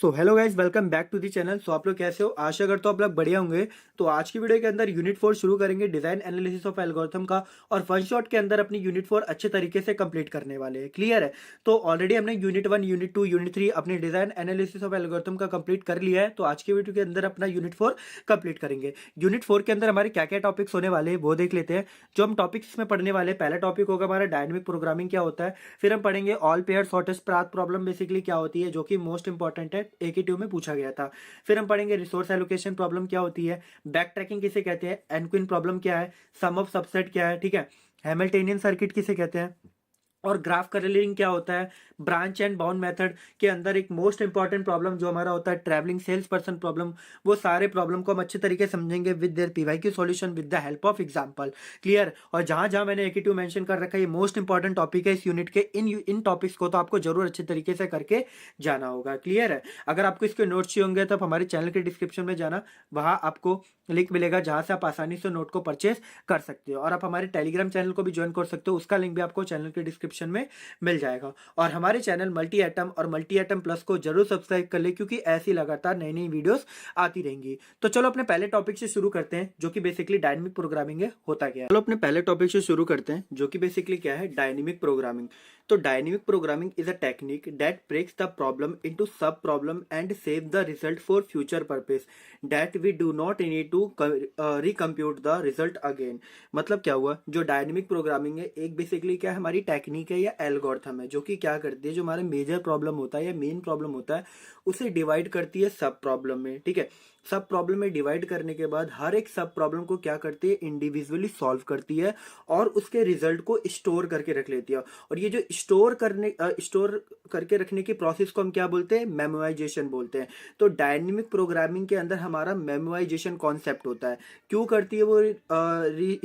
So hello guys, welcome back to the channel. So आप लोग कैसे हो? आशा करता हूँ आप लोग बढ़िया होंगे। तो आज की वीडियो के अंदर यूनिट 4 शुरू करेंगे डिजाइन एनालिसिस ऑफ एल्गोरिथम का, और वन शॉट के अंदर अपनी यूनिट 4 अच्छे तरीके से कंप्लीट करने वाले हैं। क्लियर है? तो ऑलरेडी हमने यूनिट 1, यूनिट 2, यूनिट 3 अपनी डिजाइन एनालिसिस ऑफ एल्गोरिथम का कंप्लीट कर लिया है। तो आज की वीडियो के अंदर अपना यूनिट 4 कंप्लीट करेंगे। यूनिट 4 के अंदर हमारे क्या क्या टॉपिक्स होने वाले हैं वो देख लेते हैं। जो हम टॉपिक्स इसमें पढ़ने वाले हैं, पहला टॉपिक होगा हमारा डायनेमिक प्रोग्रामिंग क्या होता है। फिर हम पढ़ेंगे all pair shortest path problem basically क्या होती है, जो कि मोस्ट इंपॉर्टेंट है, AQ में पूछा गया था। फिर हम पढ़ेंगे रिसोर्स एलोकेशन प्रॉब्लम क्या होती है, बैक ट्रैकिंग किसे कहते हैं, एनक्विन प्रॉब्लम क्या है, सम ऑफ सबसेट क्या है, ठीक है, हैमिल्टनियन सर्किट किसे कहते हैं, और ग्राफ कलरिंग क्या होता है। ब्रांच एंड बाउंड मेथड के अंदर एक मोस्ट इंपॉर्टेंट प्रॉब्लम जो हमारा होता है ट्रैवलिंग सेल्स पर्सन प्रॉब्लम। वो सारे प्रॉब्लम को हम अच्छे तरीके से समझेंगे with their PYQ solution with the help of example. Clear? और जहां जहां मैंने AQ मेंशन कर रखा है, ये मोस्ट इंपॉर्टेंट टॉपिक है इस यूनिट के। इन टॉपिक्स को तो आपको जरूर अच्छे तरीके से करके जाना होगा। क्लियर है? अगर आपको इसके नोट्स चाहिए होंगे तो आप हमारे चैनल के डिस्क्रिप्शन में जाना, वहां आपको लिंक मिलेगा जहां से आप आसानी से नोट को परचेस कर सकते हो। और आप हमारे टेलीग्राम चैनल को भी ज्वाइन कर सकते हो, उसका लिंक भी आपको चैनल के डिस्क्रिप्शन में मिल जाएगा। और हमारे चैनल मल्टी एटम और मल्टी एटम प्लस को जरूर सब्सक्राइब कर ले, क्योंकि ऐसी लगातार नई नई वीडियोस आती रहेंगी। तो चलो अपने पहले टॉपिक से शुरू करते हैं, जो कि बेसिकली डायनेमिक प्रोग्रामिंग है। होता क्या है, चलो अपने पहले टॉपिक से शुरू करते हैं, जो कि बेसिकली क्या है, डायनेमिक प्रोग्रामिंग। तो dynamic programming is a technique that breaks the problem into sub problem and save the result for future purpose that we do not need to recompute the result again. मतलब क्या हुआ, जो dynamic programming है एक basically क्या है, हमारी technique है या एल्गोरिथम है, जो कि क्या करती है, जो हमारा मेजर प्रॉब्लम होता है या मेन प्रॉब्लम होता है उसे डिवाइड करती है सब प्रॉब्लम में। ठीक है, सब प्रॉब्लम में डिवाइड करने के बाद हर एक सब प्रॉब्लम को क्या करती है, इंडिविजुअली सॉल्व करती है और उसके रिजल्ट को स्टोर करके रख लेती है। और ये जो स्टोर करके रखने की प्रोसेस को हम क्या बोलते हैं, मेमोराइजेशन बोलते हैं। तो डायनेमिक प्रोग्रामिंग के अंदर हमारा मेमोराइजेशन कॉन्सेप्ट होता है। क्यों करती है वो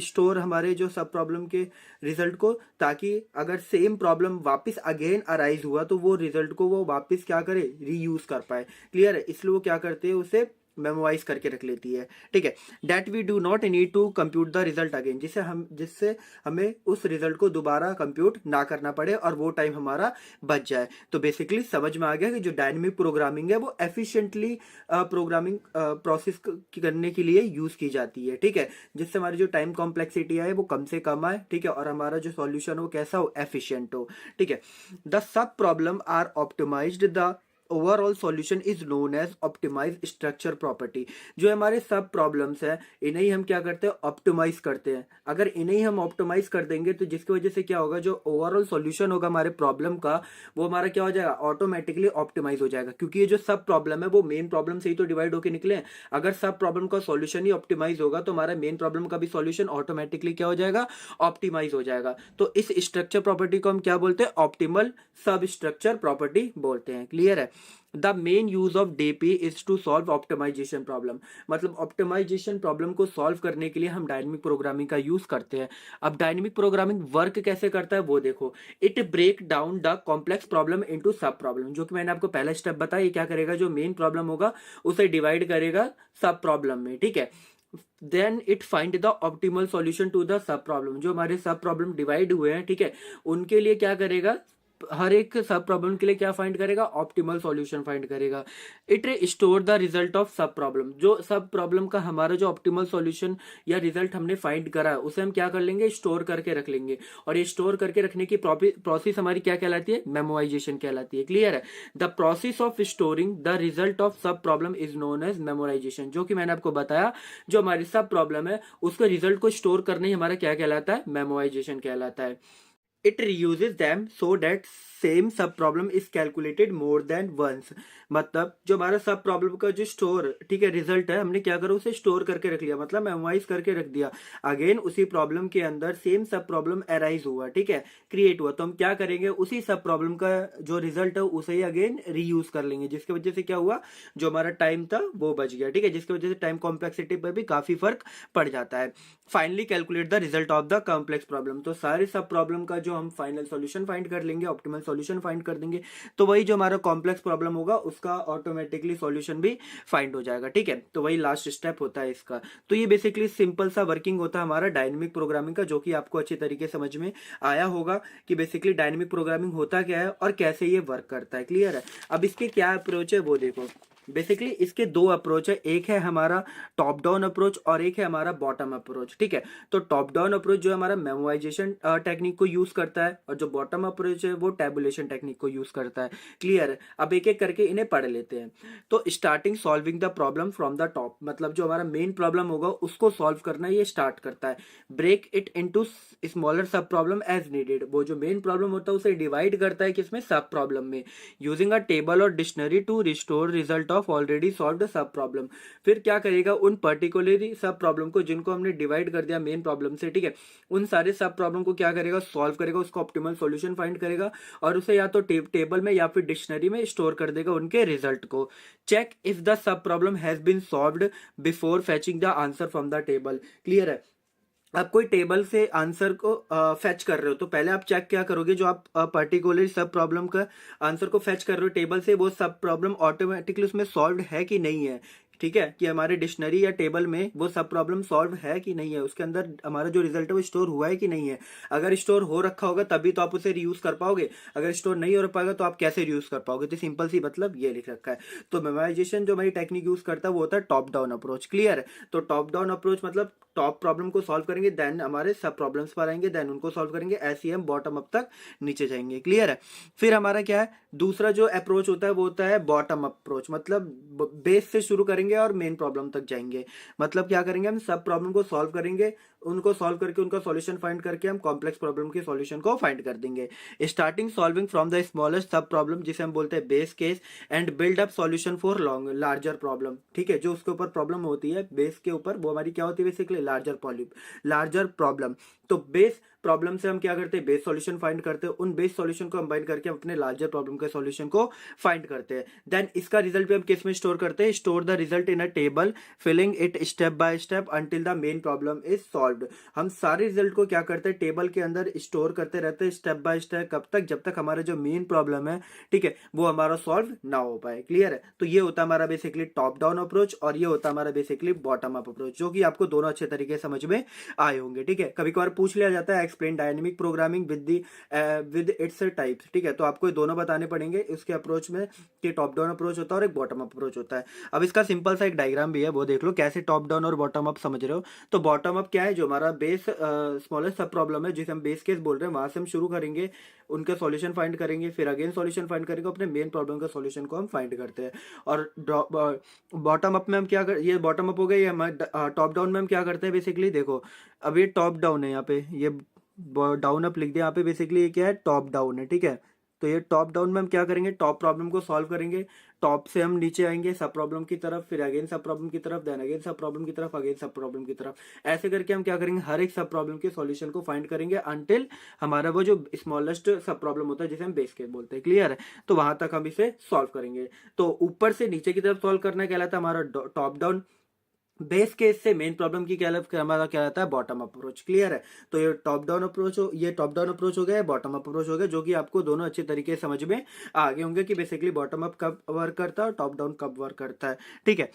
स्टोर हमारे जो सब प्रॉब्लम के रिजल्ट को, ताकि अगर सेम प्रॉब्लम वापस अगेन अराइज हुआ तो वो रिजल्ट को वो वापस क्या करे, रीयूज कर पाए। क्लियर है? इसलिए वो क्या करते हैं, उसे मेमोराइज करके रख लेती है। ठीक है, that we do not need to compute the result again, जिससे हमें उस रिजल्ट को दोबारा कंप्यूट ना करना पड़े और वो टाइम हमारा बच जाए। तो बेसिकली समझ में आ गया कि जो डायनेमिक प्रोग्रामिंग है वो एफिशिएंटली प्रोग्रामिंग प्रोसेस करने के लिए यूज की जाती है। ठीक है, जिससे हमारी जो टाइम कॉम्प्लेक्सिटी है वो कम से कम आए। ठीक है, और हमारा जो सॉल्यूशन हो कैसा हो, एफिशिएंट हो। ठीक है, the sub problem are optimized, the overall solution is known as optimize structure property. जो हमारे सब प्रॉब्लम्स है इन्हें हम क्या करते हैं, ऑप्टिमाइज करते हैं। अगर इन्हें हम ऑप्टिमाइज कर देंगे तो जिसकी वजह से क्या होगा, जो ओवरऑल सॉल्यूशन होगा हमारे प्रॉब्लम का, वो हमारा क्या हो जाएगा, ऑटोमेटिकली ऑप्टिमाइज हो जाएगा। क्योंकि ये जो सब प्रॉब्लम है वो मेन प्रॉब्लम से ही तो डिवाइड होकर निकले हैं। अगर सब प्रॉब्लम का सॉल्यूशन ही ऑप्टिमाइज होगा तो हमारा मेन प्रॉब्लम का भी सॉल्यूशन ऑटोमेटिकली क्या हो जाएगा, ऑप्टिमाइज हो जाएगा। तो इस स्ट्रक्चर प्रॉपर्टी को हम क्या बोलते हैं, ऑप्टिमल सब स्ट्रक्चर प्रॉपर्टी बोलते हैं। क्लियर है? The main use of DP is to solve optimization problem. मतलब ऑप्टिमाइजेशन प्रॉब्लम को सॉल्व करने के लिए हम डायनेमिक प्रोग्रामिंग का यूज करते हैं। अब डायनेमिक प्रोग्रामिंग वर्क कैसे करता है वो देखो। It break down the complex problem into sub problem. जो कि मैंने आपको पहला स्टेप बताया, ये क्या करेगा, जो मेन प्रॉब्लम होगा उसे डिवाइड करेगा सब प्रॉब्लम में। ठीक है, then it find the optimal solution to the sub problem. जो हमारे सब प्रॉब्लम डिवाइड हुए हैं, ठीक है, उनके लिए क्या करेगा, हर एक सब प्रॉब्लम के लिए क्या फाइंड करेगा, ऑप्टिमल सॉल्यूशन फाइंड करेगा। It store the result of sub problem. जो सब प्रॉब्लम का हमारा जो ऑप्टिमल सॉल्यूशन या रिजल्ट हमने फाइंड करा है उसे हम क्या कर लेंगे, स्टोर करके रख लेंगे। और ये स्टोर करके रखने की प्रोसेस हमारी क्या कहलाती है, मेमोराइजेशन कहलाती है। क्लियर है? The process of storing the result of sub problem is known as memorization. जो कि मैंने आपको बताया, जो हमारी सब प्रॉब्लम है उसके रिजल्ट को स्टोर करने ही हमारा क्या कहलाता है, मेमोराइजेशन कहलाता है। It reuses them so that same sub problem is calculated more than once. मतलब जो हमारा सब प्रॉब्लम का जो स्टोर, ठीक है, रिजल्ट है, हमने क्या करा, उसे स्टोर करके रख लिया, मतलब मेमोराइज करके रख दिया। अगेन उसी प्रॉब्लम के अंदर सेम सब प्रॉब्लम अराइज हुआ, ठीक है, क्रिएट हुआ, तो हम क्या करेंगे, उसी सब प्रॉब्लम का जो रिजल्ट है उसे ही अगेन रीयूज कर लेंगे। जिसकी वजह से क्या हुआ, जो हमारा टाइम था वो बच गया। ठीक है, जिसकी वजह से टाइम कॉम्प्लेक्सिटी पर भी काफी फर्क पड़ जाता है। Finally calculate the result of the complex problem. तो सारे सब प्रॉब्लम का जो हम फाइनल सॉल्यूशन फाइंड कर लेंगे, ऑप्टिमल सॉल्यूशन फाइंड कर देंगे, तो वही जो हमारा कॉम्प्लेक्स प्रॉब्लम होगा उसका ऑटोमेटिकली सॉल्यूशन भी फाइंड हो जाएगा। ठीक है, तो वही लास्ट स्टेप होता है इसका। तो ये बेसिकली सिंपल सा वर्किंग होता है हमारा डायनेमिक प्रोग्रामिंग का, जो कि आपको अच्छे तरीके समझ में आया होगा कि बेसिकली डायनेमिक प्रोग्रामिंग होता क्या है और कैसे ये वर्क करता है। क्लियर है? अब इसके क्या अप्रोच है वो देखो। बेसिकली इसके दो अप्रोच है, एक है हमारा टॉप डाउन अप्रोच और एक है हमारा बॉटम अप्रोच। ठीक है, तो टॉप डाउन अप्रोच जो है हमारा मेमोराइजेशन टेक्निक को यूज करता है और जो बॉटम अप्रोच है वो टेबुलेशन टेक्निक को यूज करता है। क्लियर है? अब एक एक करके इन्हें पढ़ लेते हैं। तो starting solving the problem from the top, मतलब जो हमारा मेन प्रॉब्लम होगा उसको सॉल्व करना ये स्टार्ट करता है। ब्रेक इट इनटू स्मॉलर सब प्रॉब्लम एज नीडेड, वो जो मेन प्रॉब्लम होता है उसे डिवाइड करता है किसमें, सब प्रॉब्लम में, यूजिंग अ टेबल और dictionary to restore result of already solved sub problem. फिर क्या करेगा, उन पर्टिकुलरली सब प्रॉब्लम को जिनको हमने डिवाइड कर दिया मेन प्रॉब्लम से, ठीक है, उन सारे सब प्रॉब्लम को क्या करेगा, सॉल्व करेगा, उसका ऑप्टिमल सॉल्यूशन फाइंड करेगा और उसे या तो टेबल में या फिर डिक्शनरी में स्टोर कर देगा उनके रिजल्ट को। Check if the sub problem has been solved before fetching the answer from the table. Clear है? आप कोई टेबल से आंसर को फेच कर रहे हो तो पहले आप चेक क्या करोगे, जो आप पर्टिकुलर सब प्रॉब्लम का आंसर को फेच कर रहे हो टेबल से, वो सब प्रॉब्लम ऑटोमेटिकली उसमें सॉल्व है कि नहीं है। ठीक है, कि हमारे डिक्शनरी या टेबल में वो सब प्रॉब्लम सॉल्व है कि नहीं है, उसके अंदर हमारा जो रिजल्ट है वो स्टोर हुआ है कि नहीं है। अगर स्टोर हो रखा होगा तभी तो आप उसे रीयूज कर पाओगे, अगर स्टोर नहीं हो पाएगा तो आप कैसे रीयूज कर पाओगे। तो सिंपल सी मतलब ये लिख रखा है। तो मेमोराइजेशन जो हमारी टेक्निक यूज करता है वो होता है टॉप डाउन अप्रोच। क्लियर है? तो टॉप डाउन अप्रोच मतलब टॉप प्रॉब्लम को सॉल्व करेंगे, देन हमारे सब प्रॉब्लम्स पर आएंगे, देन उनको सॉल्व करेंगे, ऐसे ही हम बॉटम अप तक नीचे जाएंगे। क्लियर है? फिर हमारा क्या है, दूसरा जो अप्रोच होता है वो होता है बॉटम अप्रोच, मतलब बेस से शुरू करेंगे और मेन प्रॉब्लम तक जाएंगे। मतलब क्या करेंगे, हम सब प्रॉब्लम को सॉल्व करेंगे, उनको सॉल्व करके उनका सॉल्यूशन फाइंड करके हम कॉम्प्लेक्स प्रॉब्लम के सॉल्यूशन को फाइंड कर देंगे। Starting solving from the smallest सब प्रॉब्लम, जिसे हम बोलते हैं base case, and build up solution for long larger problem. ठीक है, जो उसके ऊपर प्रॉब्लम होती है बेस के ऊपर, वो हमारी क्या होती है बेसिकली लार्जर प्रॉब्लम। तो बेस प्रॉब्लम से हम क्या करते हैं, बेस सॉल्यूशन फाइंड करते हैं, उन बेस सॉल्यूशन को कंबाइन करके हम अपने लार्जर प्रॉब्लम के सॉल्यूशन को फाइंड करते हैं। देन इसका रिजल्ट भी हम किस में स्टोर करते हैं, store the result in a table, filling it step by step until the main problem is solved. हम सारे रिजल्ट को क्या करते हैं, टेबल के अंदर स्टोर करते रहते हैं स्टेप बाय स्टेप, कब तक, जब तक हमारा जो मेन प्रॉब्लम है, ठीक है, वो हमारा सॉल्व ना हो पाए। क्लियर है? तो ये होता है हमारा बेसिकली टॉप डाउन अप्रोच और ये होता है हमारा बेसिकली बॉटम अप अप्रोच, जो कि आपको दोनों अच्छे तरीके समझ में आए होंगे। ठीक है, कभी कभार पूछ लिया जाता है explain dynamic programming with its types. ठीक है, तो आपको ये दोनों बताने पड़ेंगे उसके अप्रोच में, कि टॉप डाउन अप्रोच होता है और एक बॉटम अप अप्रोच होता है। अब इसका सिंपल सा एक डायग्राम भी है, वो देख लो कैसे टॉप डाउन और बॉटम अप समझ रहे हो। तो बॉटम अप क्या है, जो हमारा बेस स्मॉलेस्ट सब प्रॉब्लम है जिसे हम बेस केस बोल रहे हैं, वहां से हम शुरू करेंगे, उनका सॉल्यूशन फाइंड करेंगे, फिर अगेन सॉल्यूशन फाइंड करेंगे, अपने मेन प्रॉब्लम का सॉल्यूशन को हम फाइंड करते हैं। और बॉटम अप में हम क्या कर, ये बॉटम अप हो गया, ये हमारे टॉप डाउन में हम क्या करते हैं बेसिकली देखो। अब ये टॉप डाउन है, यहाँ पे ये डाउन अप लिख दिया, यहाँ पे बेसिकली ये क्या है, टॉप डाउन है। ठीक है, तो ये टॉप डाउन में हम क्या करेंगे, टॉप प्रॉब्लम को सॉल्व करेंगे, टॉप से हम नीचे आएंगे सब प्रॉब्लम की तरफ, फिर अगेन सब प्रॉब्लम की तरफ, देन अगेन सब प्रॉब्लम की तरफ, अगेन सब प्रॉब्लम की तरफ, ऐसे करके हम क्या करेंगे, हर एक सब प्रॉब्लम के सॉल्यूशन को फाइंड करेंगे अंटिल हमारा वो जो स्मॉलेस्ट सब प्रॉब्लम होता है जिसे हम बेस केस बोलते हैं। क्लियर है? तो वहां तक हम इसे सॉल्व करेंगे। तो ऊपर से नीचे की तरफ सॉल्व करना कहलाता है हमारा टॉप डाउन, बेस केस से मेन प्रॉब्लम की हमारा क्या रहता है, बॉटम अप अप्रोच। क्लियर है? तो ये टॉप डाउन अप्रोच हो, ये टॉप डाउन अप्रोच हो गया, बॉटम अप अप्रोच हो गया, जो कि आपको दोनों अच्छे तरीके से समझ में आ गए होंगे कि बेसिकली बॉटम अप कब वर्क करता है और टॉप डाउन कब वर्क करता है। ठीक है,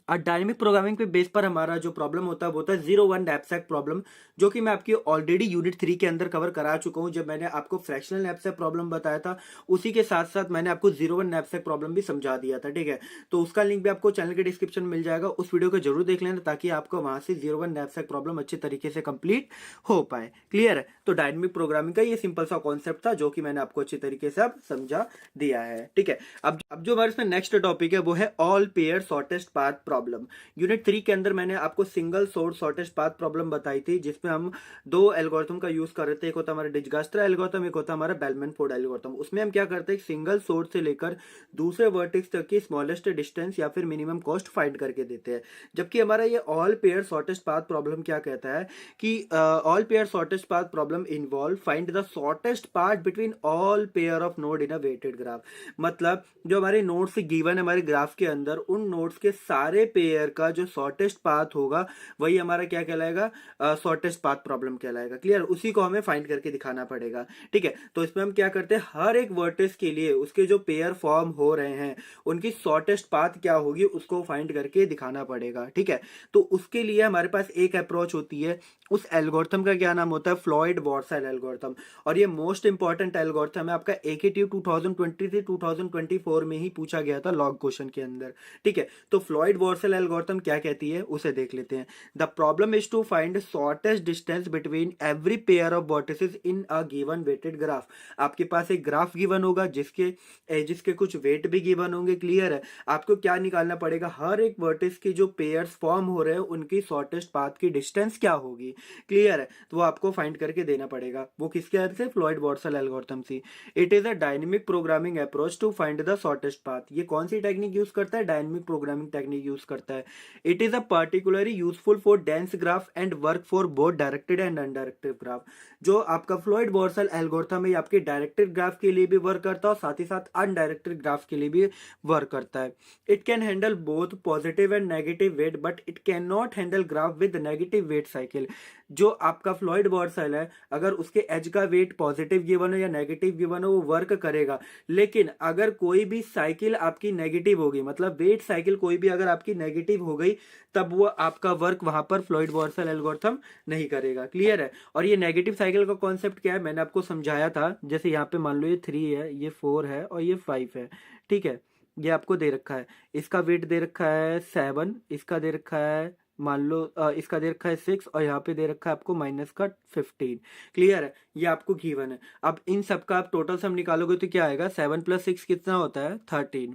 और डायनेमिक प्रोग्रामिंग पे बेस पर हमारा जो प्रॉब्लम होता है वो होता है 0-1 नैपसैक प्रॉब्लम, जो कि मैं आपकी ऑलरेडी यूनिट 3 के अंदर कवर करा चुका हूं, जब मैंने आपको फ्रैक्शनल नैपसैक प्रॉब्लम बताया था, उसी के साथ साथ मैंने आपको 0-1 नैपसैक प्रॉब्लम भी समझा दिया था। ठीक है, तो उसका लिंक भी आपको चैनल के डिस्क्रिप्शन में मिल जाएगा, उस वीडियो को जरूर देख लेना ताकि आपको वहां से 0-1 नैपसैक प्रॉब्लम अच्छे तरीके से कंप्लीट हो पाए। क्लियर है? तो डायनेमिक प्रोग्रामिंग का ये सिंपल सा कॉन्सेप्ट था, जो कि मैंने आपको अच्छे तरीके से अब समझा दिया है। ठीक है, अब जो हमारे इसमें नेक्स्ट टॉपिक है वो है all pair shortest path problem. Unit 3 के अंदर मैंने आपको single source shortest path problem बताई थी, जिसमें हम दो एल्गोरिथम का यूज कर रहे थे, एक होता हमारा डिजगास्ट्रा एल्गोरिथम, एक होता हमारा बेलमैन फोर्ड एल्गोरिथम। उसमें हम क्या करते हैं, सिंगल सोर्स से लेकर दूसरे वर्टेक्स तक की स्मॉलेस्ट डिस्टेंस या फिर मिनिमम कॉस्ट फाइंड करके देते हैं। जबकि हमारा ये all pair shortest path problem क्या कहता है कि all pair shortest path problem involve find the shortest path between all pair of node in a weighted graph. मतलब जो हमारे नोड्स गिवन है हमारे ग्राफ के अंदर, उन नोड्स के सारे सारे पेयर का जो शॉर्टेस्ट पाथ होगा वही हमारा क्या कहलाएगा, शॉर्टेस्ट पाथ प्रॉब्लम कहलाएगा। क्लियर, उसी को हमें फाइंड करके दिखाना पड़ेगा। ठीक है, तो इसमें हम क्या करते हैं, हर एक वर्टेक्स के लिए उसके जो पेयर फॉर्म हो रहे हैं उनकी शॉर्टेस्ट पाथ क्या होगी उसको फाइंड करके दिखाना पड़ेगा। ठीक है, तो उसके लिए हमारे पास एक अप्रोच होती है, उस एल्गोरिथम का क्या नाम होता है, फ्लॉयड वॉर्सल एल्गोरिथम। और ये मोस्ट इंपॉर्टेंट एल्गोरिथम है, आपका एकेटीव 2023 2024 में ही पूछा गया था लॉग क्वेश्चन के अंदर। ठीक है, तो फ्लॉयड वॉर्सल एल्गोरिथम क्या कहती है उसे देख लेते हैं। The problem is to find shortest distance between every pair of vertices in a given weighted graph. आपके पास एक ग्राफ गिवन होगा जिसके एजिस के कुछ वेट भी गिवन होंगे। क्लियर है, आपको क्या निकालना पड़ेगा, हर एक वर्टिस के जो पेयर्स फॉर्म हो रहे हैं उनकी शॉर्टेस्ट पाथ की डिस्टेंस क्या होगी। क्लियर है, तो वो आपको फाइंड करके देना पड़ेगा। वो किसके हेल्प से, फ्लॉयड वॉर्सल एल्गोरिथम से। It is a dynamic programming approach to find the shortest path. ये कौन सी टेक्निक यूज करता है, डायनेमिक प्रोग्रामिंग टेक्निक यूज करता है। It is a particularly useful for dense graph and work for both directed and undirected graph. जो आपका Floyd Warshall algorithm है आपके डायरेक्टेड ग्राफ के लिए भी वर्क करता है और साथ ही साथ अनडायरेक्टेड ग्राफ के लिए भी वर्क करता है। It can handle both positive and negative weight but it can not handle graph with negative weight cycle. जो आपका फ्लॉयड वॉर्सल है अगर उसके एज का वेट पॉजिटिव गिवन हो या नेगेटिव गिवन हो वो वर्क करेगा, लेकिन अगर कोई भी साइकिल आपकी नेगेटिव होगी, मतलब वेट साइकिल कोई भी अगर आपकी नेगेटिव हो गई तब वो आपका वर्क वहां पर फ्लॉयड वॉर्सल एल्गोरिथम नहीं करेगा। क्लियर है, और ये नेगेटिव साइकिल का कॉन्सेप्ट क्या है मैंने आपको समझाया था। जैसे यहाँ पे मान लो ये 3 है, ये 4 है और ये 5 है। ठीक है, ये आपको दे रखा है, इसका वेट दे रखा है 7, इसका दे रखा है मान लो इसका दे रखा है 6 और यहाँ पे दे रखा है आपको माइनस का 15। क्लियर है, ये आपको गिवन है। अब इन सब का आप टोटल सम निकालोगे तो क्या आएगा, 7 + 6 कितना होता है 13,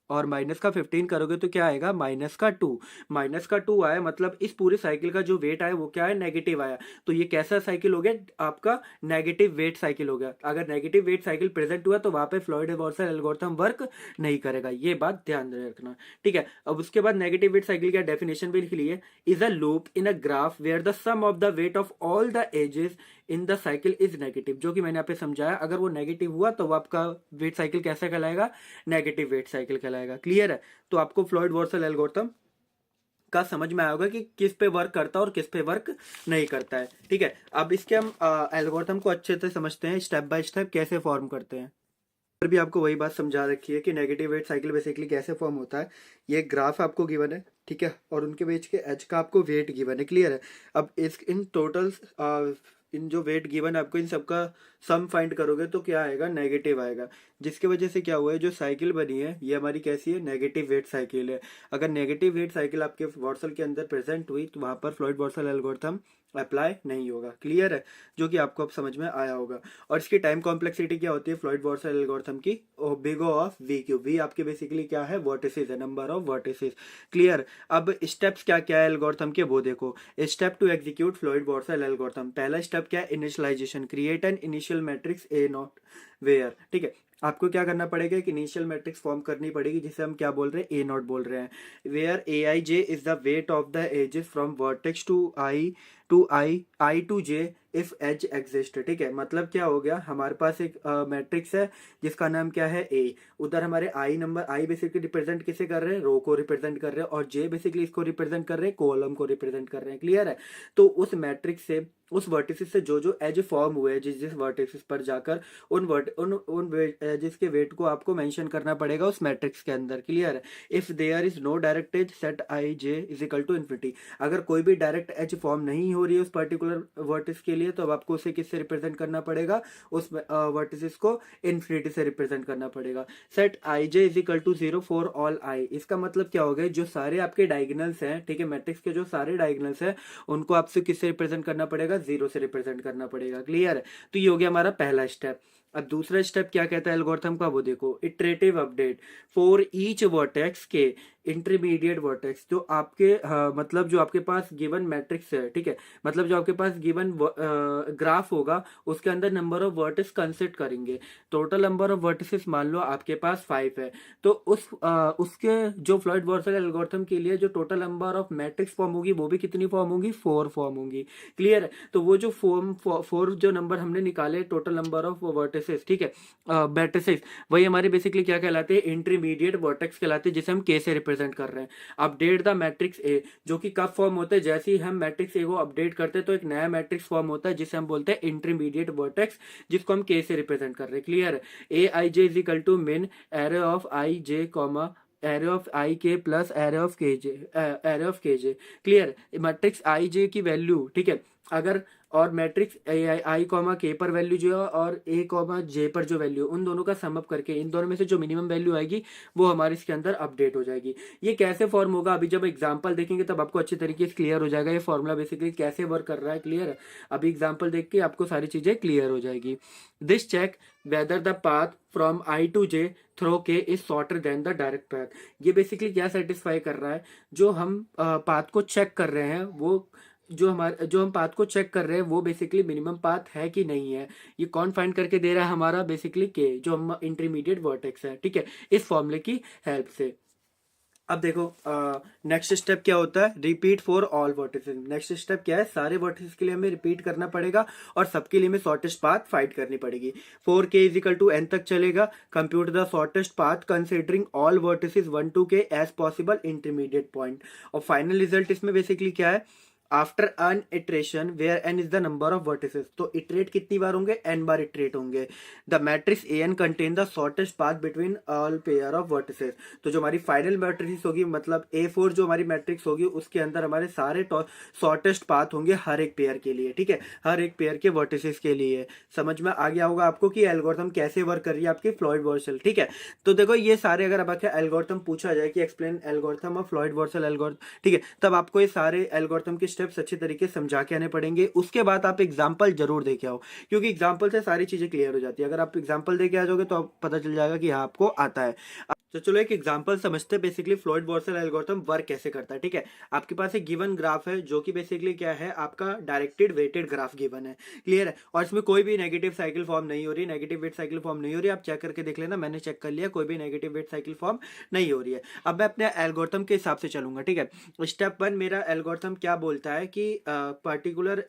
और माइनस का 15 करोगे तो क्या आएगा, माइनस का 2। माइनस का 2 आया मतलब इस पूरे साइकिल का जो वेट आया वो क्या है, नेगेटिव आया। तो ये कैसा साइकिल हो गया, आपका नेगेटिव वेट साइकिल हो गया। अगर नेगेटिव वेट साइकिल प्रेजेंट हुआ तो वहां पे फ्लॉयड वॉर्सल एल्गोरिथम वर्क नहीं करेगा, ये बात ध्यान रखना। ठीक है, अब उसके बाद नेगेटिव वेट साइकिल का डेफिनेशन भी लिख लिए, is a loop in a graph where the sum of the weight of all the edges in the cycle is negative. जो कि मैंने यहाँ पे समझाया, अगर वो नेगेटिव हुआ तो वो आपका वेट साइकिल कैसा कहलाएगा, नेगेटिव वेट साइकिल कहलाएगा। क्लियर है, तो आपको फ्लॉयड वॉर्सल एल्गोरिथम का समझ में आया होगा कि किस पे वर्क करता है और किस पे वर्क नहीं करता है। ठीक है, अब इसके हम एल्गोरिथम को अच्छे से समझते हैं, स्टेप बाय स्टेप कैसे फॉर्म करते हैं। पर भी आपको वही बात समझा रखी है कि नेगेटिव वेट साइकिल बेसिकली कैसे फॉर्म होता है। ये ग्राफ आपको गिवन है, ठीक है, और उनके बीच के एज का आपको वेट गिवन है। क्लियर है, अब इस इन टोटल इन जो वेट गिवन है आपको इन सबका सम फाइंड करोगे तो क्या आएगा, नेगेटिव आएगा। जिसकी वजह से क्या हुआ है, जो साइकिल बनी है ये हमारी कैसी है, नेगेटिव वेट साइकिल है। अगर नेगेटिव वेट साइकिल आपके वॉर्सल के अंदर प्रेजेंट हुई तो वहां पर फ्लॉयड वॉर्सल एल्गोरिथम अप्लाई नहीं होगा। क्लियर है, जो कि आपको अब समझ में आया होगा। और इसकी टाइम कॉम्प्लेक्सिटी क्या होती है फ्लॉयड वॉर्सल एल्गोरिथम की, big O of V cube. V आपके बेसिकली क्या है, वर्टिसेस है, नंबर ऑफ वर्टिसेस। क्लियर, अब स्टेप्स क्या क्या है एल्गोरिथम के वो देखो। Step to execute Floyd Warshall algorithm, पहला स्टेप क्या है, initialization, create an initial matrix A naught where. ठीक है, आपको क्या करना पड़ेगा, एक इनिशियल मैट्रिक्स फॉर्म करनी पड़ेगी जिसे हम क्या बोल रहे हैं, ए नॉट बोल रहे हैं। Where A I J is the weight of the edges from vertex to I to J if edge exist. ठीक है, मतलब क्या हो गया, हमारे पास एक मैट्रिक्स है जिसका नाम क्या है ए, उधर हमारे आई नंबर, आई बेसिकली रिप्रेजेंट किसे कर रहे हैं, रो को रिप्रेजेंट कर रहे हैं, और जे बेसिकली इसको रिप्रेजेंट कर रहे हैं, कॉलम को रिप्रेजेंट कर रहे हैं। क्लियर है, तो उस मैट्रिक्स से उस वर्टिसेस से जो एज फॉर्म हुए हैं जिस वर्टिसेस पर जाकर उन एजेस के वेट को आपको मेंशन करना पड़ेगा उस मैट्रिक्स के अंदर। क्लियर है, if there is no direct edge set I J is equal to infinity. अगर कोई भी डायरेक्ट एज फॉर्म नहीं हो रही है उस पर्टिकुलर वर्टिस के लिए तो अब आपको उसे किससे रिप्रेजेंट करना पड़ेगा, उस वर्टिसेस को इन्फिनिटी से रिप्रेजेंट करना पड़ेगा। Set I J is equal to 0 for all I. इसका मतलब क्या हो गया, जो सारे आपके डायगोनल्स हैं, ठीक है, मैट्रिक्स के जो सारे डायगोनल्स हैं उनको आपसे किससे रिप्रेजेंट करना पड़ेगा, 0 से रिप्रेजेंट करना पड़ेगा। क्लियर है, तो ये हो गया हमारा पहला स्टेप। अब दूसरा स्टेप क्या कहता है एल्गोरिथम का वो देखो, iterative update for each vertex के इंटरमीडिएट वर्टेक्स। जो आपके मतलब जो आपके पास गिवन मैट्रिक्स है, ठीक है, मतलब जो आपके पास गिवन ग्राफ होगा उसके अंदर नंबर ऑफ वर्टेक्स कंसिडर करेंगे। टोटल नंबर ऑफ वर्टिसेस मान लो आपके पास 5 है, तो उसके जो फ्लॉयड वॉर्सल एल्गोरिथम के लिए जो total number of matrix form होगी वो भी कितनी फॉर्म होगी, 4 फॉर्म होंगी। क्लियर है, तो वो जो फोर जो नंबर हमने निकाले टोटल नंबर ऑफ वर्टिसेस, ठीक है, मैट्रिसेस, वही हमारे बेसिकली क्या कहलाते हैं, इंटरमीडिएट वर्टेक्स कहलाते हैं, जिसे हम के से रिप्रेजेंट रिप्रेजेंट कर रहे हैं। अपडेट द मैट्रिक्स ए, जो कि कब फॉर्म होता है, जैसे ही हम मैट्रिक्स ए को अपडेट करते हैं तो एक नया मैट्रिक्स फॉर्म होता है जिसे हम बोलते हैं इंटरमीडिएट वर्टेक्स, जिसको हम के से रिप्रेजेंट कर रहे हैं। क्लियर है? A I J is equal to min array of i j comma array of i k plus array of के जे, एरे ऑफ के जे। क्लियर? मैट्रिक्स आई जे की वैल्यू, ठीक है, अगर और मैट्रिक्स आई कॉमा के पर वैल्यू जो है और ए कॉमा जे पर जो वैल्यू, उन दोनों का सम अप करके इन दोनों में से जो मिनिमम वैल्यू आएगी वो हमारे इसके अंदर अपडेट हो जाएगी। ये कैसे फॉर्म होगा, अभी जब एग्जांपल देखेंगे तब आपको अच्छी तरीके से क्लियर हो जाएगा ये फॉर्मूला बेसिकली कैसे वर्क कर रहा है। क्लियर है? अभी एग्जाम्पल देख के आपको सारी चीजें क्लियर हो जाएगी। This check whether the path from i to j through k is shorter than the direct path. ये बेसिकली क्या सेटिस्फाई कर रहा है, जो हम पाथ को चेक कर रहे हैं वो, जो हम पाथ को चेक कर रहे हैं वो बेसिकली मिनिमम पाथ है कि नहीं है, ये कौन फाइंड करके दे रहा है, हमारा बेसिकली के, जो हम इंटरमीडिएट वर्टेक्स है। ठीक है, इस फॉर्मूले की हेल्प से। अब देखो नेक्स्ट स्टेप क्या होता है, repeat for all vertices. Next step क्या है, सारे वर्टिसेस के लिए हमें रिपीट करना पड़ेगा और सबके लिए हमें शॉर्टेस्ट पाथ फाइंड करनी पड़ेगी। 4k is equal to N तक चलेगा। Compute the shortest path considering all vertices 1 to k as possible intermediate point. और फाइनल रिजल्ट इसमें बेसिकली क्या है, after N iteration where N is the number of vertices. तो iterate कितनी बार होंगे, एन बार इटरेट होंगे। The matrix A N contain the shortest path between all pair of vertices. तो जो हमारी फाइनल मैट्रिक्स होगी, मतलब A4 जो हमारी मैट्रिक्स होगी उसके अंदर हमारे सारे शॉर्टेस्ट पाथ होंगे हर एक पेयर के लिए। ठीक है, हर एक पेयर के वर्टिसेस के लिए। समझ में आ गया होगा आपको कि एल्गोरिथम कैसे वर्क कर रही है आपकी फ्लॉयड वर्सल। ठीक है, तो देखो ये सारे अगर अब एल्गोरिथम पूछा जाए कि explain algorithm of Floyd Vercel algorithm, ठीक है, तब आपको ये सारे एल्गोरिथम के स्टेप्स अच्छे तरीके से समझा के आने पड़ेंगे। उसके बाद आप एग्जांपल जरूर देके आओ, क्योंकि एग्जांपल से सारी चीजें क्लियर हो जाती है। अगर आप एग्जांपल देके आ जाओगे तो आप पता चल जाएगा कि हाँ आपको आता है। तो चलो एक एग्जांपल समझते हैं basically Floyd Vercel algorithm work कैसे करता है। ठीक है, आपके पास एक गिवन ग्राफ है जो कि बेसिकली क्या है, आपका डायरेक्टेड वेटेड ग्राफ गिवन है। क्लियर है? और इसमें कोई भी नेगेटिव साइकिल फॉर्म नहीं हो रही, नेगेटिव वेट साइकिल फॉर्म नहीं हो रही। आप चेक करके देख लेना, मैंने चेक कर लिया, कोई भी नेगेटिव वेट साइकिल फॉर्म नहीं हो रही है। अब मैं अपने एल्गोरिथम के हिसाब से चलूंगा। ठीक है, स्टेप 1 मेरा एल्गोरिथम क्या बोलता है कि पर्टिकुलर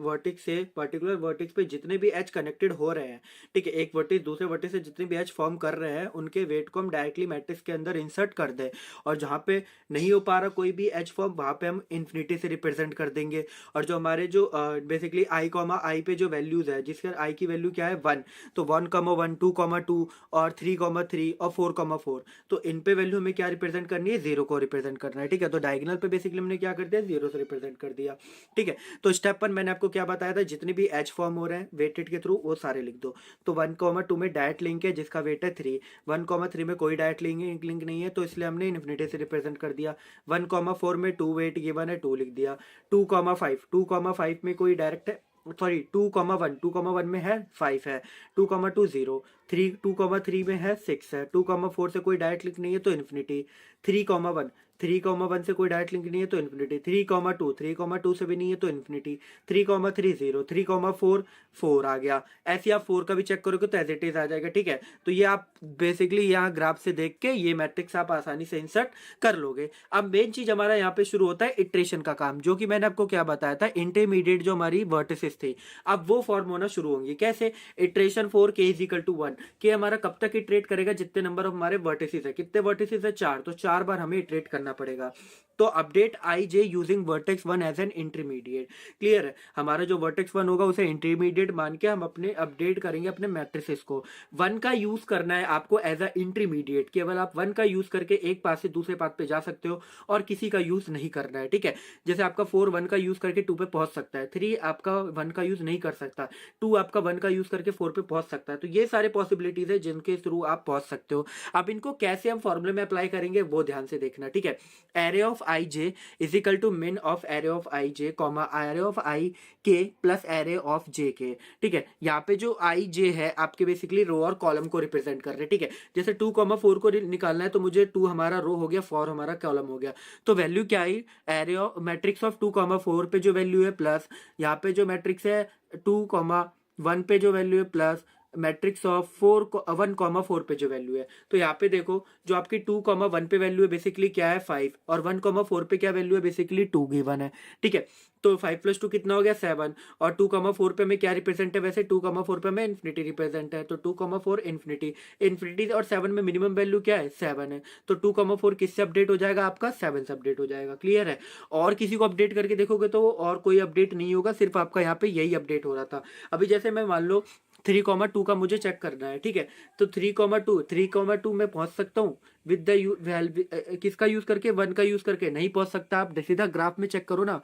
वर्टिक्स से पर्टिकुलर वर्टिक्स पे जितने भी एज कनेक्टेड हो रहे हैं, ठीक है, एक वर्टिक्स दूसरे वर्टिक्स से जितने भी एज फॉर्म कर रहे हैं उनके वेट को हम डायरेक्टली मैट्रिक्स के अंदर इंसर्ट कर दे, और जहां पे नहीं हो पा रहा कोई भी एच फॉर्म वहां पे हम इन्फिनिटी से रिप्रेजेंट कर देंगे। और जो हमारे जो बेसिकली आई कॉमा आई पे जो वैल्यूज है, जिसके आई की वैल्यू क्या है 1, तो 1,1 2,2 और 3,3 और 4,4, तो इन पे वैल्यू हमें क्या रिप्रेजेंट करनी है, 0 को रिप्रेजेंट करना है। ठीक है, तो डायगोनल पे बेसिकली हमने क्या कर दिया, 0 से रिप्रेजेंट कर दिया। ठीक है, तो स्टेप 1 मैंने आपको क्या बताया था, जितने भी एच फॉर्म हो रहे हैं वेटेड के थ्रू वो सारे लिख दो। तो 1,2 में डायरेक्ट लिंक है जिसका वेट है 3, 1,3 में कोई डायरेक्ट लिंक नहीं है तो इसलिए हमने इन्फिनिटी से रिप्रेजेंट कर दिया। 1,4 में 2 वेट गिवन है 2 लिख दिया। 2,5 में कोई डायरेक्ट है, सॉरी 2,1 में है 5 है। 2,2 0, 2,3 में है 6 है। 2,4 से कोई डायरेक्ट लिंक नहीं है तो इन्फिनिटी। 3,1 से कोई डायरेक्ट लिंक नहीं है तो इन्फिनिटी। 3,2 से भी नहीं है तो इन्फिनिटी। 3,3 0, 3,4 4 आ गया। ऐसे आप 4 का भी चेक करोगे तो एज इट इज आ जाएगा। ठीक है, तो ये आप बेसिकली यहाँ ग्राफ से देख के ये मैट्रिक्स आप आसानी से इंसर्ट कर लोगे। अब मेन चीज हमारा यहाँ पे शुरू होता है इटरेशन का काम, जो कि मैंने आपको क्या बताया था, इंटरमीडिएट जो हमारी वर्टिसेस थी अब वो फॉर्म होना शुरू होंगी। कैसे, iteration for k is equal to 1, के हमारा कब तक इटरेट करेगा, जितने नंबर ऑफ हमारे वर्टिसेस है। कितने वर्टिसेस है, 4, तो 4 बार हमें इटरेट करना पड़ेगा। तो update I J using vertex 1 as an intermediate. Clear है, हमारा जो वर्टेक्स 1 होगा उसे इंटरमीडिएट मान के हम अपने अपडेट करेंगे अपने मैट्रिसेस को। 1 का यूज करना है आपको एज अ इंटरमीडिएट, केवल आप 1 का यूज करके एक पाथ से दूसरे पाथ पे जा सकते हो और किसी का यूज नहीं करना है। ठीक है, जैसे आपका 4 1 का यूज करके 2 पे पहुंच सकता है, 3 आपका 1 का यूज नहीं कर सकता, 2 आपका 1 का यूज करके 4 पे पहुंच सकता है। तो ये सारे पॉसिबिलिटीज है जिनके थ्रू आप पहुंच सकते हो। अब इनको कैसे हम फॉर्मूले में अप्लाई करेंगे वो ध्यान से देखना। ठीक है, array of i J is equal to min of array of i j comma array of i k plus array of जे के। ठीक है, यहाँ पे जो आई जे है आपके बेसिकली रो और कॉलम को रिप्रेजेंट कर रहे हैं। ठीक है, जैसे 2,4 को निकालना है तो मुझे 2 हमारा रो हो गया, 4 हमारा कॉलम हो गया। तो वैल्यू क्या आई, एरे ऑफ मैट्रिक्स ऑफ 2,4 पे जो वैल्यू है प्लस यहाँ पे जो मैट्रिक्स है 2,1 पे जो वैल्यू है प्लस मैट्रिक्स ऑफ 1,4 पे जो वैल्यू है, तो यहाँ पे देखो जो आपकी 2,1 पे वैल्यू है बेसिकली क्या है 5, और 1,4 पे क्या वैल्यू है बेसिकली 2 गिवन है। ठीक है, तो 5 + 2 कितना हो गया 7, और 2,4 पे हमें क्या रिप्रेजेंट है, वैसे 2,4 पे हमें इन्फिनिटी रिप्रेजेंट है, तो 2,4 इन्फिनिटी, इन्फिनिटी और 7 में मिनिमम वैल्यू क्या है 7 है, तो 2,4 किससे अपडेट हो जाएगा आपका 7 से अपडेट हो जाएगा। क्लियर है, और किसी को अपडेट करके देखोगे तो और कोई अपडेट नहीं होगा, सिर्फ आपका यहाँ पे यही अपडेट हो रहा था। अभी जैसे मैं मान लो 3,2 का मुझे चेक करना है, ठीक है, तो 3,2 में पहुंच सकता हूँ विद द किसका यूज करके, 1 का यूज करके नहीं पहुंच सकता। आप सीधा ग्राफ में चेक करो ना,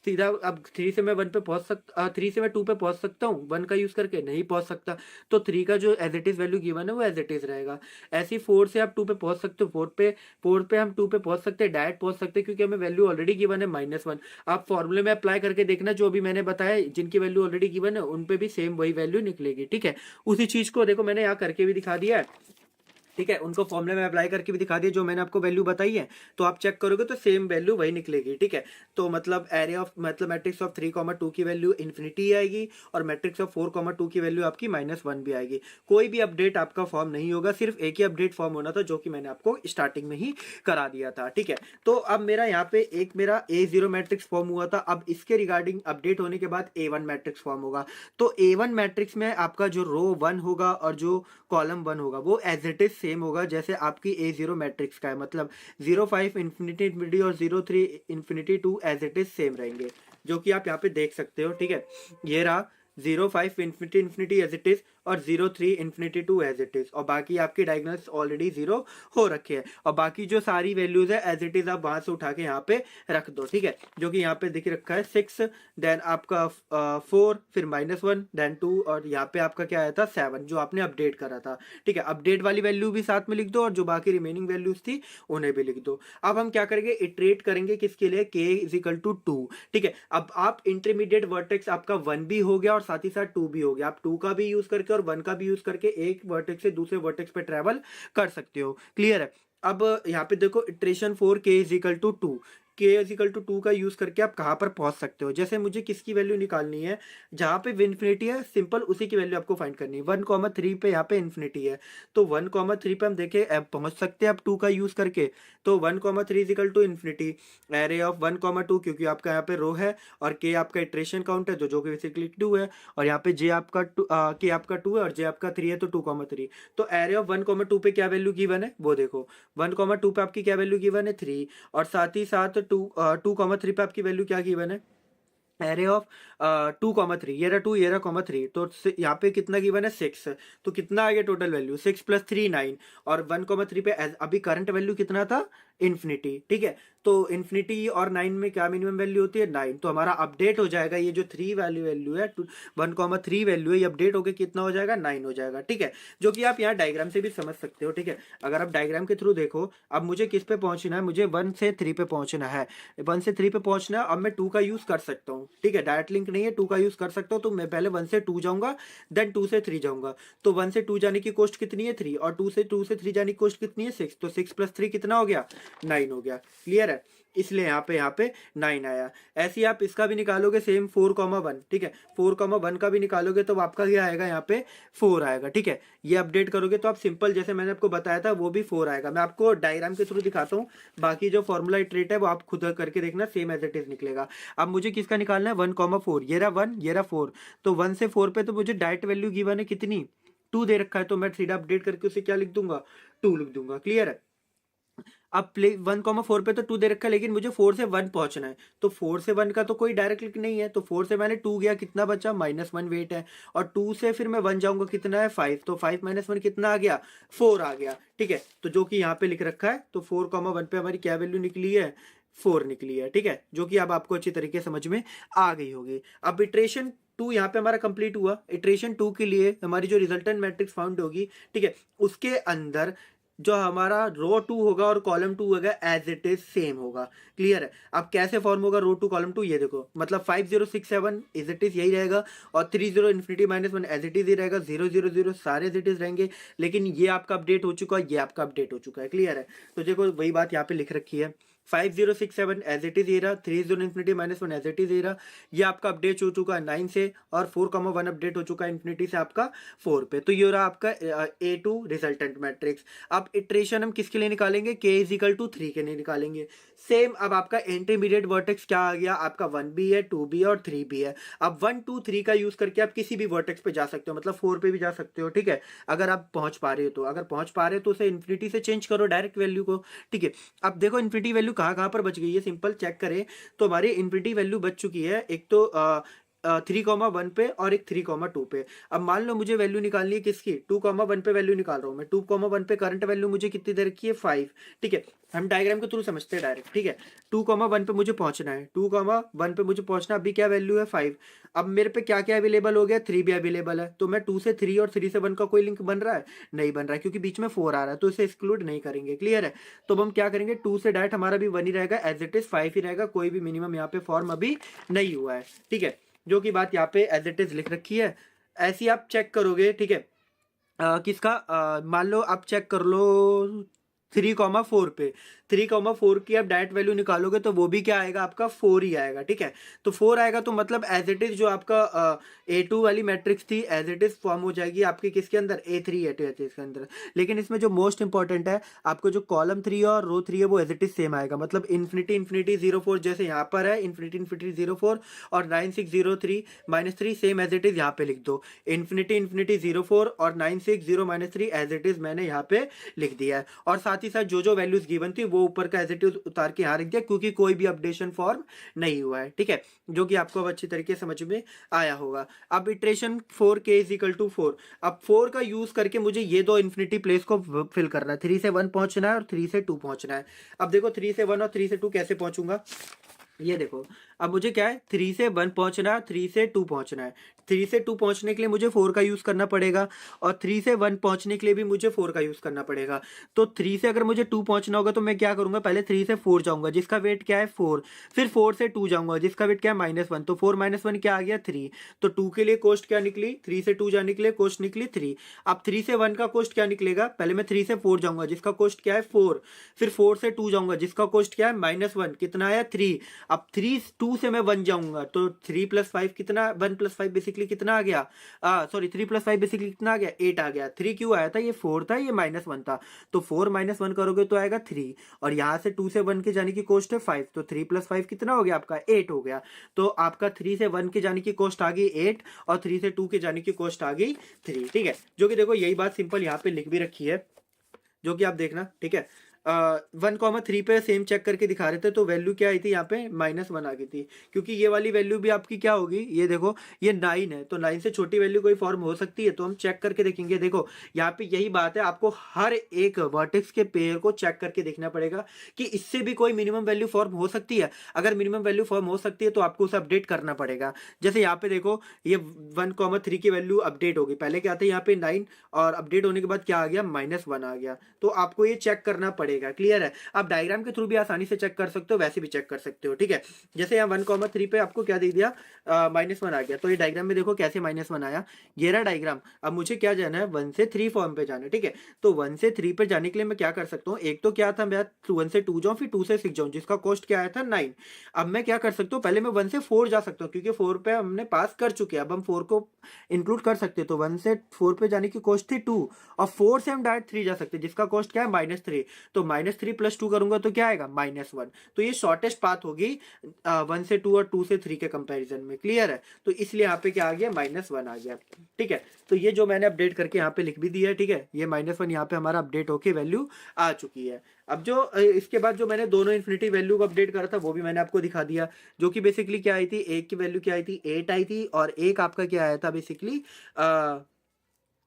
सीधा अब 3 से मैं 1 पे पहुंच सकता, 3 से मैं 2 पे पहुंच सकता हूँ, 1 का यूज करके नहीं पहुंच सकता, तो 3 का जो as it is value given है वो एज इट इज रहेगा। ऐसे ही 4 से आप 2 पे पहुंच सकते हो, 4 पे हम 2 पे पहुंच सकते हैं, डायरेक्ट पहुंच सकते हैं, क्योंकि हमें वैल्यू ऑलरेडी गिवन है -1। आप फॉर्मूले में अप्लाई करके देखना, जो अभी मैंने बताया जिनकी वैल्यू ऑलरेडी गिवन है उन पे भी सेम वही वैल्यू निकलेगी। ठीक है, उसी चीज को देखो मैंने यहाँ करके भी दिखा दिया है। ठीक है, उनको फॉर्मूले में अप्लाई करके भी दिखा दिया, जो मैंने आपको वैल्यू बताई है, तो आप चेक करोगे तो सेम वैल्यू वही निकलेगी। ठीक है, तो मतलब एरे ऑफ मतलब मैट्रिक्स ऑफ 3,2 की वैल्यू इन्फिनिटी आएगी, और मैट्रिक्स ऑफ 4,2 की वैल्यू आपकी -1 भी आएगी। कोई भी अपडेट आपका फॉर्म नहीं होगा, सिर्फ एक ही अपडेट फॉर्म होना था, जो कि मैंने आपको स्टार्टिंग में ही करा दिया था। ठीक है, तो अब मेरा यहाँ पे एक मेरा A0 मैट्रिक्स फॉर्म हुआ था, अब इसके रिगार्डिंग अपडेट होने के बाद A1 मैट्रिक्स फॉर्म होगा। तो A1 मैट्रिक्स में आपका जो रो 1 होगा और जो कॉलम 1 होगा वो एज इट इज सेम होगा जैसे आपकी A0 मैट्रिक्स का है, मतलब 0,5 इन्फिनिटी इन्फिनिटी और 0,3 infinity 2 as it is same रहेंगे, जो कि आप यहाँ पे देख सकते हो। ठीक है, ये रहा 0,5 infinity infinity as it is, और 0,3 इन्फिनिटी 2 एज इट इज, और बाकी आपकी डायगोनल्स ऑलरेडी 0 हो रखे हैं, और बाकी जो सारी वैल्यूज है एज इट इज आप वहां से उठा के यहाँ पे रख दो। ठीक है, जो कि यहाँ पे दिख रखा है 6, देन आपका 4, फिर -1, देन 2, और यहाँ पे आपका क्या आया था 7, जो आपने अपडेट करा था। ठीक है, अपडेट वाली वैल्यू भी साथ में लिख दो, और जो बाकी रिमेनिंग वैल्यूज थी उन्हें भी लिख दो। अब हम क्या करेंगे, इटरेट करेंगे किसके लिए, k = 2। ठीक है, अब आप इंटरमीडिएट वर्टेक्स आपका 1 भी हो गया और साथ ही साथ 2 भी हो गया, आप 2 का भी यूज करके और 1 का भी यूज करके एक वर्टेक्स से दूसरे वर्टेक्स पे ट्रेवल कर सकते हो। क्लियर है, अब यहाँ पे देखो इटरेशन 4 k = 2, k 2 का यूज करके आप कहां पर पहुंच सकते हो। जैसे मुझे किसकी वैल्यू निकालनी है, जहां पे इन्फिनिटी है, सिंपल उसी की वैल्यू आपको फाइंड करनी है। 1,3 पे यहाँ पे इन्फिनिटी है, तो 1,3 पे हम देखें अब पहुंच सकते हैं अब 2 का यूज करके, तो 1,3 = इन्फिनिटी एरे ऑफ 1,2, क्योंकि आपका यहाँ पे रो है, और के आपका इटरेशन काउंट है जो कि बेसिकली 2 है, और यहाँ पे जे आपका के आपका 2 है और जे आपका 3 है, तो 2,3। तो एरे ऑफ 1,2 पे क्या वैल्यू गिवन है वो देखो, 1,2 पे आपकी क्या वैल्यू गिवन है 3, और साथ ही साथ 2,3 पे आपकी वैल्यू क्या गिवन है, एरे ऑफ 2,3, ये रहा 2, ये रहा 3, तो यहाँ पे कितना गिवन है 6, तो कितना आ गया टोटल वैल्यू 6 + 3 9, और 1,3 पे अभी करंट वैल्यू कितना था इन्फिनिटी। ठीक है, तो इन्फिनिटी और 9 में क्या मिनिमम वैल्यू होती है 9, तो हमारा अपडेट हो जाएगा ये जो 3 वैल्यू है 1,3 वैल्यू है, ये अपडेट होकर कितना हो जाएगा 9 हो जाएगा। ठीक है, जो कि आप यहाँ डायग्राम से भी समझ सकते हो। ठीक है, अगर आप डायग्राम के थ्रू देखो, अब मुझे किस पे पहुंचना है, मुझे 1 से 3 पे पहुंचना है, 1 से 3 पे पहुंचना है। अब मैं 2 का यूज कर सकता हूँ, ठीक है, डायरेक्ट लिंक नहीं है, 2 का यूज कर सकता हूँ, तो मैं पहले 1 से 2 जाऊंगा, देन 2 से 3 जाऊंगा, तो 1 से 2 जाने की कॉस्ट कितनी है 3, और 2 से 3 जाने की कॉस्ट कितनी है 6, तो 6 + 3 कितना हो गया 9 हो गया। क्लियर है, इसलिए यहाँ पे 9 आया। ऐसे ही आप इसका भी निकालोगे सेम 4,1, ठीक है, 4,1 का भी निकालोगे तो आपका क्या आएगा यहाँ पे 4 आएगा। ठीक है, ये अपडेट करोगे तो आप सिंपल जैसे मैंने आपको बताया था वो भी 4 आएगा। मैं आपको डायग्राम के थ्रू दिखाता हूँ, बाकी जो फॉर्मूला इटरेट है वो आप खुद करके देखना, सेम एज इट इज निकलेगा। अब मुझे किसका निकालना है 1,4, ये रहा 1, ये रहा 4, तो 1 से 4 पे तो मुझे डायरेक्ट वैल्यू गिवन है कितनी 2 दे रखा है, तो मैं सीधा अपडेट करके उसे क्या लिख दूंगा 2 लिख दूंगा। क्लियर है, अब 1,4 पे तो 2 दे रखा है, लेकिन मुझे 4 से 1 पहुंचना है, तो 4 से 1 का तो कोई डायरेक्ट लिंक नहीं है, तो 4 से मैंने 2 गया, कितना बचा -1 वेट है, और 2 से फिर मैं 1 जाऊंगा, कितना है 5, तो 5 - 1 कितना आ गया 4 आ गया। ठीक है, तो जो कि यहाँ पे लिख रखा है, तो 4,1 पे हमारी क्या वैल्यू निकली है 4 निकली है। ठीक है, जो कि अब आपको अच्छी तरीके से समझ में आ गई होगी। अब इटरेशन 2 यहाँ पे हमारा कंप्लीट हुआ। इटरेशन 2 के लिए हमारी जो रिजल्टेंट मैट्रिक्स फाउंड होगी, ठीक है, उसके अंदर जो हमारा रो 2 होगा और कॉलम 2 होगा एज इट इज सेम होगा। क्लियर है, अब कैसे फॉर्म होगा रो 2 कॉलम 2, ये देखो, मतलब 5 0 6 7 इज इट इज यही रहेगा, और 3 0 इन्फिनिटी -1 एज इट इज ही रहेगा, 0 0 0 सारे एज इट इज रहेंगे, लेकिन ये आपका अपडेट हो चुका है, ये आपका अपडेट हो चुका है। क्लियर है, तो देखो वही बात यहाँ पे लिख रखी है, 5067 एज इट इज ये रहा, 30 इन्फिनिटी -1 एज इट इज ये रहा। ये आपका अपडेट हो चुका है 9 से, और 4,1 अपडेट हो चुका है इन्फिनिटी से आपका 4 पे। तो ये रहा आपका A2 रिजल्टेंट मैट्रिक्स। अब इटरेशन हम किसके लिए निकालेंगे, k = 3 के लिए निकालेंगे। सेम अब आपका इंटरमीडिएट वर्टेक्स क्या आ गया, आपका 1b है, 2b और 3b है। अब 1 2 3 का यूज करके आप किसी भी वर्टेक्स पे जा सकते हो, मतलब 4 पे भी जा सकते हो, ठीक है, अगर आप पहुंच पा रहे हो तो। अगर पहुंच पा रहे हो तो उसे इन्फिनिटी से चेंज करो डायरेक्ट वैल्यू को, ठीक है। अब देखो इन्फिनिटी वैल्यू कहाँ कहाँ पर बच गई है, सिंपल चेक करें तो हमारी इन्फिनिटी वैल्यू बच चुकी है एक तो 3,1 पे और एक 3,2 पे। अब मान लो मुझे वैल्यू निकालनी है किसकी, 2,1 पे वैल्यू निकाल रहा हूँ मैं। 2,1 पे करंट वैल्यू मुझे कितनी दे रखी है, 5, ठीक है। हम डायग्राम के थ्रू समझते हैं डायरेक्ट, ठीक है। 2,1 पे मुझे पहुंचना है, 2,1 पे मुझे पहुंचना, अभी क्या वैल्यू है 5। अब मेरे पे क्या क्या अवेलेबल हो गया, 3 भी अवेलेबल है। तो मैं 2 से 3 और 3 से 1 का कोई लिंक बन रहा है, नहीं बन रहा है, क्योंकि बीच में 4 आ रहा है, तो इसे एक्सक्लूड नहीं करेंगे, क्लियर है। तो अब हम क्या करेंगे, 2 से डायरेक्ट हमारा भी 1 ही रहेगा, एज इट इज 5 ही रहेगा, कोई भी मिनिमम यहाँ पे फॉर्म अभी नहीं हुआ है, ठीक है। जो कि बात यहाँ पे एज इट इज लिख रखी है, ऐसी आप चेक करोगे, ठीक है। किसका मान लो आप चेक कर लो 3,4 पे, 3,4 की आप डायरेक्ट वैल्यू निकालोगे तो वो भी क्या आएगा, आपका 4 ही आएगा, ठीक है। तो 4 आएगा तो मतलब एज इट इज जो आपका A2 वाली मैट्रिक्स थी एज इट इज फॉर्म हो जाएगी आपकी किसके अंदर, A3 इसके अंदर। लेकिन इसमें जो मोस्ट इंपॉर्टेंट है, आपको जो कॉलम 3 और रो 3 है वो एज इट इज सेम आएगा, मतलब इन्फिनिटी इन्फिनिटी 0 4 जैसे यहाँ पर है, इन्फिनिटी इन्फिनिटी 0 4 और 9603 -3 सेम एज इट इज यहाँ पे लिख दो। इन्फिनिटी इन्फिनिटी 0 4 और 960 -3 एज इट इज मैंने यहाँ पे लिख दिया है। और साथ ही साथ जो वैल्यूज गिवन थी वो ऊपर का एज इट इज उतार के यहाँ रख दिया, क्योंकि कोई भी अपडेशन फॉर्म नहीं हुआ है, ठीक है। जो कि आपको अब अच्छी तरीके से समझ में आया होगा। अब इटरेशन 4k = 4। अब 4 का यूज करके मुझे ये दो इन्फिनिटी प्लेस को फिल करना है, 3 से 1 पहुंचना है और 3 से 2 पहुंचना है। अब देखो 3 से 1 और 3 से 2 कैसे पहुंचूंगा, ये देखो। अब मुझे क्या है, 3 से 1 पहुंचना है, 3 से 2 पहुंचना है। 3 से 2 पहुंचने के लिए मुझे 4 का यूज करना पड़ेगा, और 3 से 1 पहुंचने के लिए भी मुझे 4 का यूज करना पड़ेगा। तो 3 से अगर मुझे 2 पहुंचना होगा तो मैं क्या करूंगा, पहले 3 से 4 जाऊंगा जिसका वेट क्या है 4, फिर 4 से 2 जाऊंगा जिसका वेट क्या है -1, तो 4 - 1 क्या आ गया 3। तो 2 के लिए कोस्ट क्या निकली, 3 से 2 जाने के लिए कोस्ट निकली 3। अब 3 से 1 का कोस्ट क्या निकलेगा, पहले मैं 3 से 4 जाऊंगा जिसका कोस्ट क्या है 4, फिर 4 से 2 जाऊंगा जिसका कोस्ट क्या है -1, कितना आया 3। अब 2 से मैं 1 जाऊंगा तो 3 + 5 कितना, 1 + 5 बेसिकली कितना आ गया, सॉरी 3 + 5 बेसिकली कितना आ गया 8 आ गया। 3 क्यों आया था, ये 4 था, ये -1 था, तो 4 - 1 करोगे तो आएगा 3, और यहाँ से 2 से 1 के जाने की कोस्ट है 5, तो 3 + 5 कितना हो गया आपका 8 हो गया। तो आपका 3 से 1 के जाने की कोस्ट आ गई 8, और 3 से 2 के जाने की कोस्ट आ गई 3, ठीक है। जो कि देखो यही बात सिंपल यहाँ पे लिख भी रखी है, जो कि आप देखना, ठीक है। 1,3 पे सेम चेक करके दिखा रहे थे, तो वैल्यू क्या आई थी यहाँ पे -1 आ गई थी, क्योंकि ये वाली वैल्यू भी आपकी क्या होगी, ये देखो ये 9 है, तो 9 से छोटी वैल्यू कोई फॉर्म हो सकती है, तो हम चेक करके देखेंगे। देखो यहाँ पे यही बात है, आपको हर एक वर्टेक्स के पेयर को चेक करके देखना पड़ेगा कि इससे भी कोई मिनिमम वैल्यू फॉर्म हो सकती है। अगर मिनिमम वैल्यू फॉर्म हो सकती है तो आपको उसे अपडेट करना पड़ेगा। जैसे यहाँ पे देखो ये 1,3 की वैल्यू अपडेट होगी, पहले क्या था यहाँ पे 9, और अपडेट होने के बाद क्या आ गया -1 आ गया, तो आपको ये चेक करना पड़ेगा, क्लियर है। आप डायग्राम के थ्रू भी आसानी से चेक कर सकते हो, वैसे भी चेक कर सकते हो, ठीक है। जैसे यहाँ 1,3 पे आपको क्या दे दिया, -1 आ गया, तो ये डायग्राम में देखो कैसे -1 आया, ये रहा डायग्राम। अब मुझे क्या जाना है, 1 से 3 फॉर्म पे जाना है, ठीक है। तो 1 से 3 पे जाने के लिए मैं क्या कर सकता हूँ, एक तो क्या था, मैं 1 से 2 जाऊँ, फिर 2 से 6 जाऊँ जिसका कॉस्ट क्या आया था 9। अब मैं क्या कर सकता हूँ, पहले मैं 1 से 4 जा सकता हूँ, क्योंकि 4 पे हमने पास कर चुके हैं, अब हम 4 को इंक्लूड कर सकते हैं। तो 1 से 4 पे जाने की कॉस्ट थी 2, और 4 से हम डायरेक्ट 3 जा सकते हैं जिसका कॉस्ट क्या है -3, तो -3 + 2 करूंगा तो क्या आएगा -1। तो ये शॉर्टेस्ट पाथ होगी 1 से 2 और 2 से 3 के कंपैरिजन में, क्लियर है। तो इसलिए यहाँ पे क्या आ गया -1 आ गया, ठीक है। तो ये जो मैंने अपडेट करके यहाँ पे लिख भी दिया है, ठीक है, ये -1 यहाँ पे हमारा अपडेट होके वैल्यू आ चुकी है। अब जो इसके बाद जो मैंने दोनों इन्फिनिटी वैल्यू को अपडेट करा था वो भी मैंने आपको दिखा दिया, जो कि बेसिकली क्या आई थी, एक की वैल्यू क्या आई थी 8 आई थी, और एक आपका क्या आया था बेसिकली,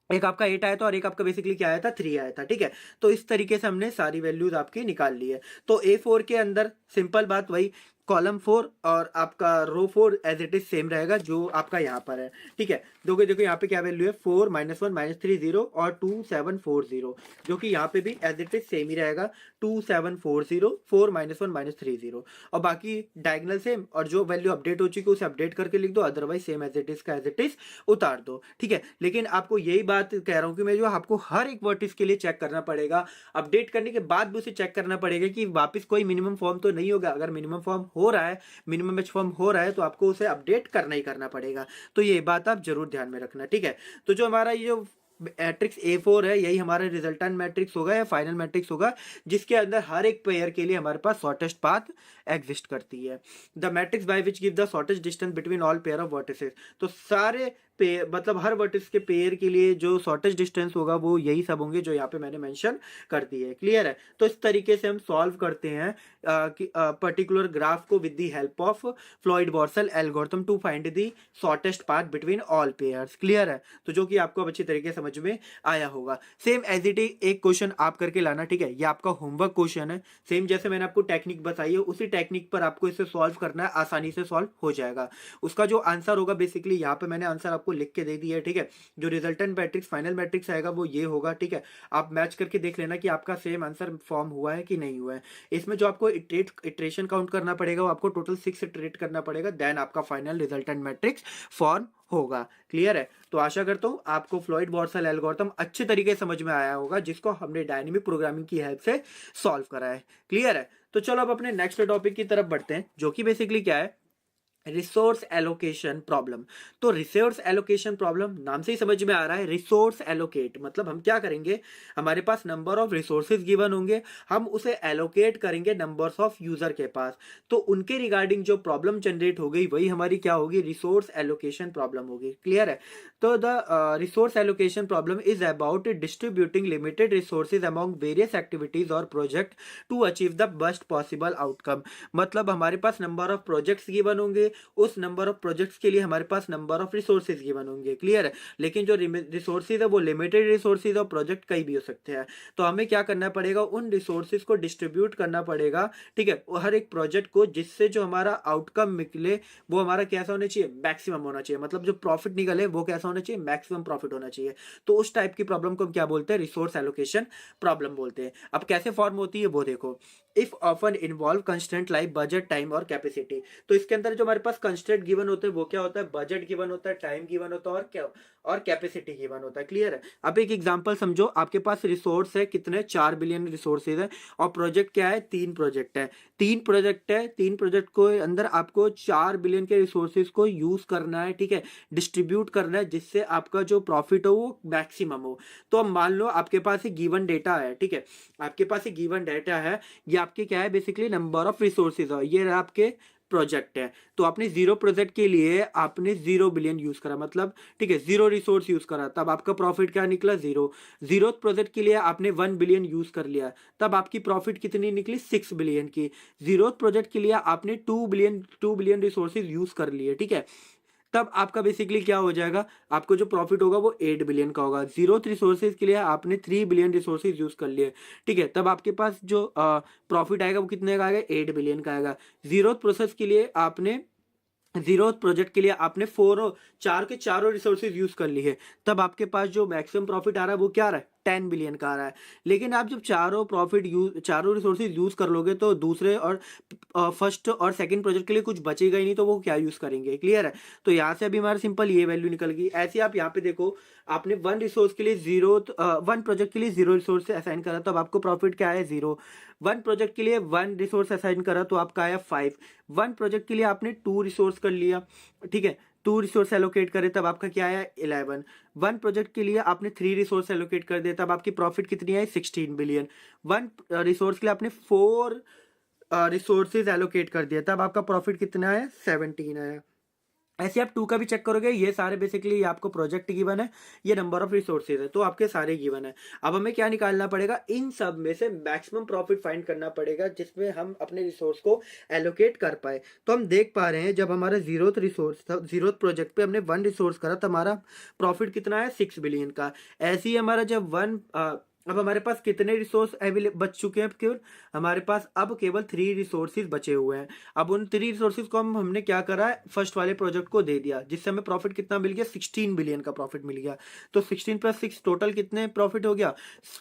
एक आपका 8 आया था और एक आपका बेसिकली क्या आया था 3 आया था, ठीक है। तो इस तरीके से हमने सारी वैल्यूज आपकी निकाल ली है। तो A4 के अंदर सिंपल बात वही कॉलम 4 और आपका रो 4 एज इट इज सेम रहेगा जो आपका यहाँ पर है। ठीक है, देखो देखो यहाँ पे क्या वैल्यू है, 4 -1 -3 0 और 2 7 4 0, जो कि यहाँ पे भी एज इट इज सेम ही रहेगा, 2 7 4 0 4 -1 -3 0, और बाकी डायगनल सेम, और जो वैल्यू अपडेट हो चुकी है उसे अपडेट करके लिख दो, otherwise same as it is का एज इट इज उतार दो। ठीक है, लेकिन आपको यही बात कह रहा हूँ कि मैं जो आपको हर एक वर्टिस के लिए चेक करना पड़ेगा, अपडेट करने के बाद भी उसे चेक करना पड़ेगा कि वापस कोई मिनिमम फॉर्म तो नहीं होगा। अगर मिनिमम फॉर्म हो रहा है, मिनिमम मैच फॉर्म हो रहा है, तो आपको उसे अपडेट करना ही करना पड़ेगा। तो ये बात आप जरूर ध्यान में रखना। ठीक है, तो जो हमारा ये जो मैट्रिक्स A4 है, यही हमारा रिजल्टेंट मैट्रिक्स होगा या फाइनल मैट्रिक्स होगा, जिसके अंदर हर एक पेयर के लिए हमारे पास शॉर्टेस्ट पाथ एग्जिस्ट करती है। The matrix by which give the shortest distance between all pair of vertices, तो सारे पेयर मतलब हर वर्टिस के पेयर के लिए जो शॉर्टेस्ट डिस्टेंस होगा वो यही सब होंगे जो यहाँ पे मैंने मेंशन कर दिए है। क्लियर है, तो इस तरीके से हम सॉल्व करते हैं पर्टिकुलर ग्राफ को with the help of Floyd Warshall algorithm to find the shortest path between all pairs. Clear है, तो जो कि आपको अब अच्छी तरीके से समझ में आया होगा। सेम एज इट इज एक क्वेश्चन आप करके लाना। ठीक है, ये आपका होमवर्क क्वेश्चन है, सेम जैसे मैंने आपको टेक्निक बताई है उसी टेक्निक पर आपको इसे सॉल्व करना है, आसानी से सॉल्व हो जाएगा। उसका जो आंसर होगा बेसिकली यहाँ पे मैंने आंसर आपको लिख के दे दिया है। ठीक है, जो रिजल्टेंट मैट्रिक्स फाइनल मैट्रिक्स आएगा वो ये होगा। ठीक है, आप मैच करके देख लेना कि आपका सेम आंसर फॉर्म हुआ है कि नहीं हुआ है। इसमें जो आपको इटरेशन काउंट करना पड़ेगा वो आपको टोटल 6 इटरेट करना पड़ेगा, देन आपका फाइनल रिजल्टेंट मैट्रिक्स फॉर्म होगा। क्लियर है, तो आशा करता हूं आपको फ्लॉयड वॉर्सल एल्गोरिथम अच्छे तरीके से समझ में आया होगा, जिसको हमने डायनेमिक प्रोग्रामिंग की हेल्प से सॉल्व करा है। क्लियर है, तो चलो अब अपने नेक्स्ट टॉपिक की तरफ बढ़ते हैं, जो कि बेसिकली क्या है, रिसोर्स एलोकेशन प्रॉब्लम। तो रिसोर्स एलोकेशन प्रॉब्लम नाम से ही समझ में आ रहा है, रिसोर्स एलोकेट मतलब हम क्या करेंगे, हमारे पास नंबर ऑफ रिसोर्सेज गिवन होंगे, हम उसे एलोकेट करेंगे नंबर्स ऑफ यूजर के पास, तो उनके रिगार्डिंग जो प्रॉब्लम जनरेट हो गई वही हमारी क्या होगी, रिसोर्स एलोकेशन प्रॉब्लम होगी। क्लियर है, तो the resource allocation problem is about distributing limited resources among various activities और project to achieve the best possible outcome. मतलब हमारे पास नंबर ऑफ प्रोजेक्ट्स गिवन होंगे, उस नंबर ऑफ प्रोजेक्ट्स के लिए हमारे पास नंबर ऑफ रिसोर्सेज गिवन होंगे। क्लियर है, लेकिन जो रिसोर्सेज है वो लिमिटेड रिसोर्सेज और प्रोजेक्ट कई भी हो सकते हैं, तो हमें क्या करना पड़ेगा, उन रिसोर्सेज को डिस्ट्रीब्यूट करना पड़ेगा। ठीक है, हर एक प्रोजेक्ट को, जिससे जो हमारा आउटकम निकले वो हमारा कैसा होना चाहिए, मैक्सिमम होना चाहिए। मतलब जो प्रॉफिट निकले वो कैसा होना चाहिए, मैक्सिमम प्रॉफिट होना चाहिए। तो उस टाइप की प्रॉब्लम को हम क्या बोलते हैं, रिसोर्स एलोकेशन प्रॉब्लम बोलते हैं। अब कैसे फॉर्म होती है वो देखो, if often involve constraint like budget, time और कैपेसिटी। तो इसके अंदर जो हमारे पास कंस्ट्रेंट गिवन होते हैं वो क्या होता है, बजट गिवन होता है, टाइम गिवन होता है और क्या और कैपेसिटी गिवन होता है। क्लियर है, अब एक एग्जांपल समझो, आपके पास रिसोर्स है कितने, 4 बिलियन रिसोर्सेज है, और प्रोजेक्ट क्या है, 3 प्रोजेक्ट है। 3 प्रोजेक्ट है, 3 प्रोजेक्ट को अंदर आपको 4 बिलियन के रिसोर्सेज को यूज करना है। ठीक है, डिस्ट्रीब्यूट करना है, जिससे आपका जो प्रॉफिट हो वो मैक्सिमम हो। तो अब मान लो आपके पास ये गिवन डेटा है। ठीक है, आपके पास ये गिवन डेटा है, ये आपके क्या है, बेसिकली नंबर ऑफ रिसोर्सेज है, ये आपके प्रोजेक्ट है। तो आपने 0 प्रोजेक्ट के लिए आपने 0 बिलियन यूज करा, मतलब ठीक है 0 रिसोर्स यूज करा, तब आपका प्रॉफिट क्या निकला, 0। 0 प्रोजेक्ट के लिए आपने 1 बिलियन यूज कर लिया, तब आपकी प्रॉफिट कितनी निकली, 6 बिलियन की। 0 प्रोजेक्ट के लिए आपने 2 बिलियन रिसोर्सेज यूज कर लिए। ठीक है, तब आपका बेसिकली क्या हो जाएगा, आपको जो प्रॉफिट होगा वो 8 बिलियन का होगा। 0 रिसोर्सेज के लिए आपने 3 बिलियन रिसोर्सेज यूज कर लिए। ठीक है, तब आपके पास जो प्रॉफिट आएगा वो कितने का आएगा, 8 बिलियन का आएगा। 0 प्रोसेस के लिए आपने 0 प्रोजेक्ट के लिए आपने 4 के चारों रिसोर्सेज यूज कर ली है, तब आपके पास जो मैक्सिमम प्रॉफिट आ रहा है वो क्या आ रहा है, 10 बिलियन का आ रहा है। लेकिन आप जब चारों रिसोर्सेज यूज कर लोगे तो दूसरे और फर्स्ट और सेकंड प्रोजेक्ट के लिए कुछ बचेगा ही नहीं, तो वो क्या यूज करेंगे। क्लियर है, तो यहाँ से अभी हमारा सिंपल ये वैल्यू निकल गई। ऐसे आप यहाँ पे देखो, आपने 1 रिसोर्स के लिए 1 प्रोजेक्ट के लिए 0 रिसोर्स असाइन करा, तो अब आपको प्रॉफिट क्या है, 0। 1 प्रोजेक्ट के लिए 1 रिसोर्स असाइन करा तो आपका आया 5। 1 प्रोजेक्ट के लिए आपने 2 रिसोर्स कर लिया। ठीक है, 2 रिसोर्स एलोकेट करे तब आपका क्या आया, 11। 1 प्रोजेक्ट के लिए आपने 3 रिसोर्स एलोकेट कर दिया, तब आपकी प्रॉफिट कितनी आई, 16 बिलियन। 1 रिसोर्स के लिए आपने 4 रिसोर्सेज एलोकेट कर दिया, तब आपका प्रॉफिट कितना आया, 17 आया। ऐसे आप 2 का भी चेक करोगे, ये सारे बेसिकली आपको प्रोजेक्ट गिवन है, ये नंबर ऑफ रिसोर्सेज है, तो आपके सारे गिवन है। अब हमें क्या निकालना पड़ेगा, इन सब में से मैक्सिमम प्रॉफिट फाइंड करना पड़ेगा, जिसमें हम अपने रिसोर्स को एलोकेट कर पाए। तो हम देख पा रहे हैं, जब हमारा 0th रिसोर्स था, 0th प्रोजेक्ट पे हमने 1 रिसोर्स करा तो हमारा प्रॉफिट कितना है, 6 बिलियन का। ऐसे ही हमारा जब अब हमारे पास कितने रिसोर्स अवेलेबल बच चुके हैं? केवल हमारे पास अब केवल 3 रिसोर्सेज बचे हुए हैं। अब उन 3 रिसोर्सेज को हमने क्या करा है, फर्स्ट वाले प्रोजेक्ट को दे दिया, जिससे हमें प्रॉफिट कितना मिल गया, 16 बिलियन का प्रॉफिट मिल गया। तो 16 प्लस 6 टोटल कितने प्रॉफिट हो गया,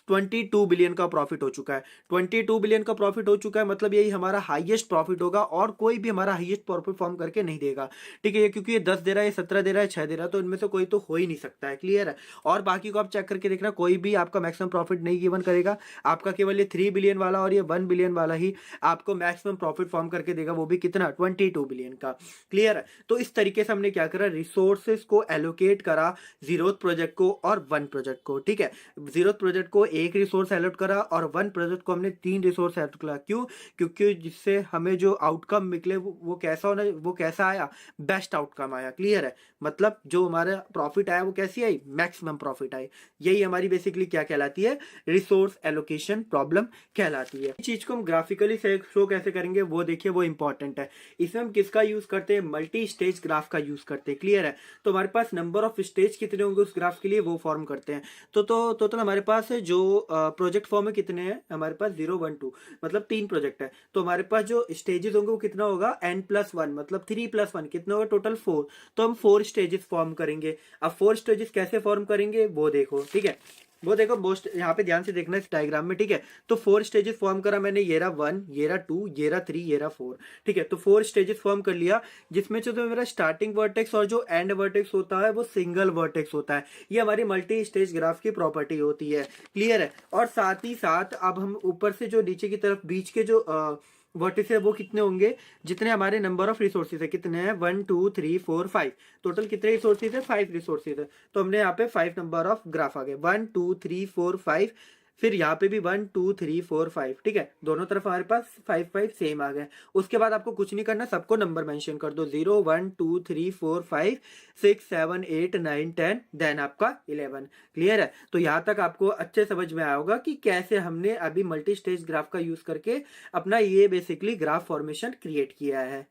22 बिलियन का प्रॉफिट हो चुका है। 22 बिलियन का प्रॉफिट हो चुका है, मतलब यही हमारा हाईएस्ट प्रॉफिट होगा और कोई भी हमारा हाईएस्ट प्रॉफिट फॉर्म करके नहीं देगा। ठीक है, ये क्योंकि ये 10 दे रहा है, 17 दे रहा है, 6 दे रहा है, तो इनमें से कोई तो हो ही नहीं सकता है। क्लियर है? और बाकी को आप चेक करके देखना, कोई भी आपका मैक्सिमम प्रॉफिट नहीं गिवन करेगा। आपका केवल ये 3 बिलियन वाला और ये 1 बिलियन वाला ही आपको मैक्सिमम प्रॉफिट फॉर्म करके देगा, वो भी कितना, 22 बिलियन का। क्लियर है? तो इस तरीके से हमने क्या करा, रिसोर्सेज को एलोकेट करा, जीरोथ प्रोजेक्ट को और वन प्रोजेक्ट को। ठीक है, जीरोथ प्रोजेक्ट को एक रिसोर्स एलोट करा और वन प्रोजेक्ट को हमने 3 रिसोर्स एलोट करा। क्यों? क्योंकि जिससे हमें जो आउटकम निकले वो कैसा होना, वो कैसा आया, बेस्ट आउटकम आया। क्लियर है? मतलब जो हमारा प्रॉफिट आया वो कैसी आई, मैक्सिमम प्रॉफिट आई। यही हमारी बेसिकली क्या कहलाती है, रिसोर्स एलोकेशन प्रॉब्लम कहलाती है। इस चीज को हम ग्राफिकली शो कैसे करेंगे वो देखिए, वो इंपॉर्टेंट है। इसमें हम किसका यूज करते हैं, मल्टी स्टेज ग्राफ का यूज करते हैं। क्लियर है? तो हमारे पास नंबर ऑफ स्टेज कितने होंगे उस ग्राफ के लिए, वो फॉर्म करते हैं। तो टोटल हमारे पास जो प्रोजेक्ट फॉर्म है कितने हैं, हमारे पास 0 1 2, मतलब 3 प्रोजेक्ट है। तो हमारे पास जो स्टेजेस होंगे वो कितना होगा, n+1, मतलब 3+1 कितना होगा, टोटल 4। तो हम 4 स्टेजेस फॉर्म करेंगे। अब 4 स्टेजेस कैसे फॉर्म करेंगे वो देखो। ठीक है, वो देखो मोस्ट यहाँ पे ध्यान से देखना इस डायग्राम में। ठीक है, तो 4 स्टेजेस फॉर्म करा मैंने, ये रहा 1, ये रहा 2, ये रहा 3, ये रहा 4। ठीक है, तो 4 स्टेजेस फॉर्म कर लिया, जिसमें जो तो मेरा स्टार्टिंग वर्टेक्स और जो एंड वर्टेक्स होता है वो सिंगल वर्टेक्स होता है। ये हमारी मल्टी स्टेज ग्राफ की प्रॉपर्टी होती है। क्लियर है? और साथ ही साथ अब हम ऊपर से जो नीचे की तरफ बीच के जो वर्टिस है वो कितने होंगे, जितने हमारे नंबर ऑफ रिसोर्सेज है, कितने हैं, 1 2 3 4 5। टोटल कितने रिसोर्सेज है, 5 रिसोर्सेज है। तो हमने यहाँ पे 5 नंबर ऑफ ग्राफ आ गए, 1 2 3 4 5। फिर यहाँ पे भी 1 2 3 4 5। ठीक है, दोनों तरफ हमारे पास 5 5 सेम आ गए। उसके बाद आपको कुछ नहीं करना, सबको नंबर मेंशन कर दो, 0 1 2 3 4 5 6 7 8 9 10, देन आपका 11। क्लियर है? तो यहाँ तक आपको अच्छे समझ में आया होगा कि कैसे हमने अभी मल्टी स्टेज ग्राफ का यूज करके अपना ये बेसिकली ग्राफ फॉर्मेशन क्रिएट किया है।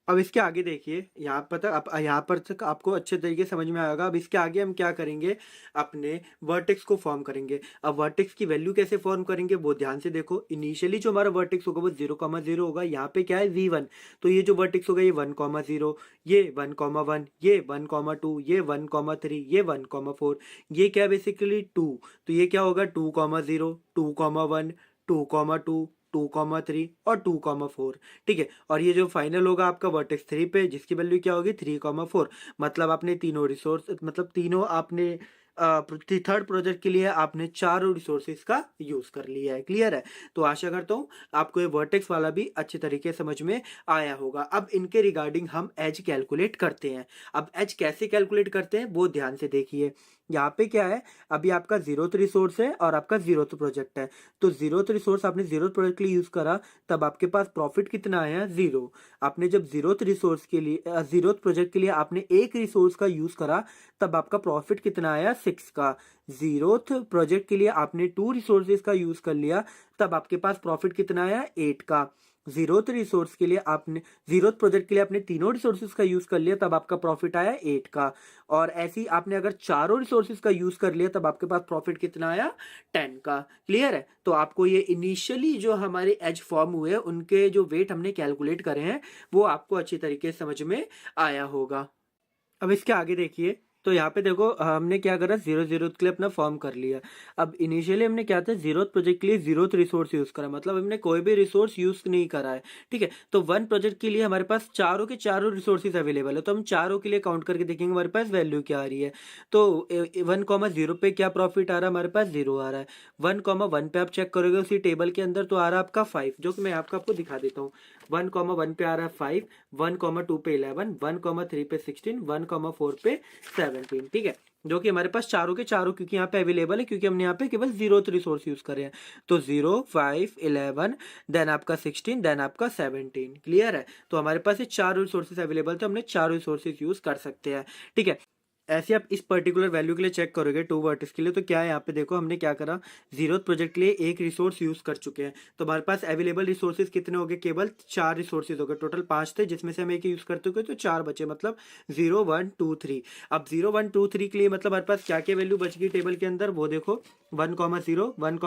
अब इसके आगे देखिए, यहाँ पर तक यहाँ पर तक आपको अच्छे तरीके से समझ में आएगा। अब इसके आगे हम क्या करेंगे, अपने वर्टेक्स को फॉर्म करेंगे। अब वर्टेक्स की वैल्यू कैसे फॉर्म करेंगे वो ध्यान से देखो। इनिशियली जो हमारा वर्टेक्स होगा वो 0,0 होगा। यहाँ पे क्या है, v1। तो ये जो वर्टेक्स होगा ये 1,0, ये 1,1, ये 1,2, ये 1,3, ये 1,4, ये क्या है बेसिकली 2। तो ये क्या होगा, 2,0, 2,1, 2,2, 2,3 और 2,4। ठीक है, और ये जो फाइनल होगा आपका वर्टेक्स 3 पे, जिसकी वैल्यू क्या होगी, 3,4। मतलब आपने तीनों रिसोर्स, मतलब तीनों आपने थर्ड प्रोजेक्ट के लिए आपने चारों रिसोर्सेज का यूज कर लिया है। क्लियर है? तो आशा करता हूँ आपको ये वर्टेक्स वाला भी अच्छे तरीके से समझ में आया होगा। अब इनके रिगार्डिंग हम एज कैलकुलेट करते हैं। अब एज कैसे कैलकुलेट करते हैं वो ध्यान से देखिए। यहाँ पे क्या है, अभी आपका जीरोथ रिसोर्स है और आपका जीरोथ प्रोजेक्ट है। तो जीरोथ रिसोर्स आपने जीरोथ प्रोजेक्ट के लिए यूज करा, तब आपके पास प्रॉफिट कितना आया, 0। आपने जब जीरोथ रिसोर्स के लिए जीरोथ प्रोजेक्ट के लिए आपने एक रिसोर्स का यूज करा, तब आपका प्रॉफिट कितना आया, 6 का। जीरोथ प्रोजेक्ट के लिए आपने 2 रिसोर्सेज का यूज कर लिया, तब आपके पास प्रॉफिट कितना आया, 8 का। जीरोथ रिसोर्स के लिए आपने, जीरोथ प्रोजेक्ट के लिए आपने तीनों रिसोर्सेज का यूज कर लिया, तब आपका प्रॉफिट आया 8 का। और ऐसे ही आपने अगर चारों रिसोर्सेज का यूज कर लिया, तब आपके पास प्रॉफिट कितना आया, 10 का। क्लियर है? तो आपको ये इनिशियली जो हमारे एज फॉर्म हुए उनके जो वेट हमने कैलकुलेट करे हैं वो आपको अच्छी तरीके से समझ में आया होगा। अब इसके आगे देखिए, तो यहाँ पे देखो हमने क्या करा, 0 के लिए अपना फॉर्म कर लिया। अब इनिशियली हमने क्या था, जीरोथ प्रोजेक्ट के लिए जीरोथ रिसोर्स यूज करा, मतलब हमने कोई भी रिसोर्स यूज नहीं करा है। ठीक है, तो वन प्रोजेक्ट के लिए हमारे पास चारों के चारों रिसोर्सेज अवेलेबल है, तो हम चारों के लिए काउंट करके देखेंगे हमारे पास वैल्यू क्या आ रही है। तो 1,0 पे क्या प्रॉफिट आ रहा है, हमारे पास 0 आ रहा है। 1,1 पे आप चेक करोगे उसी टेबल के अंदर, तो आ रहा है आपका 5, जो कि मैं आपको दिखा देता हूँ। 1,1 पे आ रहा है 5, 1,2 पे 11, 1,3 पे 16, 1,4 पे 17। ठीक है, जो कि हमारे पास चारों के चारों क्योंकि यहाँ पे अवेलेबल है, क्योंकि हमने यहाँ पे केवल जीरोथ रिसोर्स यूज करे हैं। तो 0 5 11, देन आपका 16, देन आपका 17। क्लियर है? तो हमारे पास ये चार रिसोर्सेज अवेलेबल थे, हमने चार रिसोर्सेज यूज कर सकते हैं। ठीक है, ऐसे आप इस पर्टिकुलर वैल्यू के लिए चेक करोगे टू वर्टिक्स के लिए, तो क्या है यहाँ पे देखो हमने क्या करा, जीरो प्रोजेक्ट के लिए एक रिसोर्स यूज कर चुके हैं, तो हमारे पास अवेलेबल रिसोर्सेज कितने हो गए, केवल 4 रिसोर्सेज हो गए, टोटल 5 थे जिसमें से हम एक यूज कर चुके, तो 4 बचे, मतलब 0 1 2 3। अब 0 1 2 3 के लिए मतलब हमारे पास क्या क्या वैल्यू बच गई टेबल के अंदर, वो देखो 1 0 1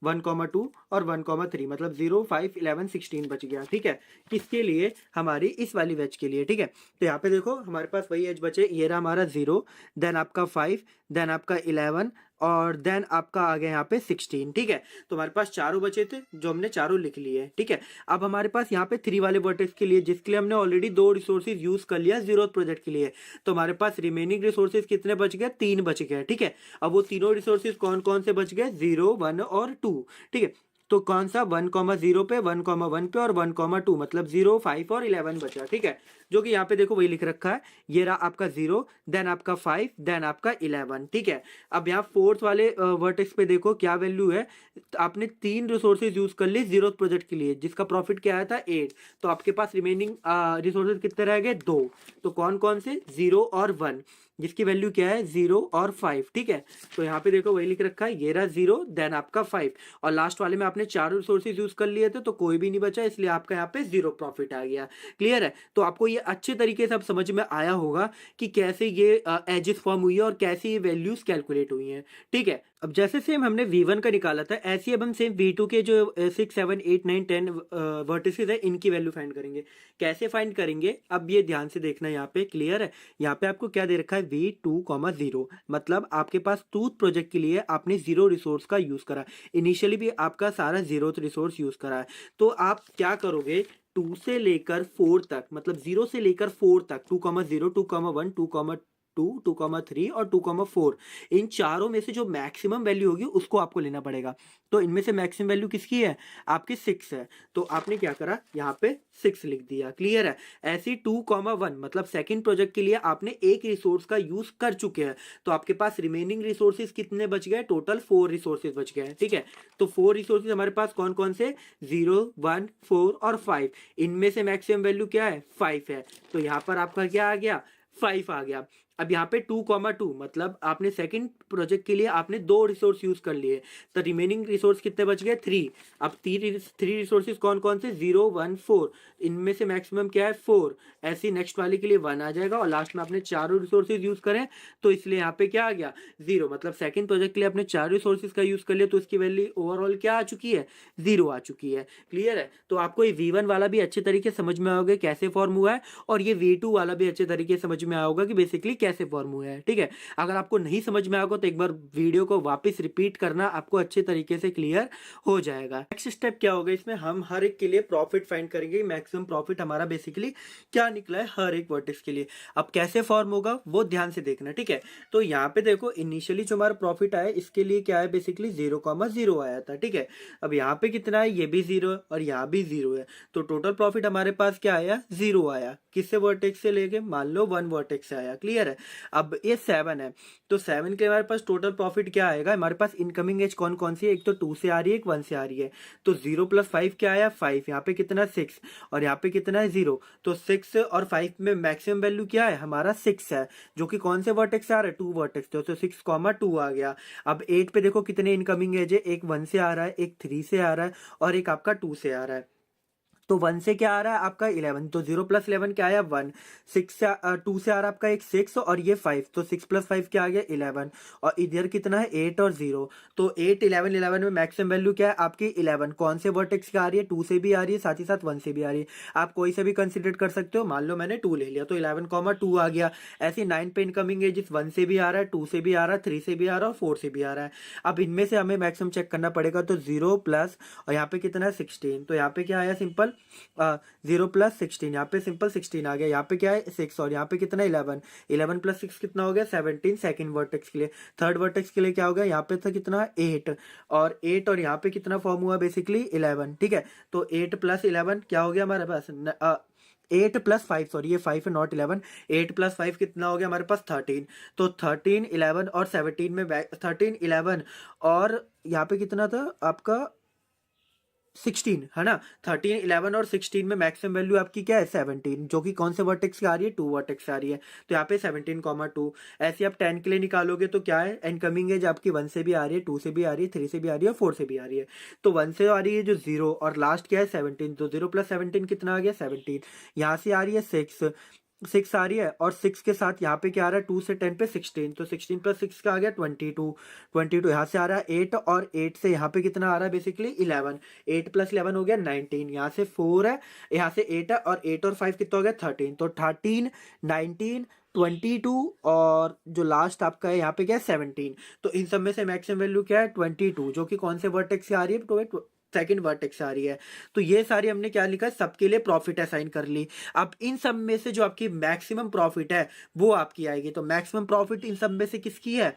1 1 2 और 1 3, मतलब 0 5 11 16 बच गया। ठीक है, किसके लिए, हमारी इस वाली वेज के लिए। ठीक है, तो यहाँ पे देखो हमारे पास वही एज बचे, ये रहा हमारा 0, देन आपका 5, देन आपका 11 और देन आपका आ गया यहाँ पे 16। ठीक है, तो हमारे पास चारों बचे थे जो हमने चारों लिख लिए। ठीक है, अब हमारे पास यहाँ पे 3 वाले वर्टेक्स के लिए, जिसके लिए हमने ऑलरेडी 2 रिसोर्सेज यूज कर लिया जीरो प्रोजेक्ट के लिए, तो हमारे पास रिमेनिंग रिसोर्सेज कितने बच गए, 3 बच गए। ठीक है, अब वो तीनों रिसोर्सेज कौन कौन से बच गए, 0 1 और 2। ठीक है, तो कौन सा 1 0 पे, 1 1 पे और 1 2, मतलब 0 5 और 11 बचा। ठीक है, जो कि यहाँ पे देखो वही लिख रखा है, ये रहा आपका 0, देन आपका 5, देन आपका 11। ठीक है, अब यहाँ फोर्थ वाले वर्टेक्स पे देखो क्या वैल्यू है, आपने 3 रिसोर्सेज यूज कर ली जीरो प्रोजेक्ट के लिए, जिसका प्रॉफिट क्या आया था 8, तो आपके पास रिमेनिंग रिसोर्सेज कितने रह गए, 2। तो कौन कौन से, 0 और 1, जिसकी वैल्यू क्या है 0 और 5। ठीक है, तो यहाँ पे देखो वही लिख रखा है, ये रहा 0, देन आपका 5, और लास्ट वाले में आपने 4 रिसोर्सेज यूज कर लिए थे तो कोई भी नहीं बचा, इसलिए आपका यहाँ पे 0 प्रॉफिट आ गया। क्लियर है, तो आपको ये अच्छे तरीके से अब समझ में आया होगा कि कैसे ये एजेस फॉर्म हुई है और कैसे ये वैल्यूज कैलकुलेट हुई हैं। ठीक है, अब जैसे सेम हमने V1 का निकाला था, ऐसे अब हम सेम V2 के जो 6 7 8 9 10 वर्टिसेस है, इनकी वैल्यू फाइंड करेंगे। कैसे फाइंड करेंगे, अब ये ध्यान से देखना, यहाँ पे क्लियर है, यहाँ पे आपको क्या दे रखा है, V2, 0, मतलब आपके पास टूथ प्रोजेक्ट के लिए आपने जीरो रिसोर्स का यूज करा, इनिशियली भी आपका सारा जीरो रिसोर्स यूज करा है, तो आप क्या करोगे, 2 से लेकर 4 तक, मतलब 0 से लेकर 4 तक, 2 0 2 1 2 2 3 और 2 4, इन चारों में से जो मैक्सिमम वैल्यू होगी उसको आपको लेना पड़ेगा। तो इनमें से मैक्सिमम वैल्यू किसकी है, आपकी 6 है, तो आपने क्या करा, यहाँ पे 6 लिख दिया। क्लियर है, ऐसी 2 1, मतलब सेकंड प्रोजेक्ट के लिए आपने एक रिसोर्स का यूज कर चुके हैं, तो आपके पास रिमेनिंग रिसोर्सेज कितने बच गए, टोटल 4 रिसोर्सेज बच गए। ठीक है, तो 4 रिसोर्सेज हमारे पास कौन कौन से, 0 1 4 और 5, इनमें से मैक्सिमम वैल्यू क्या है, 5 है, तो यहाँ पर आपका क्या आ गया, 5 आ गया। अब यहाँ पे 2 2, मतलब आपने सेकंड प्रोजेक्ट के लिए आपने 2 रिसोर्स यूज कर लिए, तो रिमेनिंग रिसोर्स कितने बच गए, 3। अब 3 रिसोर्सेज कौन कौन से, 0 1 4, इनमें से मैक्सिमम क्या है, 4, ऐसी नेक्स्ट वाले के लिए 1 आ जाएगा, और लास्ट में आपने चारों रिसोर्सेज यूज करें, तो इसलिए यहाँ पे क्या आ गया, 0, मतलब सेकंड प्रोजेक्ट के लिए आपने 4 रिसोर्सेज का यूज कर लिया, तो इसकी वैल्यू ओवरऑल क्या आ चुकी है, 0 आ चुकी है। क्लियर है, तो आपको ये V1 वाला भी अच्छे तरीके समझ में आओगे कैसे फॉर्म हुआ है, और ये V2 वाला भी अच्छे तरीके समझ में आओगा कि बेसिकली कैसे फॉर्म हुआ है। ठीक है, अगर आपको नहीं समझ में आएगा तो एक बार वीडियो को वापस रिपीट करना, आपको अच्छे तरीके से क्लियर हो जाएगा। नेक्स्ट स्टेप क्या होगा, इसमें हम हर एक के लिए प्रॉफिट फाइंड करेंगे, मैक्सिमम प्रॉफिट हमारा बेसिकली क्या निकला है हर एक वर्टेक्स के लिए। अब कैसे फॉर्म होगा वो ध्यान से देखना। ठीक है, तो यहाँ पे देखो इनिशियली जो हमारा प्रॉफिट आया इसके लिए क्या है, बेसिकली 0 आया था। ठीक है, अब यहाँ पे कितना है, ये भी 0 और यहाँ भी 0 है, तो टोटल प्रॉफिट हमारे पास क्या आया, 0 आया। किससे वर्टेक्स से लेके, मान लो 1 वर्टेक्स से आया। क्लियर है, अब ये 7 है, तो 7 के हमारे पास टोटल प्रॉफिट क्या आएगा, हमारे पास इनकमिंग एज कौन कौन सी है, एक तो 2 से आ रही है, एक 1 से आ रही है, तो 0 + 5 क्या आया, 5, यहाँ पे कितना 6 और यहाँ पे कितना है 0, तो 6 और 5 में मैक्सिमम वैल्यू क्या है, हमारा 6 है, जो कि कौन से वर्टेक्स से आ रहा है, 2 वर्टेक्स, तो 6, 2 आ गया। अब 8 पे देखो कितने इनकमिंग एज है, एक 1 से आ रहा है, एक 3 से आ रहा है और एक आपका 2 से आ रहा है, तो 1 से क्या आ रहा है आपका 11, तो 0 + 11 क्या आया 1, 6 से 2 से आ रहा है आपका एक 6 और ये 5, तो 6 + 5 क्या आ गया 11, और इधर कितना है 8 और 0, तो 8 11 11 में मैक्सिमम वैल्यू क्या है आपकी 11, कौन से वर्टेक्स का आ रही है, 2 से भी आ रही है, साथ ही साथ 1 से भी आ रही है, आप कोई से भी कंसिडर कर सकते हो, मान लो मैंने 2 ले लिया तो 11, 2 आ गया। ऐसे 9 पे इनकमिंग एजिस 1 से भी आ रहा है, 2 से भी आ रहा है, 3 से भी आ रहा है और 4 से भी आ रहा है। अब इनमें से हमें मैक्सिमम चेक करना पड़ेगा, तो 0 प्लस और यहाँ पे कितना है 16, तो यहाँ पे क्या आया सिंपल 0 + 16, यहाँ पे सिंपल 16 आ गया, यहाँ पे क्या है 6 और यहाँ पे कितना 11, 11 + 6 कितना हो गया 17 सेकंड वर्टेक्स के लिए। थर्ड वर्टेक्स के लिए क्या हो गया, यहाँ पे था कितना 8 और यहाँ पे कितना फॉर्म हुआ बेसिकली 11। ठीक है, तो 8 + 11 क्या हो गया हमारे पास 8 + 5, सॉरी ये 5 है नॉट 11, 8 + 5 कितना हो गया हमारे पास 13, तो 13 11 और 17 में 13 11 और यहाँ पे कितना था आपका 16 है ना। 13, 11 और 16 में मैक्सिमम वैल्यू आपकी क्या है 17, जो कि कौन से वर्टेक्स से आ रही है, 2 वर्टेक्स से आ रही है। तो यहाँ पे 17, 2 ऐसे आप 10 के लिए निकालोगे तो क्या है, इनकमिंग एज आपकी 1 से भी आ रही है, 2 से भी आ रही है, 3 से भी आ रही है, 4 से भी आ रही है। तो 1 से आ रही है जो 0 और लास्ट क्या है 17, तो 0 प्लस 17 कितना आ गया 17। यहाँ से आ रही है 6, 6 आ रही है और 6 के साथ यहाँ पे क्या आ रहा है 2 से 10 पे 16, तो 16 प्लस 6 का आ गया 22, 22 यहाँ से आ रहा है 8 और 8 से यहाँ पे कितना आ रहा है बेसिकली 11, 8 प्लस 11 हो गया 19, यहाँ से 4 है, यहाँ से 8 है और 8 और 5 कितना हो गया 13, तो 13, 19, 22 और जो लास्ट आपका है यहाँ पे क्या है 17। तो इन सब में से मैक्सिमम वैल्यू क्या है 22, जो कि कौन से वर्टेक्स से आ रही है, तो सेकंड वर्टेक्स से आ रही है। तो ये सारी हमने क्या लिखा है, सबके लिए प्रॉफिट असाइन कर ली। अब इन सब में से जो आपकी मैक्सिमम प्रॉफिट है वो आपकी आएगी। तो मैक्सिमम प्रॉफिट इन सब में से किसकी है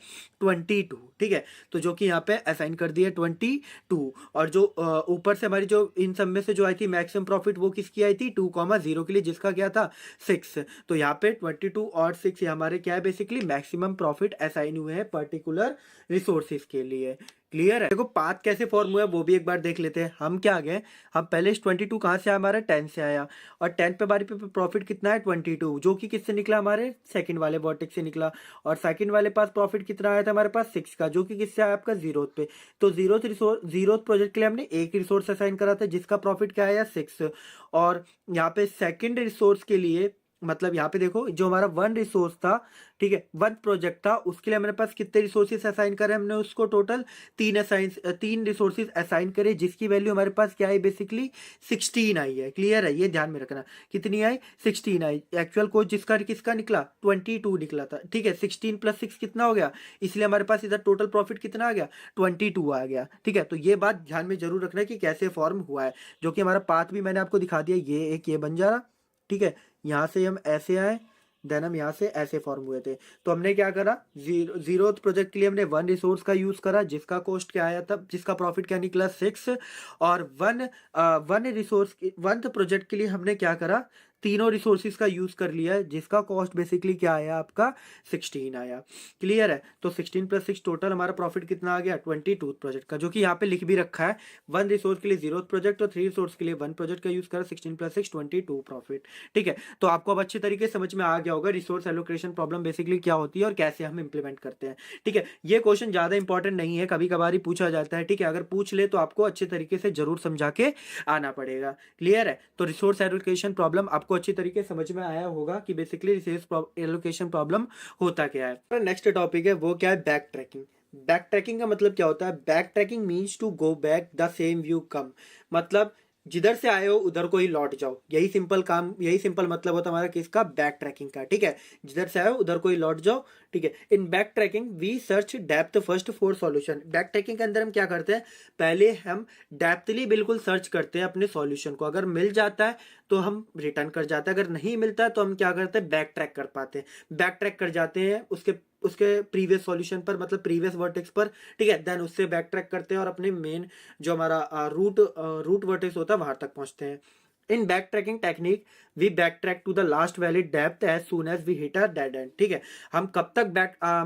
22, ठीक है। तो जो कि यहाँ पे असाइन कर दी है 22। और जो ऊपर से हमारी जो इन सब में से जो आई थी मैक्सिमम प्रॉफिट वो किसकी आई थी 2,0 के लिए, जिसका क्या था 6। तो यहाँ पे 22 और 6 हमारे क्या है बेसिकली मैक्सिमम प्रॉफिट असाइन हुए हैं पर्टिकुलर रिसोर्सेज के लिए। क्लियर है। देखो पाथ कैसे फॉर्म हुआ है वो भी एक बार देख लेते हैं। हम क्या आ गए, हम पहले 22 कहाँ से आया, हमारा 10 से आया और 10 पे हमारे पे प्रॉफिट कितना है 22, जो कि किससे निकला हमारे सेकंड वाले वर्टेक्स से निकला। और सेकंड वाले पास प्रॉफिट कितना आया था हमारे पास 6 का, जो कि किससे आया आपका जीरो पे। तो जीरो प्रोजेक्ट के लिए हमने एक रिसोर्स असाइन करा था जिसका प्रॉफिट क्या आया 6। और यहाँ पे सेकेंड रिसोर्स के लिए मतलब यहाँ पे देखो जो हमारा 1 रिसोर्स था, ठीक है 1 प्रोजेक्ट था, उसके लिए हमारे पास कितने रिसोर्सेज असाइन करे हमने उसको टोटल 3 रिसोर्सेज असाइन करे, जिसकी वैल्यू हमारे पास क्या आई बेसिकली 16 आई है। क्लियर है, ये ध्यान में रखना कितनी आई 16 आई। एक्चुअल कोड जिसका किसका निकला 22 निकला था, ठीक है 16 प्लस 6 कितना हो गया, इसलिए हमारे पास इधर टोटल प्रॉफिट कितना आ गया 22 आ गया। ठीक है, तो ये बात ध्यान में जरूर रखना कि कैसे फॉर्म हुआ है, जो कि हमारा पाथ भी मैंने आपको दिखा दिया, ये एक ये बन जा रहा। ठीक है, यहाँ से हम ऐसे आए, देन हम यहाँ से ऐसे फॉर्म हुए थे। तो हमने क्या करा, जीरो प्रोजेक्ट के लिए हमने 1 रिसोर्स का यूज करा जिसका कॉस्ट क्या आया था, जिसका प्रॉफिट क्या निकला 6। और 1 रिसोर्स 1 प्रोजेक्ट के लिए हमने क्या करा, तीनों रिसोर्सेज का यूज कर लिया है जिसका कॉस्ट बेसिकली क्या आया आपका 16 आया। क्लियर है, तो 16 प्लस 6 टोटल हमारा प्रॉफिट कितना आ गया 22 प्रोजेक्ट का, जो कि यहाँ पे लिख भी रखा है 1 रिसोर्स के लिए 0 प्रोजेक्ट और 3 रिसोर्स के लिए 1 प्रोजेक्ट का यूज करा, 16 प्लस 6 22 प्रॉफिट। ठीक है, तो आपको अब अच्छे तरीके से समझ में आ गया होगा रिसोर्स एलोकेशन प्रॉब्लम बेसिकली क्या होती है और कैसे हम इंप्लीमेंट करते हैं। ठीक है, ये क्वेश्चन ज्यादा इंपॉर्टेंट नहीं है, कभी कभार ही पूछा जाता है। ठीक है, अगर पूछ ले तो आपको अच्छे तरीके से जरूर समझा के आना पड़ेगा। क्लियर है, तो रिसोर्स एलोकेशन प्रॉब्लम आपको अच्छी तरीके से समझ में आया होगा कि बेसिकली रिसोर्स एलोकेशन प्रॉब्लम होता क्या है। नेक्स्ट टॉपिक है वो क्या है बैक ट्रैकिंग। बैक ट्रैकिंग का मतलब क्या होता है, backtracking means to go back the same way you came, मतलब जिधर से आए हो उधर को ही लौट जाओ, यही सिंपल काम, यही सिंपल मतलब होता है हमारा किसका बैक ट्रैकिंग का। ठीक है, जिधर से आए हो उधर को ही लौट जाओ। ठीक है, in backtracking we search depth first for solution. Backtracking के अंदर हम क्या करते हैं, पहले हम डेप्थली बिल्कुल सर्च करते हैं अपने सॉल्यूशन को, अगर मिल जाता है तो हम रिटर्न कर जाते हैं, अगर नहीं मिलता है तो हम क्या करते हैं बैक ट्रैक कर पाते हैं, बैक ट्रैक कर जाते हैं उसके उसके प्रीवियस सॉल्यूशन पर, मतलब प्रीवियस वर्टेक्स पर। ठीक है, देन उससे बैक ट्रैक करते हैं और अपने मेन जो हमारा रूट वर्टेक्स होता है वहां तक पहुंचते हैं। In backtracking technique we backtrack to the last valid depth as soon as we hit a dead end. ठीक है, हम कब तक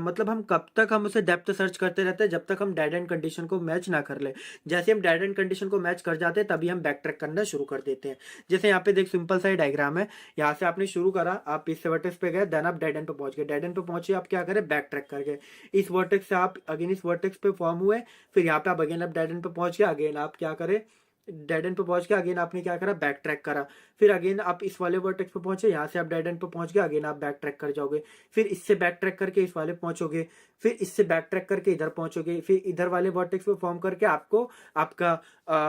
मतलब हम कब तक हम उसे डेप्थ सर्च करते रहते हैं, जब तक हम डेड एंड कंडीशन को मैच ना कर ले। जैसे हम डेड एंड कंडीशन को मैच कर जाते हैं तभी हम बैक ट्रैक करना शुरू कर देते हैं। जैसे यहाँ पे देख सिंपल सा डायग्राम है, यहाँ से आपने शुरू करा, आप इस वर्टेक्स पे गए, देन आप डेड एंड पे पहुंच गए, डेड एंड पे पहुंचे आप क्या करें बैक ट्रैक कर गए, इस वर्टेक्स से आप अगेन इस वर्टेक्स पे फॉर्म हुए, फिर यहाँ पे आप अगेन आप डेड एंड पे पहुंच गए, अगेन आप क्या करें डेड एंड पे पहुंच के अगेन आपने क्या करा बैक ट्रैक करा, फिर अगेन आप इस वाले वर्टेक्स पे पहुंचे, यहाँ से आप डेड एंड पे पहुंच गए, अगेन आप बैक ट्रैक कर जाओगे, फिर इससे बैक ट्रैक करके इस वाले पहुंचोगे, फिर इससे बैक ट्रैक करके इधर पहुंचोगे, फिर इधर वाले वर्टेक्स पे फॉर्म करके आपको आपका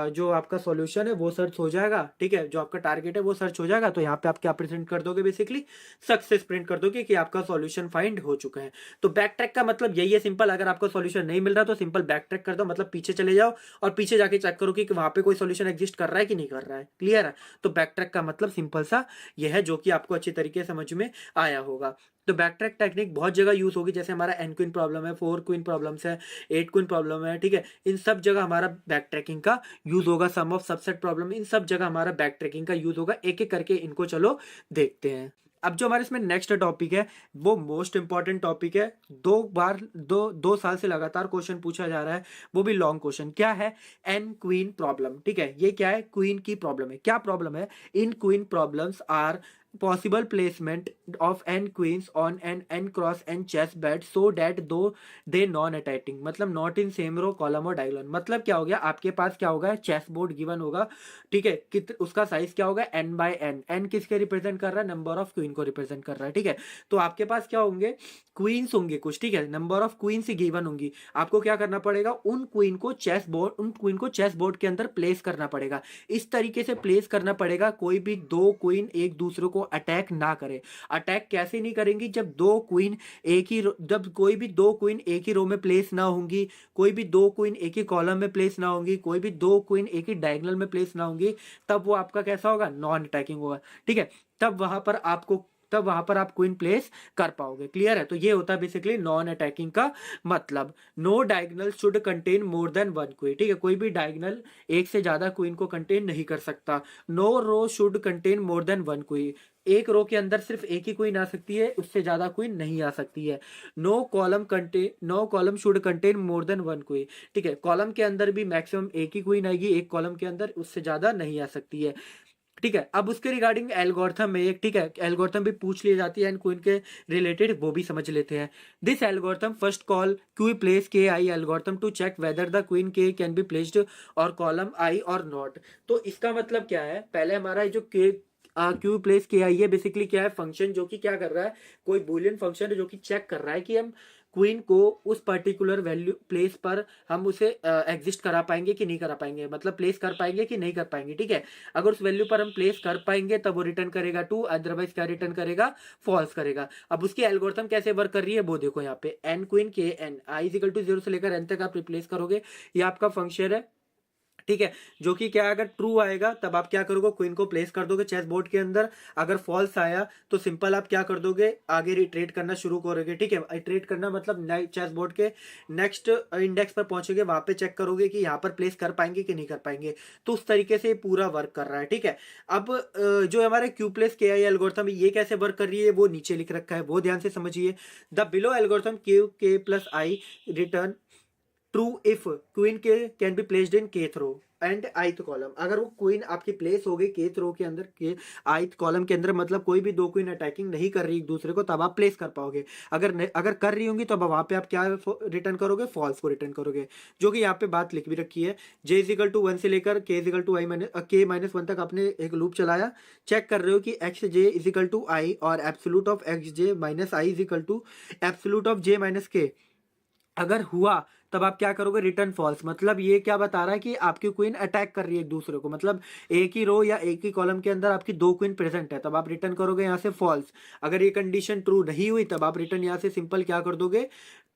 जो आपका सॉल्यूशन है वो सर्च हो जाएगा। ठीक है, जो आपका टारगेट है वो सर्च हो जाएगा, तो यहाँ पे आप क्या प्रेजेंट कर दोगे बेसिकली सक्सेस प्रिंट कर दोगे कि आपका सॉल्यूशन फाइंड हो चुका है। तो बैक ट्रैक का मतलब यही है सिंपल, अगर आपको सॉल्यूशन नहीं मिल रहा तो सिंपल बैक ट्रैक कर दो, मतलब पीछे चले जाओ और पीछे जाके चेक करो कि वहां पे कोई सॉल्यूशन एग्जिस्ट कर रहा है कि नहीं कर रहा है। क्लियर है, तो बैक ट्रैक का मतलब सिंपल सा यह है, जो कि आपको अच्छी तरीके से समझ में आया होगा। तो बैक ट्रैक टेक्निक बहुत जगह यूज होगी, जैसे हमारा एन क्वीन प्रॉब्लम है, 4 क्वीन प्रॉब्लम्स है, 8 क्वीन प्रॉब्लम है। ठीक है, इन सब जगह हमारा बैक ट्रैकिंग का यूज होगा, सम ऑफ सबसेट प्रॉब्लम, इन सब जगह हमारा बैक ट्रैकिंग का यूज होगा। एक एक करके इनको चलो देखते हैं। अब जो हमारे इसमें नेक्स्ट टॉपिक है वो मोस्ट इंपॉर्टेंट टॉपिक है। दो बार दो साल से लगातार क्वेश्चन पूछा जा रहा है, वो भी लॉन्ग क्वेश्चन। क्या है? N queen problem. ठीक है, ये क्या है? क्वीन की प्रॉब्लम है। क्या प्रॉब्लम है? In queen problems are possible placement of n queens on an n cross n chess bed so that though they non attacking, मतलब not in same row column और डायगोनल। मतलब क्या हो गया? आपके पास क्या होगा? चेस बोर्ड गिवन होगा। ठीक है, उसका साइज क्या होगा? n by n। n किसके रिप्रेजेंट कर रहा है? नंबर ऑफ क्वीन को रिप्रेजेंट कर रहा है। ठीक है, तो आपके पास क्या होंगे? क्वींस होंगे कुछ। ठीक है, नंबर ऑफ क्वींस ही गिवन होंगी। आपको क्या करना पड़ेगा? उन क्वीन को चेस बोर्ड के अंदर प्लेस करना पड़ेगा। इस तरीके से प्लेस करना पड़ेगा कोई भी दो क्वीन एक दूसरे को अटैक ना करे। अटैक कैसे नहीं करेंगी? जब कोई भी दो क्वीन एक ही रो में प्लेस ना होंगी, कोई भी दो क्वीन एक ही कॉलम में प्लेस ना होंगी, कोई भी दो क्वीन एक ही डायगोनल में प्लेस ना होंगी, तब वो आपका कैसा होगा? नॉन अटैकिंग होगा। ठीक है, तब वहां पर आप क्वीन प्लेस कर पाओगे। क्लियर है? तो ये होता है बेसिकली नॉन अटैकिंग का मतलब। No diagonal should contain more than one queen. ठीक है, कोई भी डायगोनल एक से ज्यादा क्वीन को कंटेन नहीं कर सकता। No row should contain more than one queen. एक रो के अंदर सिर्फ एक ही क्वीन आ सकती है, उससे ज्यादा क्वीन नहीं आ सकती है। No column should contain more than one queen. ठीक है, कॉलम के अंदर भी मैक्सिमम एक ही क्वीन आएगी, एक कॉलम के अंदर, उससे ज्यादा नहीं आ सकती है। ठीक है, अब उसके रिगार्डिंग एल्गोरिथम में एक, ठीक है, एल्गोरिथम भी पूछ ली जाती है एंड क्वीन के रिलेटेड, वो भी समझ लेते हैं। This algorithm first call Q place k i algorithm to check whether the queen k can be placed or column i or not. तो इसका मतलब क्या है? पहले हमारा जो के क्यू प्लेस के आई है, बेसिकली क्या है? फंक्शन जो कि क्या कर रहा है? कोई बुलियन फंक्शन है जो कि चेक कर रहा है कि हम क्वीन को उस पर्टिकुलर वैल्यू प्लेस पर हम उसे एग्जिस्ट करा पाएंगे कि नहीं करा पाएंगे, मतलब प्लेस कर पाएंगे कि नहीं कर पाएंगे। ठीक है, अगर उस वैल्यू पर हम प्लेस कर पाएंगे तब वो रिटर्न करेगा ट्रू, अदरवाइज क्या रिटर्न करेगा? फॉल्स करेगा। अब उसकी एल्गोरिथम कैसे वर्क कर रही है वो देखो। यहाँ पे एन क्वीन के एन आई इक्वल टू 0 से लेकर एन तक आप रिप्लेस करोगे, ये आपका फंक्शन है। ठीक है, जो कि क्या, अगर ट्रू आएगा तब आप क्या करोगे? क्वीन को प्लेस कर दोगे चेस बोर्ड के अंदर। अगर फॉल्स आया तो सिंपल आप क्या कर दोगे? आगे रिट्रेट करना शुरू करोगे। ठीक है, रिट्रेट करना मतलब चेस बोर्ड के नेक्स्ट इंडेक्स पर पहुंचोगे, वहां पे चेक करोगे कि यहाँ पर प्लेस कर पाएंगे कि नहीं कर पाएंगे। तो उस तरीके से पूरा वर्क कर रहा है। ठीक है, अब जो हमारे Q place k i algorithm ये कैसे वर्क कर रही है वो नीचे लिख रखा है, वो ध्यान से समझिए। The below algorithm Q k plus i return true if queen k can be placed in kth row and ith column. अगर वो क्वीन आपकी प्लेस हो गई केथ रो के अंदर, के आइथ कॉलम के अंदर, मतलब कोई भी दो क्वीन अटैकिंग नहीं कर रही एक दूसरे को, तब आप प्लेस कर पाओगे। अगर कर रही होंगी तो अब वहां पे आप क्या रिटर्न करोगे? फॉल्स को रिटर्न करोगे। जो कि यहाँ पे बात लिख भी रखी है, जे इजिकल टू 1 से लेकर के इजिकल टू आई के माइनस 1 तक आपने एक लूप चलाया, चेक कर रहे हो कि x j is equal to i और absolute of x j minus i is equal to absolute of j minus k अगर हुआ तब आप क्या करोगे? Return false. मतलब ये क्या बता रहा है कि आपकी क्वीन अटैक कर रही है एक दूसरे को, मतलब एक ही रो या एक ही कॉलम के अंदर आपकी दो क्वीन प्रेजेंट है, तब आप रिटर्न करोगे यहाँ से फॉल्स। अगर ये कंडीशन ट्रू नहीं हुई तब आप रिटर्न यहाँ से सिंपल क्या कर दोगे?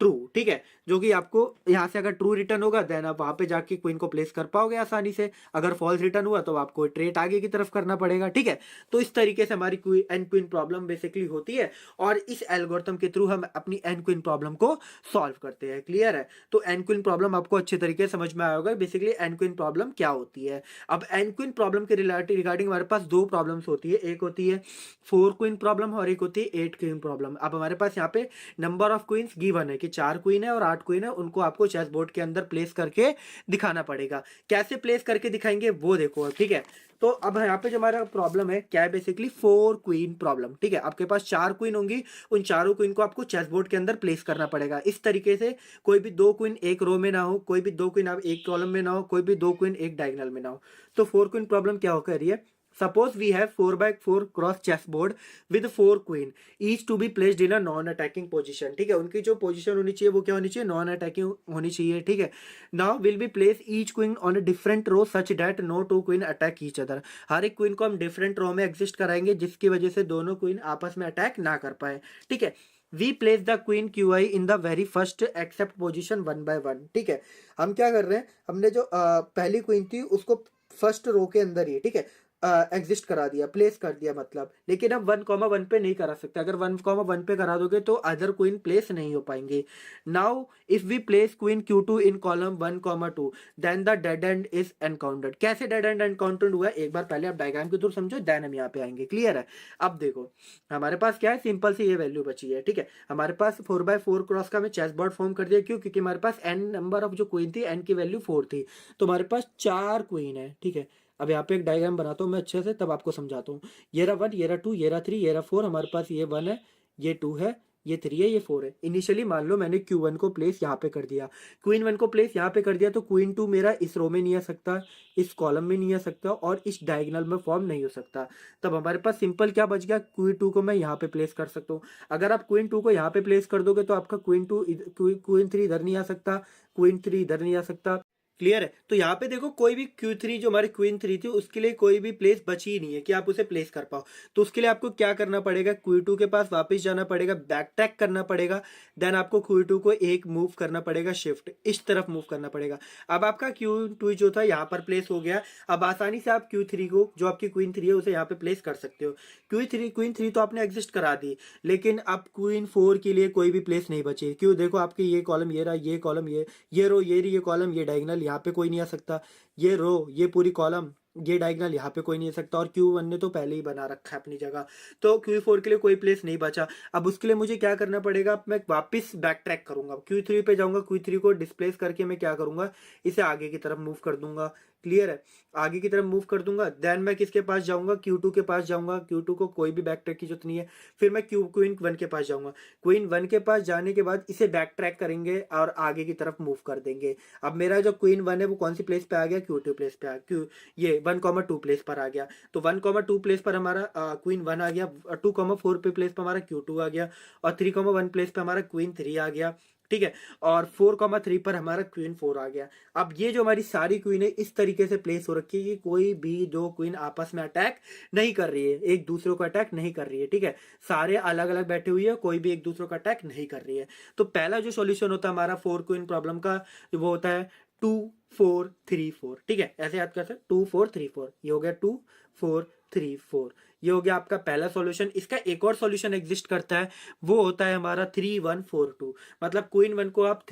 ट्रू। ठीक है, जो कि आपको यहाँ से अगर ट्रू रिटर्न होगा देन आप वहां पे जाके क्वीन को प्लेस कर पाओगे आसानी से। अगर फॉल्स रिटर्न हुआ तो आपको ट्रेट आगे की तरफ करना पड़ेगा। ठीक है, तो इस तरीके से हमारी एन क्वीन प्रॉब्लम बेसिकली होती है और इस एल्गोरिथम के थ्रू हम अपनी एन क्वीन प्रॉब्लम को सॉल्व करते हैं। क्लियर है? तो एन क्वीन प्रॉब्लम आपको अच्छे तरीके से समझ में आया होगा बेसिकली एन क्वीन प्रॉब्लम क्या होती है। अब एन क्वीन प्रॉब्लम के रिगार्डिंग हमारे पास दो प्रॉब्लम्स होती है, एक होती है 4 क्वीन प्रॉब्लम और एक होती है 8 क्वीन प्रॉब्लम। अब हमारे पास यहाँ पे नंबर ऑफ क्वींस गिवन है कि 4 क्वीन है और 8 क्वीन है, उनको आपको चेस बोर्ड के अंदर प्लेस करके दिखाना पड़ेगा। कैसे प्लेस करके दिखाएंगे वो देखो। ठीक है, तो अब यहाँ पे जो हमारा प्रॉब्लम है क्या है? Basically 4 queen problem. ठीक है, आपके पास 4 क्वीन होंगी, उन चारों क्वीन को आपको चेस बोर्ड के अंदर प्लेस करना पड़ेगा इस तरीके से। कोई भी दो क्वीन एक रो में ना हो, कोई भी दो क्वीन आप एक कॉलम में ना हो, कोई भी दो क्वीन एक डायगोनल में ना हो। तो 4 क्वीन प्रॉब्लम क्या हो रही है? Suppose we have 4x4 cross chessboard with 4 queen, each to be placed in a non-attacking position। ठीक है, उनकी जो पोजीशन होनी चाहिए वो क्या होनी चाहिए? नॉन अटैकिंग होनी चाहिए। ठीक है, now will be place each queen on a different row such that no two queen attack each other. हर एक क्वीन को हम डिफरेंट रो में एग्जिस्ट कराएंगे जिसकी वजह से दोनों क्वीन आपस में अटैक ना कर पाए। ठीक है, we place the queen Q i in the very first except position 1 by 1। ठीक है, हम क्या कर रहे हैं? हमने जो पहली क्वीन थी उसको फर्स्ट रो के अंदर ही, ठीक है, एग्जिस्ट करा दिया, प्लेस कर दिया मतलब, लेकिन अब 1,1 पे नहीं करा सकते। अगर 1,1 पे करा दोगे तो अदर क्वीन प्लेस नहीं हो पाएंगे। Now if we place queen Q2 in column 1,2 then the dead end is encountered. कैसे डेड एंड एनकाउंटर्ड हुआ है, एक बार पहले आप डायग्राम के थ्रू समझो, देन हम यहाँ पे आएंगे। क्लियर है? अब देखो हमारे पास क्या है, सिंपल सी ये वैल्यू बची है। ठीक है, हमारे पास 4x4 क्रॉस का हमें चेस बोर्ड फॉर्म कर दिया। क्यों? क्योंकि हमारे पास n नंबर ऑफ जो क्वीन थी, n की वैल्यू 4 थी, तो हमारे पास 4 क्वीन है। ठीक है, अब यहाँ पे एक डायग्राम बनाता हूँ मैं अच्छे से, तब आपको समझाता हूँ। ये रहा 1, ये रहा 2, ये रहा 3, ये रहा 4। हमारे पास ये 1 है, ये 2 है, ये 3 है, ये 4 है। इनिशियली मान लो मैंने Q1 को प्लेस यहाँ पे कर दिया, क्वीन 1 को प्लेस यहाँ पे कर दिया, तो क्वीन 2 मेरा इस रो में नहीं आ सकता, इस कॉलम में नहीं आ सकता, और इस डायगोनल में फॉर्म नहीं हो सकता। तब हमारे पास सिंपल क्या बच गया, क्वीन 2 को मैं यहाँ पे प्लेस कर सकता हूँ। अगर आप क्वीन 2 को यहाँ पे प्लेस कर दोगे तो आपका क्वीन 3 इधर नहीं आ सकता, क्वीन 3 इधर नहीं आ सकता। क्लियर है? तो यहाँ पे देखो कोई भी Q3 जो हमारी क्वीन 3 थी, उसके लिए कोई भी प्लेस बची ही नहीं है कि आप उसे प्लेस कर पाओ। तो उसके लिए आपको क्या करना पड़ेगा, Q2 के पास वापस जाना पड़ेगा, बैक ट्रैक करना पड़ेगा, देन आपको Q2 को एक मूव करना पड़ेगा, शिफ्ट इस तरफ मूव करना पड़ेगा। अब आपका Q2 जो था यहाँ पर प्लेस हो गया। अब आसानी से आप Q3 को, जो आपकी क्वीन 3 है, उसे यहाँ पे प्लेस कर सकते हो। क्वीन 3 तो आपने एग्जिस्ट करा दी, लेकिन अब क्वीन 4 के लिए कोई भी प्लेस नहीं बची। क्यों? देखो आपके ये कॉलम, ये रहा, ये कॉलम, ये रो, ये कॉलम, ये डायगोनल, यहाँ पे कोई नहीं आ सकता। ये रो, ये पूरी कॉलम, ये डायगोनल, यहाँ पे कोई नहीं आ सकता। और Q1 ने तो पहले ही बना रखा है अपनी जगह, तो Q4 के लिए कोई प्लेस नहीं बचा। अब उसके लिए मुझे क्या करना पड़ेगा, मैं वापस बैक ट्रैक करूंगा, Q3 पे जाऊंगा, Q3 को डिस्प्लेस करके मैं क्या करूंगा, इसे आगे की तरफ मूव कर दूंगा। क्लियर है? आगे की तरफ मूव कर दूंगा, देन मैं किसके पास जाऊंगा, Q2 के पास जाऊंगा। Q2 को कोई भी बैक ट्रैक की जरूरत नहीं है। फिर मैं क्वीन 1 के पास जाऊंगा। क्वीन 1 के पास जाने के बाद इसे बैक ट्रैक करेंगे और आगे की तरफ मूव कर देंगे। अब मेरा जो क्वीन 1 है वो कौन सी प्लेस पे आ गया, Q2 प्लेस पे आ गया, ये 1,2 प्लेस पर आ गया। तो 1,2 प्लेस पर हमारा क्वीन 1 आ गया, 2,4 पे प्लेस पर हमारा Q2 आ गया, और 3,1 प्लेस पे हमारा क्वीन 3 आ गया। ठीक है, और 4,3 पर हमारा क्वीन 4 आ गया। अब ये जो हमारी सारी क्वीन है इस तरीके से प्लेस हो रखी है कि कोई भी दो क्वीन आपस में अटैक नहीं कर रही है, एक दूसरे को अटैक नहीं कर रही है। ठीक है, सारे अलग अलग बैठे हुए हैं, कोई भी एक दूसरे को अटैक नहीं कर रही है। तो पहला जो सॉल्यूशन होता है हमारा 4 क्वीन प्रॉब्लम का, वो होता है 2 4 3 4। ठीक है, ऐसे याद कर सकते, 2 4 3 4, ये हो गया 2 4 3 4, ये हो गया आपका पहला सॉल्यूशन। इसका एक और सॉल्यूशन एग्जिस्ट करता है, वो होता है हमारा 3 1 4 2। मतलब क्वीन 1 को आप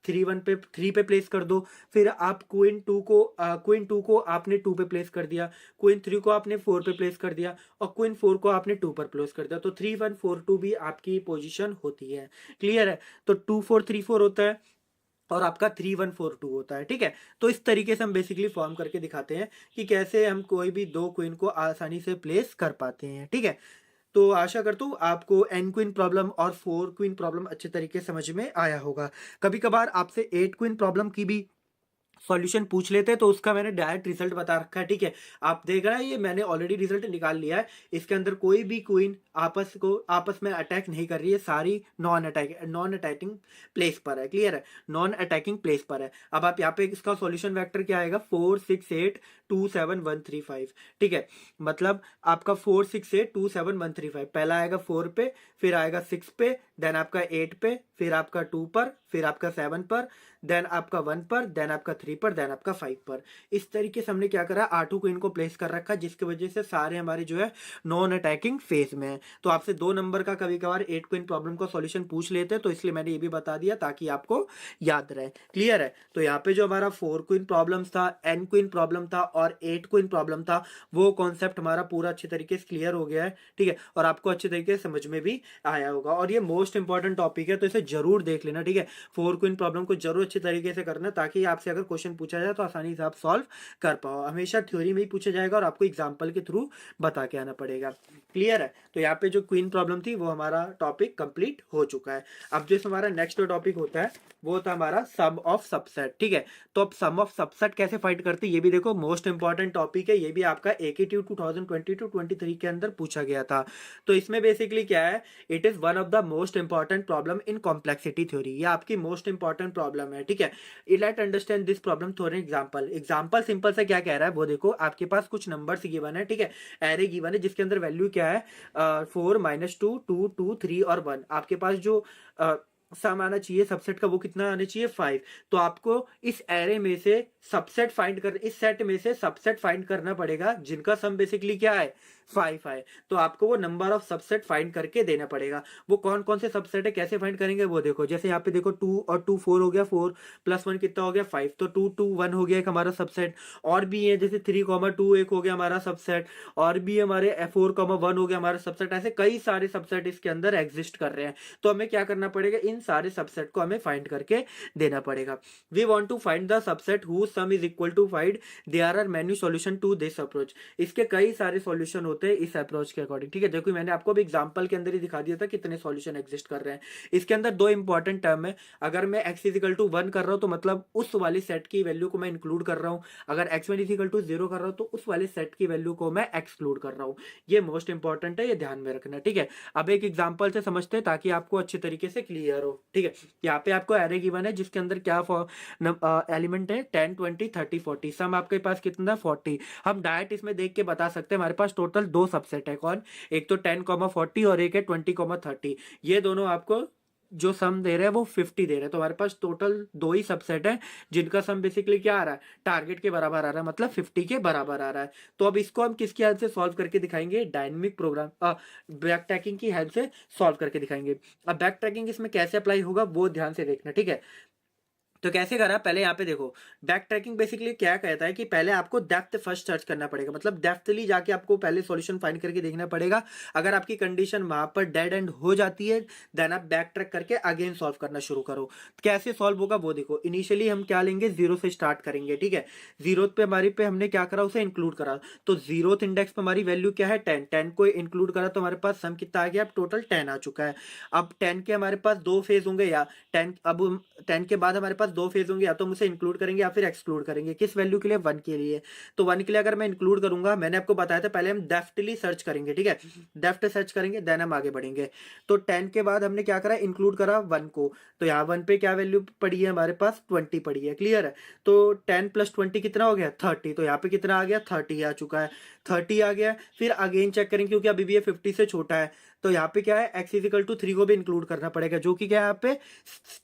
3 पे प्लेस कर दो, फिर आप क्वीन 2 को आपने 2 पे प्लेस कर दिया, क्वीन 3 को आपने 4 पे प्लेस कर दिया, और क्वीन 4 को आपने 2 पर प्लेस कर दिया। तो 3 1 4 2 भी आपकी पोजीशन होती है। क्लियर है? तो 2 4 3 4 होता है, और आपका 3 1 4 2 होता है। ठीक है, तो इस तरीके से हम बेसिकली फॉर्म करके दिखाते हैं कि कैसे हम कोई भी दो क्वीन को आसानी से प्लेस कर पाते हैं। ठीक है, तो आशा करता हूँ आपको n क्वीन प्रॉब्लम और 4 क्वीन प्रॉब्लम अच्छे तरीके से समझ में आया होगा। कभी कभार आपसे 8 क्वीन प्रॉब्लम की भी सॉल्यूशन पूछ लेते हैं, तो उसका मैंने डायरेक्ट रिजल्ट बता रखा है। ठीक है, आप देख रहे हैं, ये मैंने ऑलरेडी रिजल्ट निकाल लिया है। इसके अंदर कोई भी क्वीन आपस में अटैक नहीं कर रही है, सारी नॉन अटैकिंग प्लेस पर है। क्लियर है? नॉन अटैकिंग प्लेस पर है। अब आप यहाँ पे इसका सॉल्यूशन वेक्टर क्या आएगा, 4 6 8 2 7 1 3 5। ठीक है, मतलब आपका 4 6 8 2 7 1 3 5, पहला आएगा 4 पे, फिर आएगा 6 पे, देन आपका 8 पे, फिर आपका 2 पर, फिर आपका 7 पर, देन आपका 1 पर, देन आपका 3 पर, देन आपका 5 पर। इस तरीके से हमने क्या करा, आठों क्वीन को प्लेस कर रखा, जिसकी वजह से सारे हमारे जो है नॉन अटैकिंग फेज में है। तो आपसे 2 नंबर का कभी कभार 8 क्वीन प्रॉब्लम का सॉल्यूशन पूछ लेते हैं, तो इसलिए मैंने ये भी बता दिया ताकि आपको याद रहे। क्लियर है? तो यहाँ पे जो हमारा 4 क्वीन प्रॉब्लम था, n क्वीन प्रॉब्लम था और 8 क्वीन प्रॉब्लम था, वो कॉन्सेप्ट हमारा पूरा अच्छे तरीके से क्लियर हो गया है। ठीक है, और आपको अच्छे तरीके से समझ में भी आया होगा, और ये मोस्ट इंपॉर्टेंट टॉपिक है, तो इसे जरूर देख लेना। ठीक है, 4 क्वीन प्रॉब्लम को जरूर अच्छे तरीके से करना, ताकि आपसे अगर क्वेश्चन पूछा जाए तो आसानी से आप सॉल्व कर पाओ। हमेशा थ्योरी में ही पूछा जाएगा और आपको एग्जांपल के थ्रू बता के आना पड़ेगा। क्लियर है? तो यहाँ पे जो क्वीन प्रॉब्लम थी वो हमारा टॉपिक कंप्लीट हो चुका है। अब जो हमारा नेक्स्ट टॉपिक होता है वो होता है हमारा सम ऑफ सबसेट। ठीक है, तो अब सम ऑफ सबसेट कैसे फाइंड करते हैं, ये भी देखो मोस्ट इंपॉर्टेंट टॉपिक है। ये भी आपका AKT 2022-23 के अंदर पूछा गया था। तो इसमें बेसिकली क्या है, it is one of the most important problem in complexity theory. ये आपकी मोस्ट इंपॉर्टेंट प्रॉब्लम है। ठीक है, let understand this problem through an example simple से क्या कह रहा है वो देखो, आपके पास कुछ नंबर्स गिवन है। ठीक है, एरे गिवन है जिसके अंदर वैल्यू क्या है, 4 -2 2 2 3 और 1। आपके पास जो सम आना चाहिए सबसेट का, वो कितना आना चाहिए 5। तो आपको इस एरे में से सबसेट फाइंड कर इस सेट में से सबसेट फाइंड करना पड़ेगा जिनका सम बेसिकली क्या है 5 है। तो आपको वो नंबर ऑफ सबसेट फाइंड करके देना पड़ेगा। वो कौन कौन से सबसेट है, कैसे फाइंड करेंगे वो देखो। जैसे यहाँ पे देखो 2 और 2 4 हो गया, 4 प्लस 1 कितना हो गया 5, तो 2 2 1 हो गया एक हमारा सबसेट। और भी है जैसे 3 2 एक हो गया हमारा सबसेट। और भी हमारे 4 1 हो गया हमारा सबसेट। ऐसे कई सारे सबसेट इसके अंदर एग्जिस्ट कर रहे हैं। तो हमें क्या करना पड़ेगा, इन सारे सबसेट को हमें फाइंड करके देना पड़ेगा। We want to find the subset whose sum is equal to 5, there are many solution to this approach. इसके कई सारे सॉल्यूशन होते हैं इस अप्रोच के अकॉर्डिंग। ठीक है, देखो मैंने आपको भी एग्जांपल के अंदर ही दिखा दिया था कितने सॉल्यूशन एग्जिस्ट कर रहे हैं। इसके अंदर दो इंपॉर्टेंट टर्म है। अगर मैं x इज इक्वल टू 1 कर रहा हूं तो मतलब उस वाले सेट की वैल्यू को मैं इंक्लूड कर रहा हूं। अगर x1 इज इक्वल टू 0 कर रहा हूं तो उस वाले सेट की वैल्यू को मैं एक्सक्लूड कर रहा हूं। ये मोस्ट इंपॉर्टेंट है, ये ध्यान में रखना। ठीक है, अब एक एग्जांपल से समझते हैं ताकि आपको अच्छे तरीके से क्लियर हो। ठीक है, यहाँ पे आपको एरे गिवन है जिसके अंदर क्या एलिमेंट है 10 20 30 40। सम आपके पास कितना 40। हम डायरेक्ट इसमें देख के बता सकते हैं हमारे पास टोटल दो सबसेट है। कौन, एक तो 10 40 और एक है 20 30। ये दोनों आपको जो सम दे रहे हैं वो 50 दे रहे हैं। तो हमारे पास टोटल दो ही सबसेट है जिनका सम बेसिकली क्या आ रहा है, टारगेट के बराबर आ रहा है, मतलब 50 के बराबर आ रहा है। तो अब इसको हम किसकी हेल्प से सॉल्व करके दिखाएंगे, डायनेमिक प्रोग्राम बैक ट्रैकिंग की हेल्प से सॉल्व करके दिखाएंगे। अब बैक ट्रैकिंग इसमें कैसे अप्लाई होगा वो ध्यान से देखना। ठीक है, तो कैसे करा, पहले यहाँ पे देखो। बैक ट्रैकिंग बेसिकली क्या कहता है कि पहले आपको डेप्थ फर्स्ट सर्च करना पड़ेगा, मतलब डेप्थली जाके आपको पहले सॉल्यूशन फाइंड करके देखना पड़ेगा। अगर आपकी कंडीशन वहां पर डेड एंड हो जाती है देन आप बैक ट्रैक करके अगेन सॉल्व करना शुरू करो। कैसे सॉल्व होगा वो देखो। इनिशियली हम क्या लेंगे, 0 से स्टार्ट करेंगे। ठीक है, 0 पे हमारी पे हमने क्या करा, उसे इंक्लूड करा। तो 0th इंडेक्स पे हमारी वैल्यू क्या है 10, 10 को इंक्लूड करा तो हमारे पास सम कितना आ गया, अब टोटल 10 आ चुका है। अब 10 के हमारे पास दो फेज होंगे, या 10 अब 10 के बाद हमारे पास दो फेज होंगे, या तो हम उसे इंक्लूड करेंगे या फिर एक्सक्लूड करेंगे। किस वैल्यू के लिए, 1 के लिए। तो 1 के लिए अगर मैं इंक्लूड करूंगा, मैंने आपको बताया था पहले हम डेफ्टली सर्च करेंगे। ठीक है, डेफ्ट सर्च करेंगे देन हम आगे बढ़ेंगे। तो 10 के बाद हमने क्या करा, इंक्लूड करा 1 को। तो यहाँ 1 पे क्या वैल्यू पड़ी है हमारे पास, 20 पड़ी है। क्लियर है, तो 10 प्लस 20 कितना हो गया 30। तो यहाँ पे कितना आ गया 30 आ चुका है, 30 आ गया। फिर अगेन चेक करेंगे क्योंकि अभी भी ये 50 से छोटा है। तो यहाँ पे क्या है, x इज इक्वल टू 3 को भी इंक्लूड करना पड़ेगा जो कि क्या है यहाँ पे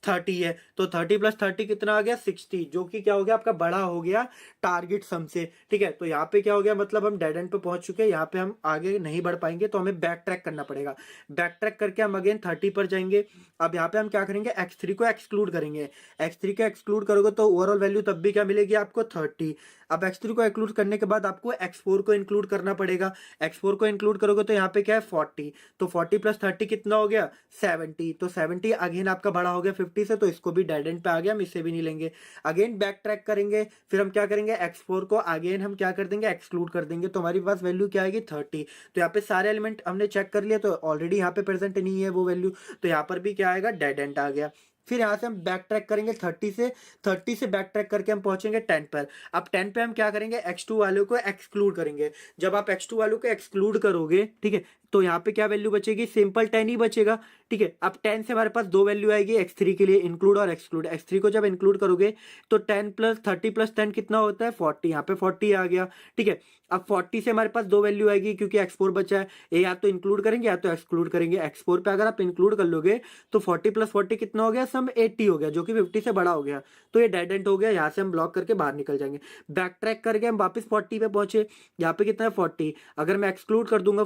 30 है। तो 30 प्लस 30 कितना आ गया 60, जो कि क्या हो गया आपका बड़ा हो गया टारगेट सम से। ठीक है, तो यहाँ पे क्या हो गया, मतलब हम डेड एंड पे पहुंच चुके हैं, यहाँ पे हम आगे नहीं बढ़ पाएंगे तो हमें बैक ट्रैक करना पड़ेगा। बैक ट्रैक करके हम अगेन 30 पर जाएंगे। अब यहाँ पे हम क्या करेंगे, x3 को एक्सक्लूड करेंगे। x3 को एक्सक्लूड करोगे तो ओवरऑल वैल्यू तब भी क्या मिलेगी आपको 30। अब x3 को एक्सक्लूड करने के बाद आपको x4 को इंक्लूड करना पड़ेगा। x4 को इंक्लूड करोगे तो यहाँ पे क्या है 40। तो 40 प्लस 30 कितना हो गया 70। तो 70 अगेन आपका बड़ा हो गया 50 से, तो इसको भी डेड एंड पे आ गया, हम इसे भी नहीं लेंगे। अगेन बैक ट्रैक करेंगे, फिर हम क्या करेंगे x4 को अगेन हम क्या कर देंगे, एक्सक्लूड कर देंगे। तो हमारे पास वैल्यू क्या आएगी 30। तो यहाँ पे सारे एलिमेंट हमने चेक कर लिया, तो ऑलरेडी यहाँ पे प्रेजेंट नहीं है वो वैल्यू, तो यहाँ पर भी क्या आएगा डेड एंड आ गया। फिर यहाँ से हम बैक ट्रैक करेंगे 30 से बैक ट्रैक करके हम पहुंचेंगे 10 पर। अब 10 पे हम क्या करेंगे, x2 वालों को एक्सक्लूड करेंगे। जब आप x2 वालों को एक्सक्लूड करोगे, ठीक है, तो यहाँ पे क्या वैल्यू बचेगी, सिंपल 10 ही बचेगा। ठीक है, अब 10 से हमारे पास दो वैल्यू आएगी x3 के लिए, इंक्लूड और एक्सक्लूड। x3 को जब इंक्लूड करोगे तो 10 प्लस 30 प्लस 10 कितना होता है 40। यहाँ पे 40 आ गया। ठीक है, अब 40 से हमारे पास दो वैल्यू आएगी क्योंकि x4 बचा है, ये या तो इंक्लूड करेंगे या तो एक्सक्लूड करेंगे। x4 पे अगर आप इंक्लूड कर लोगे तो 40 प्लस 40 कितना हो गया, सम 80 हो गया, जो कि 50 से बड़ा हो गया। तो ये डेड एंड हो गया, यहाँ से हम ब्लॉक करके बाहर निकल जाएंगे। बैक ट्रैक करके हम वापस 40 पे पहुंचे, यहाँ पे कितना है 40। अगर मैं एक्सक्लूड कर दूंगा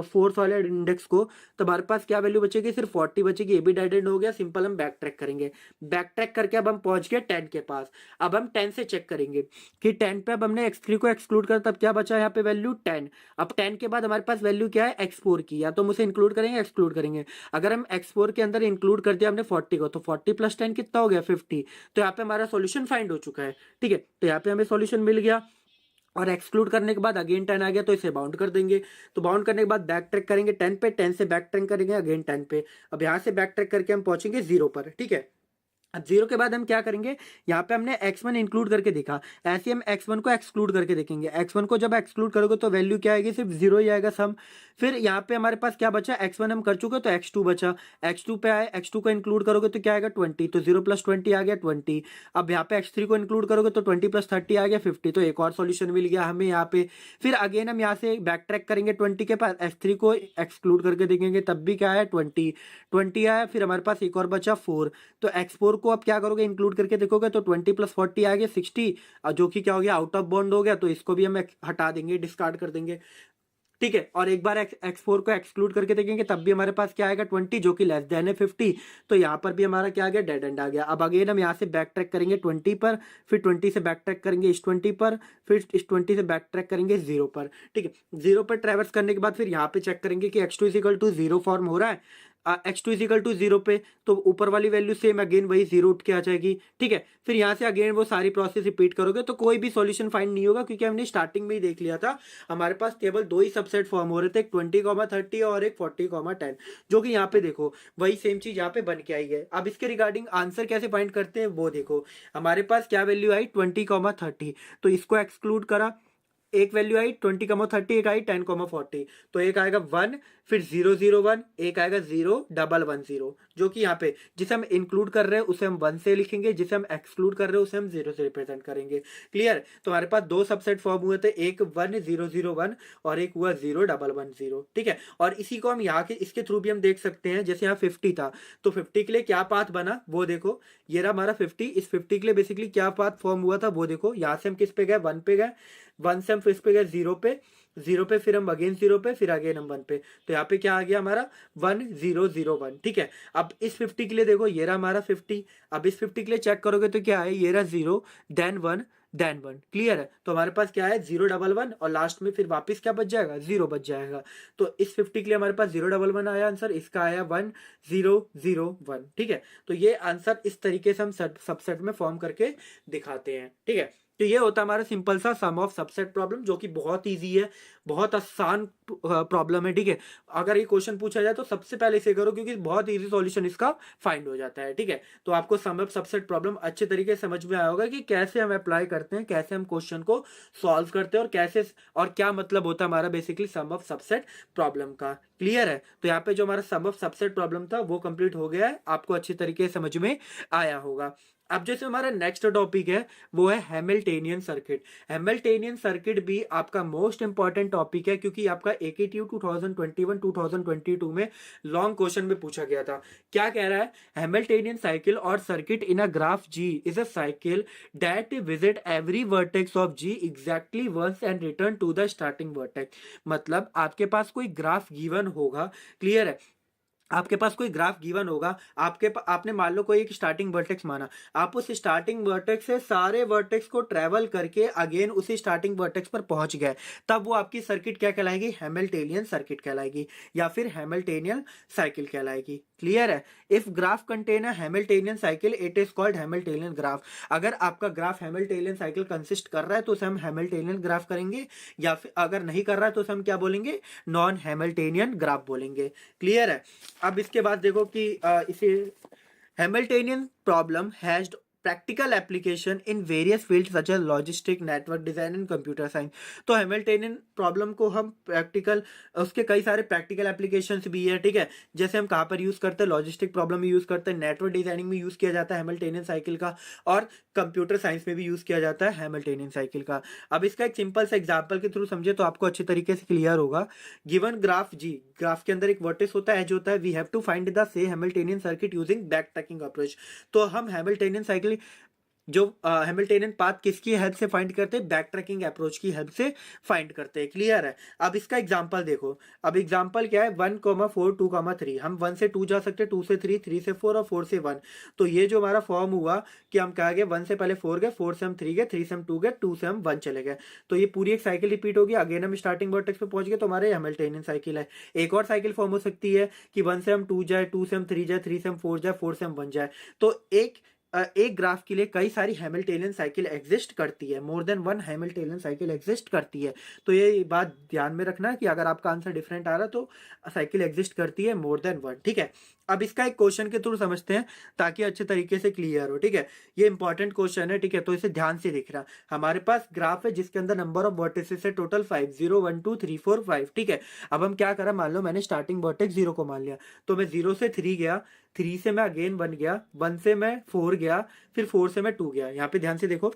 फोर्थ वाले इंडेक्स को तो हमारे पास क्या वैल्यू बचेगी, सिर्फ 40 बचेगी, ये भी डेड एंड हो गया। सिंपल हम बैक ट्रैक करेंगे। बैक ट्रैक करके अब हम पहुंच गए 10 के पास। अब हम 10 से चेक करेंगे कि 10 पे अब हमने x3 को एक्सक्लूड कर, तब क्या बचा यहाँ पे वैल्यू 10। अब 10 के बाद हमारे पास वैल्यू क्या है x4 की, या तो हम उसे इंक्लूड करेंगे एक्सक्लूड करेंगे। अगर हम x4 के अंदर इंक्लूड कर दिया हमने 40 को, तो 40 प्लस 10 कितना हो गया 50। तो यहाँ पे हमारा सॉल्यूशन फाइंड हो चुका है। ठीक है, तो यहाँ पे हमें सॉल्यूशन मिल गया। और एक्सक्लूड करने के बाद अगेन 10 आ गया तो इसे बाउंड कर देंगे। तो बाउंड करने के बाद बैक ट्रैक करेंगे 10 पे, 10 से बैक ट्रैक करेंगे अगेन 10 पे। अब यहाँ से बैक ट्रैक करके हम पहुंचेंगे 0 पर। ठीक है, अब जीरो के बाद हम क्या करेंगे, यहाँ पे हमने x1 इंक्लूड करके देखा, ऐसे हम x1 को एक्सक्लूड करके देखेंगे। x1 को जब एक्सक्लूड करोगे तो वैल्यू क्या आएगी, सिर्फ जीरो ही आएगा सम। फिर यहाँ पे हमारे पास क्या बचा, x1 हम कर चुके तो x2 बचा, x2 पे आए, x2 को इंक्लूड करोगे तो क्या आएगा 20, तो 0 + 20 आ गया 20। अब यहाँ पे x3 को इंक्लूड करोगे तो 20 + 30 आ गया 50, तो एक और सॉल्यूशन मिल गया हमें यहाँ पे। फिर अगेन हम यहाँ से बैक ट्रैक करेंगे 20 के पास, x3 को एक्सक्लूड करके देखेंगे तब भी क्या है 20 आया। फिर हमारे पास एक और बचा 4, तो x4 को अब क्या करोगे, इंक्लूड करके देखोगे तो 20 + 40 आ गया 60, जो कि क्या हो गया, आउट ऑफ बाउंड हो गया, तो इसको भी हम हटा देंगे, डिस्कार्ड कर देंगे। ठीक है, और एक बार x4 को एक्सक्लूड करके देखेंगे तब भी हमारे पास क्या आएगा 20, जो कि लेस देन है 50, तो यहाँ पर भी हमारा क्या आ गया, डेड एंड आ गया। अब अगेन हम यहाँ से बैक ट्रैक करेंगे 20 पर, फिर 20 से बैक ट्रैक करेंगे इस 20 पर, फिर इस 20 से बैक ट्रैक करेंगे 0 पर। ठीक है, 0 पर ट्रेवर्स करने के बाद फिर यहाँ पे चेक करेंगे कि x2 = 0 फॉर्म हो रहा है। x2 = 0 पे तो ऊपर वाली वैल्यू सेम अगेन वही 0 उठ के आ जाएगी। ठीक है, फिर यहाँ से अगेन वो सारी प्रोसेस रिपीट करोगे तो कोई भी सॉल्यूशन फाइंड नहीं होगा, क्योंकि हमने स्टार्टिंग में ही देख लिया था हमारे पास केवल दो ही सबसेट फॉर्म हो रहे थे, एक 20, 30 और एक 40, 10, जो कि यहाँ पे देखो वही सेम चीज यहाँ पे बन के आई है। अब इसके रिगार्डिंग आंसर कैसे फाइंड करते हैं वो देखो, हमारे पास क्या वैल्यू आई 20, 30, तो इसको एक्सक्लूड करा, एक वैल्यू आई 20, 30, एक आई 10, 40, तो एक आएगा 1, फिर 0, 0, 1, एक आएगा 0, 1, 1, 0, जो कि यहाँ पे जिसे हम इंक्लूड कर रहे हैं उसे हम 1 से लिखेंगे, जिसे हम एक्सक्लूड कर रहे हैं उसे हम 0 से रिप्रेजेंट करेंगे। क्लियर, तो हमारे पास दो सबसेट फॉर्म हुए थे, एक 1, 0, 0, 1 और एक हुआ 0, 1, 1, 0। ठीक है, और इसी को हम यहाँ के इसके थ्रू भी हम देख सकते हैं, जैसे यहाँ 50 था तो 50 के लिए क्या पाथ बना वो देखो, ये रहा हमारा 50, इस 50 के लिए बेसिकली क्या पाथ फॉर्म हुआ था वो देखो, यहाँ से हम किस पे गए 1 पे गए, 1 से हम फिर इस पे गए 0 पे, 0 पे फिर हम अगेन 0 पे, फिर अगेन हम 1 पे, तो यहाँ पे क्या आ गया हमारा 1, 0, 0, 1। ठीक है, अब इस 50 के लिए देखो ये रहा हमारा 50, अब इस 50 के लिए चेक करोगे तो क्या है, ये रहा 0, देन 1, देन 1। क्लियर है, तो हमारे पास क्या है 0, 1, 1 और लास्ट में फिर वापस क्या बच जाएगा 0 बच जाएगा, तो इस 50 के लिए हमारे पास 0, 1, 1 आया आंसर, इसका आया 1, 0, 0, 1। ठीक है, तो ये आंसर इस तरीके से हम सबसेट में फॉर्म करके दिखाते हैं। ठीक है, तो ये होता है हमारा सिंपल सा सम ऑफ सबसेट प्रॉब्लम, जो कि बहुत इजी है, बहुत आसान प्रॉब्लम है। ठीक है, अगर ये क्वेश्चन पूछा जाए तो सबसे पहले इसे करो, क्योंकि बहुत इजी सॉल्यूशन इसका फाइंड हो जाता है। ठीक है, तो आपको सम ऑफ सबसेट प्रॉब्लम अच्छे तरीके से समझ में आया होगा कि कैसे हम अप्लाई करते हैं, कैसे हम क्वेश्चन को सॉल्व करते हैं, और कैसे और क्या मतलब होता है हमारा basically sum of subset problem का। क्लियर है, तो यहाँ पे जो हमारा सम ऑफ सबसेट प्रॉब्लम था वो कंप्लीट हो गया है, आपको अच्छी तरीके से समझ में आया होगा। अब जैसे हमारा नेक्स्ट टॉपिक है वो है हैमिल्टेनियन सर्किट। हैमिल्टेनियन सर्किट भी आपका मोस्ट इंपॉर्टेंट टॉपिक है, क्योंकि आपका AKTU 2021-2022 में लॉन्ग क्वेश्चन में पूछा गया था। क्या कह रहा है, हैमिल्टेनियन साइकिल और circuit in a graph G is a cycle that visit every vertex of G exactly once and return to the starting vertex. मतलब आपके पास कोई ग्राफ गिवन होगा, क्लियर है, आपके पास कोई ग्राफ गिवन होगा, आपने मान लो कोई एक स्टार्टिंग वर्टेक्स माना, आप उस स्टार्टिंग वर्टेक्स से सारे वर्टेक्स को ट्रेवल करके अगेन उसी स्टार्टिंग वर्टेक्स पर पहुंच गए, तब वो आपकी सर्किट क्या कहलाएगी, हैमिल्टेनियन सर्किट कहलाएगी, या फिर हैमिल्टेनियन साइकिल कहलाएगी। क्लियर है, if graph contain a Hamiltonian cycle it is called Hamiltonian graph. अगर आपका ग्राफ हैमिल्टेनियन साइकिल कंसिस्ट कर रहा है तो उसे हम हैमिल्टेनियन ग्राफ करेंगे, या फिर अगर नहीं कर रहा है तो उसे हम क्या बोलेंगे, नॉन हैमिल्टेनियन ग्राफ बोलेंगे। क्लियर है, अब इसके बाद देखो कि इसे Hamiltonian problem has practical application in various field such as logistic, network design and computer science. तो हैमिल्टेनियन प्रॉब्लम को हम प्रैक्टिकल, उसके कई सारे प्रैक्टिकल एप्लीकेशंस भी है। ठीक है, जैसे हम कहाँ पर यूज करते हैं, लॉजिस्टिक प्रॉब्लम में यूज करते हैं, नेटवर्क डिजाइनिंग में यूज किया जाता है हैमिल्टेनियन साइकिल का, और कंप्यूटर साइंस में भी यूज किया जाता है हैमिल्टेनियन साइकिल का। अब इसका एक सिंपल सा एग्जाम्पल के थ्रू समझे तो आपको अच्छे तरीके से क्लियर होगा। गिवन ग्राफ G, ग्राफ के अंदर एक वर्टेक्स होता है, एज होता है, we have to find the से Hamiltonian circuit using back tracking approach. तो हम हैमिल्टेनियन साइकिल जो हैमिल्टेनियन पाथ किसकी हेल्प से फाइंड करते हैं, बैक ट्रैकिंग अप्रोच की हेल्प से फाइंड करते हैं। क्लियर है, अब इसका एग्जांपल देखो, अब एग्जांपल क्या है 1, 4, 2, 3, हम 1 से 2 जा सकते हैं, 2 से 3, 3 से 4 और 4 से 1। तो ये जो हमारा फॉर्म हुआ कि हम कहा गए 1 से पहले 4 गए, 4 से हम 3 गए, 3 से हम 2 गए, 2 से हम 1 चले गए, तो ये पूरी एक साइकिल रिपीट होगी, अगेन हम स्टार्टिंग वर्टेक्स पे पहुंच गए, तो हमारे हैमिल्टेनियन साइकिल है। एक और साइकिल फॉर्म हो सकती है कि 1 से हम 2 जाए, 2 से हम 3 जाए, 3 से हम 4 जाए, 4 से हम 1 जाए, तो एक एक ग्राफ के लिए कई सारी हैमिल्टनियन साइकिल एग्जिस्ट करती है, मोर than one Hamiltonian cycle exist करती है। तो ये बात ध्यान में रखना कि अगर आपका आंसर डिफरेंट आ रहा तो साइकिल एग्जिस्ट करती है मोर देन वन, ठीक है। अब इसका एक क्वेश्चन के थ्रू समझते हैं ताकि अच्छे तरीके से क्लियर हो, ठीक है। ये इंपॉर्टेंट क्वेश्चन है, ठीक है, तो इसे ध्यान से दिख रहा। हमारे पास ग्राफ है जिसके अंदर नंबर ऑफ वर्टिसेस है टोटल 5, 0 1 2 3 4 5, ठीक है। अब हम क्या करा, मान लो मैंने स्टार्टिंग वर्टेक्स 0 को मान लिया, तो मैं 0 से 3 गया, 3 से मैं अगेन 1 गया, 1 से मैं 4 गया, फिर 4 से मैं 2 गया। यहाँ पे ध्यान से देखो,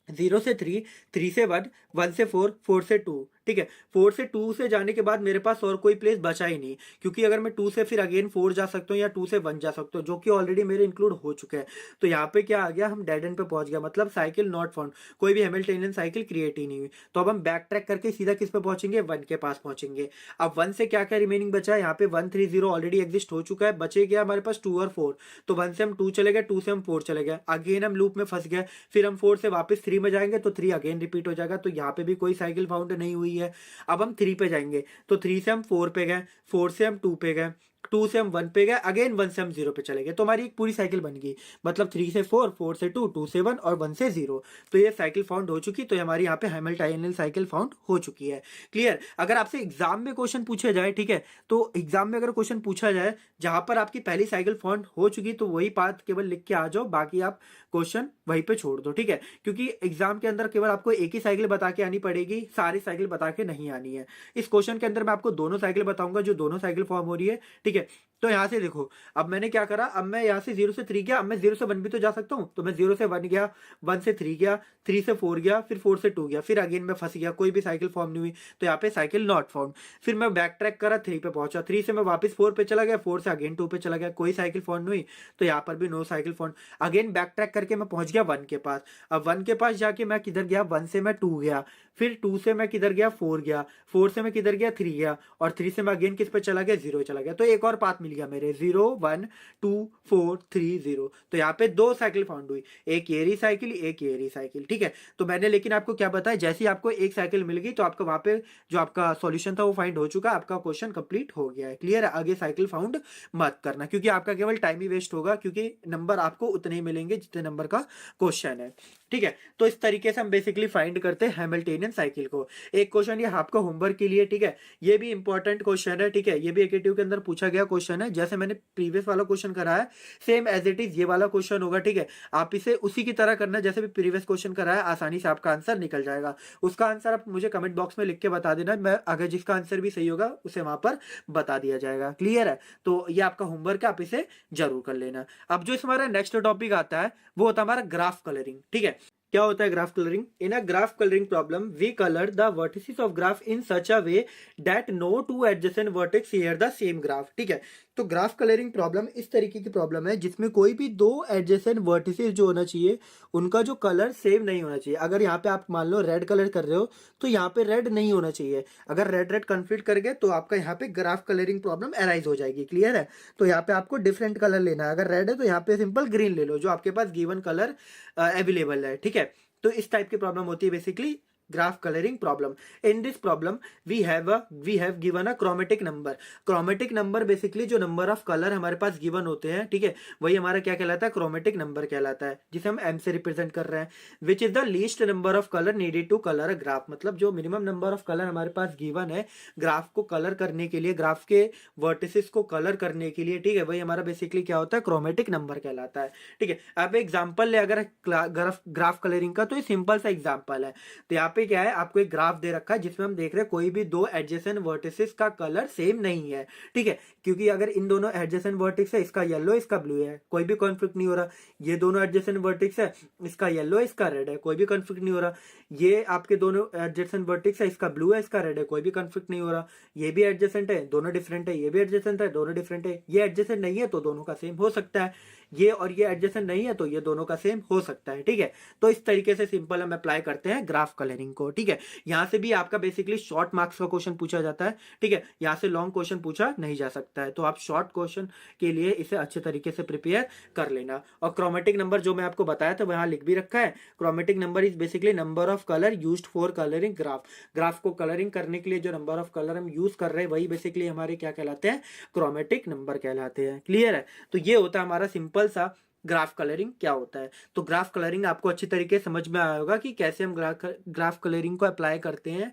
0 से 3, 3 से 1, 1 से 4, 4 से 2, ठीक है। 4 से 2 से जाने के बाद मेरे पास और कोई प्लेस बचा ही नहीं, क्योंकि अगर मैं 2 से फिर अगेन 4 जा सकता हूँ या 2 से 1 जा सकता हूँ, जो कि ऑलरेडी मेरे इंक्लूड हो चुके हैं। तो यहाँ पे क्या आ गया, हम डेड एंड पे पहुंच गया, मतलब साइकिल नॉट फाउंड, कोई भी हैमिल्टनियन साइकिल क्रिएट ही नहीं हुई। तो अब हम बैक ट्रैक करके सीधा किस पे पहुंचेंगे, 1 के पास पहुंचेंगे। अब 1 से क्या क्या रिमेनिंग बचा है, यहाँ पे 1 3 0 ऑलरेडी एग्जिस्ट हो चुका है, बचे गया हमारे पास 2 और 4। तो 1 से हम 2 चले गए, 2 से हम 4 चले गए, अगेन हम लूप में फंस गए, फिर हम 4 से वापस 3 में जाएंगे तो 3 अगेन रिपीट हो जाएगा। तो यहाँ पे भी कोई साइकिल फाउंड नहीं हुई है। अब हम 3 पे जाएंगे, तो 3 से हम 4 पे गए, 4 से हम 2 पे गए, 2 से हम 1 पे गए, अगेन 1 से हम 0 पे चले गए। तो हमारी एक पूरी साइकिल बन गई, मतलब 3 से 4, 4 से 2, 2 से 1 और 1 से 0। तो ये साइकिल फाउंड हो चुकी, तो हमारी यहाँ पे हैमिल्टनियन साइकिल फाउंड हो चुकी है। क्लियर। अगर आपसे एग्जाम में क्वेश्चन पूछा जाए, ठीक है, तो एग्जाम में अगर क्वेश्चन पूछा जाए जहां पर आपकी पहली साइकिल फाउंड हो चुकी, तो वही पाथ केवल लिख के आ जाओ, बाकी आप क्वेश्चन वहीं पे छोड़ दो, ठीक है। क्योंकि एग्जाम के अंदर केवल आपको एक ही साइकिल बता के आनी पड़ेगी, सारी साइकिल बता के नहीं आनी है। इस क्वेश्चन के अंदर मैं आपको दोनों साइकिल बताऊंगा, जो दोनों साइकिल फॉर्म हो रही है, ठीक है। तो यहां से देखो, अब मैंने क्या करा, अब मैं यहाँ से 0 से 3 गया, अब मैं 0 से 1 भी तो जा सकता हूँ। तो मैं 0 से 1 गया, 1 से 3 गया, 3 से 4 गया, फिर 4 से 2 गया, फिर अगेन मैं फंस गया, कोई भी साइकिल फॉर्म नहीं हुई। तो यहाँ पे साइकिल नॉट फाउंड। फिर मैं बैक ट्रैक करा, 3 पे पहुंचा, 3 से मैं वापस 4 पे चला गया, 4 से अगेन 2 पे चला गया, कोई साइकिल फाउंड नहीं हुई। तो यहाँ पर भी no cycle found. Again back track करके मैं पहुंच गया 1 के पास। अब 1 के पास जाके मैं किधर गया, 1 से मैं 2 गया, फिर 2 से मैं किधर गया, 4 गया, 4 से मैं किधर गया, 3 गया, और 3 से मैं अगेन किस पे चला गया, 0 चला गया। तो एक और पाथ मिल गया मेरे, 0 1 2 4 3 0। तो यहाँ पे 2 साइकिल फाउंड हुई, एक ये रही साइकिल, एक ये रही साइकिल, ठीक है। तो मैंने लेकिन आपको क्या बताया, जैसे ही आपको एक साइकिल मिल गई तो आपका वहां पे जो आपका सॉल्यूशन था वो फाइंड हो चुका, आपका क्वेश्चन कंप्लीट हो गया है। क्लियर है। आगे साइकिल फाउंड मत करना, क्योंकि आपका केवल टाइम ही वेस्ट होगा, क्योंकि नंबर आपको उतने ही मिलेंगे जितने नंबर का क्वेश्चन है, ठीक है। तो इस तरीके से हम बेसिकली फाइंड करते हैं हैमिल्टनियन साइकिल को। एक क्वेश्चन ये आपका होमवर्क के लिए, ठीक है, ये भी इंपॉर्टेंट क्वेश्चन है, ठीक है। ये भी एकेटिव के अंदर पूछा गया क्वेश्चन है, जैसे मैंने प्रीवियस वाला क्वेश्चन करा है सेम एज इट इज ये वाला क्वेश्चन होगा, ठीक है। आप इसे उसी की तरह करना जैसे भी प्रीवियस क्वेश्चन करा है, आसानी से आपका आंसर निकल जाएगा। उसका आंसर आप मुझे कमेंट बॉक्स में लिख के बता देना, मैं अगर जिसका आंसर भी सही होगा उसे वहां पर बता दिया जाएगा। क्लियर है। तो ये आपका होमवर्क है, आप इसे जरूर कर लेना। अब जो हमारा नेक्स्ट टॉपिक आता है वो होता है हमारा ग्राफ कलरिंग, ठीक है। क्या होता है graph colouring? In a graph colouring problem we colour the vertices of graph in such a way that no two adjacent vertex share the same graph, ठीक है। तो ग्राफ कलरिंग प्रॉब्लम इस तरीके की प्रॉब्लम है जिसमें कोई भी दो एडजेसेंट वर्टिसेस जो होना चाहिए उनका जो कलर सेम नहीं होना चाहिए। अगर यहाँ पे आप मान लो रेड कलर कर रहे हो तो यहाँ पे रेड नहीं होना चाहिए। अगर रेड रेड कन्फ्लिक्ट कर गए तो आपका यहाँ पे ग्राफ कलरिंग प्रॉब्लम अराइज हो जाएगी। क्लियर है। तो यहाँ पे आपको डिफरेंट कलर लेना है। अगर रेड है तो यहाँ पे सिंपल ग्रीन ले लो जो आपके पास गिवन कलर अवेलेबल है, ठीक है। तो इस टाइप की प्रॉब्लम होती है basically graph coloring problem. In this problem we have given a chromatic number. Chromatic number basically जो number of color हमारे पास given होते हैं, ठीक है, वही हमारा क्या कहलाता है, chromatic number कहलाता है, जिसे हम m से represent कर रहे हैं। which is the least number of color needed to color a graph. मतलब जो minimum number of color हमारे पास given है ग्राफ को कलर करने के लिए, ग्राफ के वर्टिसेस को कलर करने के लिए, ठीक है, वही हमारा बेसिकली क्या होता है, क्रोमेटिक नंबर कहलाता है, ठीक है। अब एग्जांपल ले अगर ग्राफ कलरिंग का, तो ये सिंपल सा एग्जांपल है। तो यहाँ पे क्या है, आपको एक ग्राफ दे रखा है जिसमें हम देख रहे हैं कोई भी दो एडजेसेंट वर्टिसेस का कलर सेम नहीं है, ठीक है। क्योंकि अगर इन दोनों एडजेसेंट वर्टिक्स है, इसका येलो इसका ब्लू है, कोई भी कॉन्फ्लिक्ट नहीं हो रहा। ये दोनों एडजेसेंट वर्टिक्स है, इसका येलो इसका रेड है, कोई भी कॉन्फ्लिक्ट नहीं हो रहा। ये आपके दोनों एडजेसेंट वर्टिक्स है, इसका ब्लू है इसका रेड है, कोई भी कॉन्फ्लिक्ट नहीं हो रहा। ये भी एडजेसेंट है, दोनों डिफरेंट है, ये भी एडजेसेंट है, दोनों डिफरेंट है। ये एडजेसेंट नहीं है तो दोनों का सेम हो सकता है, ये और ये एडजेसेंट नहीं है तो ये दोनों का सेम हो सकता है, ठीक है। तो इस तरीके से सिंपल हम अप्लाई करते हैं ग्राफ कलरिंग को, ठीक है। यहां से भी आपका बेसिकली शॉर्ट मार्क्स का क्वेश्चन पूछा जाता है, ठीक है। यहां से लॉन्ग क्वेश्चन पूछा नहीं जा सकता है, तो आप शॉर्ट क्वेश्चन के लिए इसे अच्छे तरीके से प्रिपेयर कर लेना। और क्रोमेटिक नंबर जो मैं आपको बताया था वहां लिख भी रखा है। Chromatic number is basically number of colour used for colouring graph. Graph को कलरिंग करने के लिए जो नंबर ऑफ कलर हम यूज कर रहे हैं वही बेसिकली हमारे क्या कहलाते हैं, क्रोमेटिक नंबर कहलाते हैं। क्लियर है। तो ये होता है हमारा सिंपल सा ग्राफ कलरिंग क्या होता है। तो ग्राफ कलरिंग आपको अच्छी तरीके से समझ में आया होगा कि कैसे हम ग्राफ कलरिंग को अप्लाई करते हैं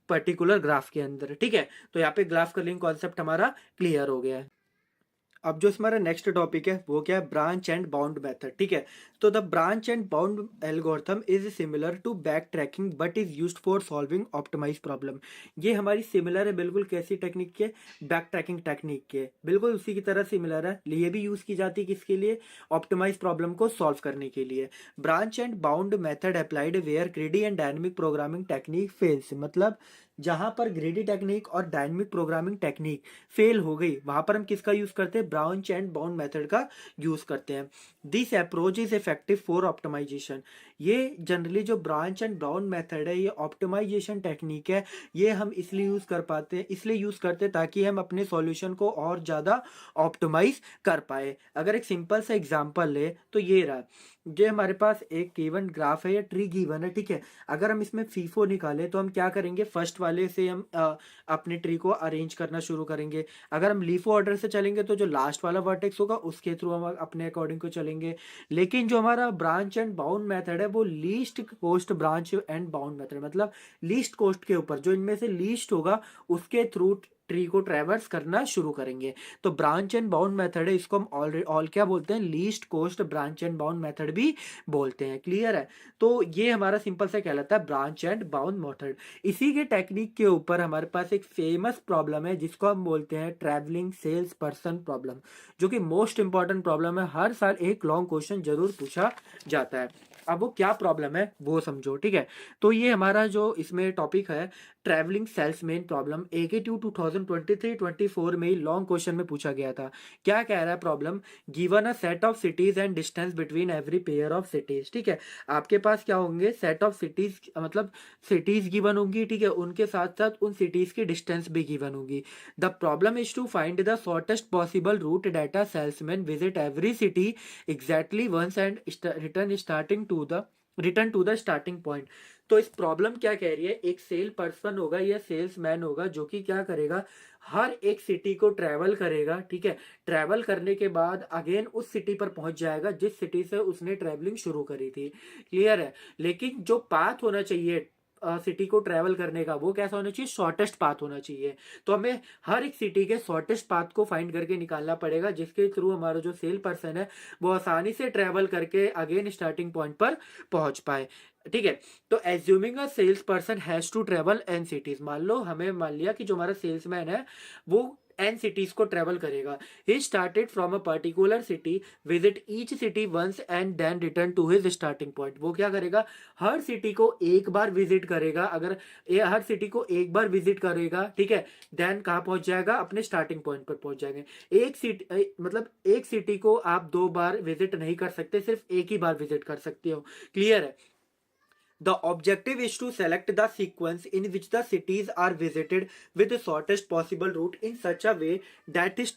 पर्टिकुलर ग्राफ के अंदर, ठीक है। तो यहाँ पे ग्राफ कलरिंग कॉन्सेप्ट हमारा क्लियर हो गया है। अब जो हमारा नेक्स्ट टॉपिक है वो क्या है, ब्रांच एंड बाउंड मेथड, ठीक है। तो the branch and bound algorithm is similar to back tracking but is used for solving optimise problem. ये हमारी सिमिलर है बिल्कुल, कैसी टेक्निक के, बैक ट्रैकिंग टेक्निक के, बिल्कुल उसी की तरह सिमिलर है। ये भी यूज की जाती है किसके लिए, ऑप्टिमाइज प्रॉब्लम को सॉल्व करने के लिए। Branch and bound method applied where greedy and dynamic programming technique fails, मतलब जहां पर ग्रीडी टेक्निक और डायनेमिक प्रोग्रामिंग टेक्निक फेल हो गई वहां पर हम किसका यूज करते हैं, ब्रांच एंड बाउंड मेथड का यूज करते हैं। This approach is effective for optimisation. ये जनरली जो ब्रांच एंड बाउंड मेथड है, ये ऑप्टिमाइजेशन टेक्निक है, ये हम इसलिए यूज कर पाते हैं, इसलिए यूज करते हैं ताकि हम अपने सॉल्यूशन को और ज्यादा ऑप्टिमाइज कर पाए। अगर एक सिंपल सा एग्जांपल ले तो ये रहा, जो हमारे पास एक गिवन ग्राफ है या ट्री गिवन है, ठीक है। अगर हम इसमें फीफो निकाले तो हम क्या करेंगे, फर्स्ट वाले से हम अपने ट्री को अरेंज करना शुरू करेंगे। अगर हम लीफो ऑर्डर से चलेंगे तो जो लास्ट वाला वर्टेक्स होगा उसके थ्रू हम अपने अकॉर्डिंग को चलेंगे। लेकिन जो हमारा ब्रांच एंड बाउंड मेथड है वो least cost branch and bound method, मतलब लीस्ट कोस्ट के ऊपर जो इनमें से लीस्ट होगा उसके थ्रू ट्री को ट्रेवर्स करना शुरू करेंगे। तो ब्रांच एंड बाउंड मेथड है, इसको हम ऑल क्या बोलते हैं, least cost branch and bound method भी बोलते हैं। क्लियर है। तो ये हमारा सिंपल सा कहलाता है ब्रांच एंड बाउंड मेथड। इसी के टेक्निक के ऊपर हमारे पास एक फेमस प्रॉब्लम है जिसको हम बोलते हैं ट्रैवलिंग सेल्स पर्सन प्रॉब्लम, जो कि मोस्ट इंपॉर्टेंट प्रॉब्लम है, हर साल एक लॉन्ग क्वेश्चन जरूर पूछा जाता है। अब वो क्या प्रॉब्लम है वो समझो, ठीक है। तो ये हमारा जो इसमें टॉपिक है ट्रैवलिंग सेल्समैन प्रॉब्लम, AKT 2023-24 में लॉन्ग क्वेश्चन में पूछा गया था। क्या कह रहा है problem, given a set of cities and distance between every pair of cities, ठीक है। आपके पास क्या होंगे, सेट ऑफ सिटीज, मतलब सिटीज गिवन होंगी, ठीक है, उनके साथ साथ उन सिटीज की डिस्टेंस भी गिवन होगी। The problem is to find the shortest possible route that a salesman visit every city exactly once and return to the starting point. तो इस प्रॉब्लम क्या कह रही है, एक सेल पर्सन होगा या सेल्स मैन होगा जो कि क्या करेगा, हर एक सिटी को ट्रेवल करेगा, ठीक है। ट्रेवल करने के बाद अगेन उस सिटी पर पहुंच जाएगा जिस सिटी से उसने ट्रेवलिंग शुरू करी थी। क्लियर है। लेकिन जो पाथ होना चाहिए सिटी को ट्रेवल करने का वो कैसा होना चाहिए, शॉर्टेस्ट पाथ होना चाहिए। तो हमें हर एक सिटी के शॉर्टेस्ट पाथ को फाइंड करके निकालना पड़ेगा जिसके थ्रू हमारा जो सेल पर्सन है वो आसानी से ट्रेवल करके अगेन स्टार्टिंग पॉइंट पर पहुंच पाए, ठीक है। तो assuming a sales person has to travel n cities, मान लिया कि जो हमारा सेल्समैन है वो एन सिटीज को ट्रेवल करेगा। He started from a particular city, visit each city once and then return to his starting point. वो क्या करेगा, हर सिटी को एक बार विजिट करेगा। अगर हर सिटी को एक बार विजिट करेगा, ठीक है, देन कहाँ पहुंच जाएगा, अपने स्टार्टिंग पॉइंट पर पहुंच जाएंगे। एक सिटी मतलब एक सिटी को आप 2 बार विजिट नहीं कर सकते, सिर्फ एक ही बार विजिट कर सकते हो। क्लियर है। The objective is to select the sequence in which the cities are visited with the shortest possible route in such a way that its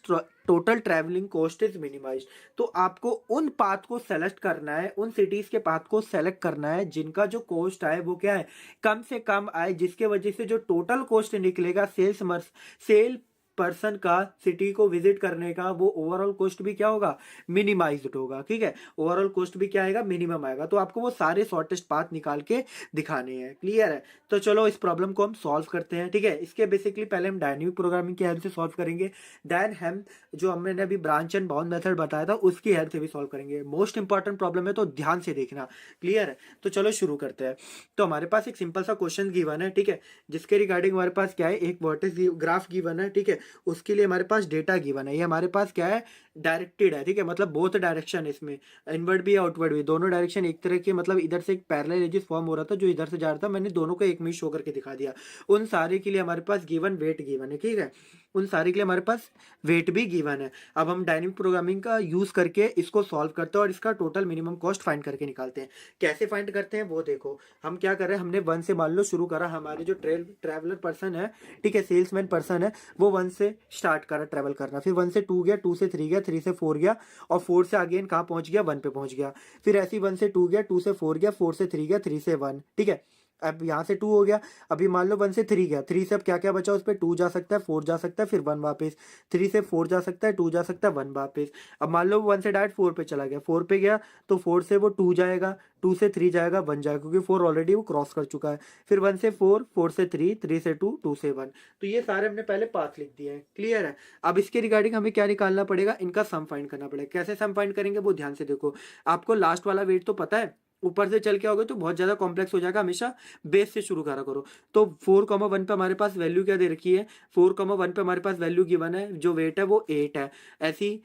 total traveling cost is minimized। तो आपको उन path को select करना है, उन cities के path को select करना है जिनका जो कॉस्ट आए वो क्या है, कम से कम आए, जिसके वजह से जो टोटल कॉस्ट निकलेगा सेल पर्सन का सिटी को विजिट करने का वो ओवरऑल कॉस्ट भी क्या होगा, मिनिमाइज्ड होगा, ठीक है। ओवरऑल कॉस्ट भी क्या आएगा, मिनिमम आएगा। तो आपको वो सारे शॉर्टेस्ट पाथ निकाल के दिखाने हैं। क्लियर है। तो चलो इस प्रॉब्लम को हम सॉल्व करते हैं, ठीक है। इसके बेसिकली पहले हम डायनेमिक प्रोग्रामिंग की हेल्प से सॉल्व करेंगे, देन हम जो हमने अभी ब्रांच एंड बाउंड मेथड बताया था उसकी हेल्प से भी सॉल्व करेंगे। मोस्ट इंपॉर्टेंट प्रॉब्लम है तो ध्यान से देखना। क्लियर है। तो चलो शुरू करते हैं। तो हमारे पास एक सिंपल सा क्वेश्चन गिवन है, ठीक है, जिसके रिगार्डिंग हमारे पास क्या है, एक वर्टेक्स ग्राफ गिवन है, ठीक है, उसके लिए हमारे पास डेटा गिवन है। ये हमारे पास क्या है, डायरेक्टेड है, ठीक है, मतलब बोथ डायरेक्शन, इसमें इनवर्ड भी आउटवर्ड भी, दोनों डायरेक्शन एक तरह के, मतलब इधर से एक पैरेलल एजेस फॉर्म हो रहा था जो इधर से जा रहा था, मैंने दोनों को एक में शो करके दिखा दिया। उन सारे के लिए हमारे पास गिवन वेट गिवन है, ठीक है, उन सारे के लिए हमारे पास वेट भी गिवन है। अब हम डायनेमिक प्रोग्रामिंग का यूज करके इसको सॉल्व करते हैं और इसका टोटल मिनिमम कॉस्ट फाइंड करके निकालते हैं। कैसे फाइंड करते हैं वो देखो। हम क्या कर रहे हैं, हमने 1 से मान लो शुरू करा, हमारे जो ट्रेवलर पर्सन है, ठीक है, सेल्समैन पर्सन है, वो 1 से स्टार्ट करा ट्रेवल करना, फिर 1 से 2 गया, 2 से 3 गया, 3 से 4 गया और 4 से अगेन कहाँ पहुंच गया, 1 पे पहुंच गया। फिर ऐसे ही 1 से 2 गया, 2 से 4 गया, 4 से 3 गया, 3 से 1, ठीक है। अब यहाँ से 2 हो गया। अभी मान लो 1 से 3 गया, 3 से अब क्या क्या बचा, उस पर 2 जा सकता है, 4 जा सकता है, फिर 1 वापस, 3 से 4 जा सकता है, 2 जा सकता है, 1 वापस। अब मान लो 1 से डायरेक्ट 4 पे चला गया, 4 पे गया तो 4 से वो 2 जाएगा, 2 से 3 जाएगा, 1 जाएगा, क्योंकि 4 ऑलरेडी वो क्रॉस कर चुका है। फिर 1 से 4, 4 से 3, 3 से 2, 2 से 1। तो ये सारे हमने पहले पाथ लिख दिए हैं। क्लियर है। अब इसके रिगार्डिंग हमें क्या निकालना पड़ेगा, इनका सम फाइंड करना पड़ेगा। कैसे सम फाइंड करेंगे वो ध्यान से देखो। आपको लास्ट वाला वेट तो पता है, ऊपर से चल के आओगे तो बहुत ज्यादा कॉम्प्लेक्स हो जाएगा। हमेशा बेस से शुरू करा करो। तो 4,1 पे हमारे पास वैल्यू क्या दे रखी है, 4,1 पे हमारे पास वैल्यू गिवन है, जो वेट है वो 8 है। ऐसी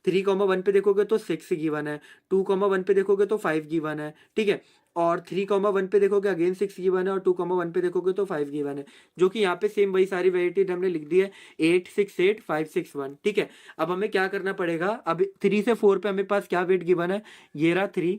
3,1 पे देखोगे तो 6 गिवन है, 2,1 पे देखोगे तो 5 गिवन है, ठीक है। और 3,1 पे देखोगे अगेन 6 गिवन है, और 2,1 पे देखोगे तो 5 गिवन है, जो कि यहाँ पे सेम वही सारी वेराइटी हमने लिख दी है, 8 6 8 5 6 1, ठीक है। अब हमें क्या करना पड़ेगा, अब 3 से 4 पे हमें पास क्या वेट गिवन है, ये रहा 3,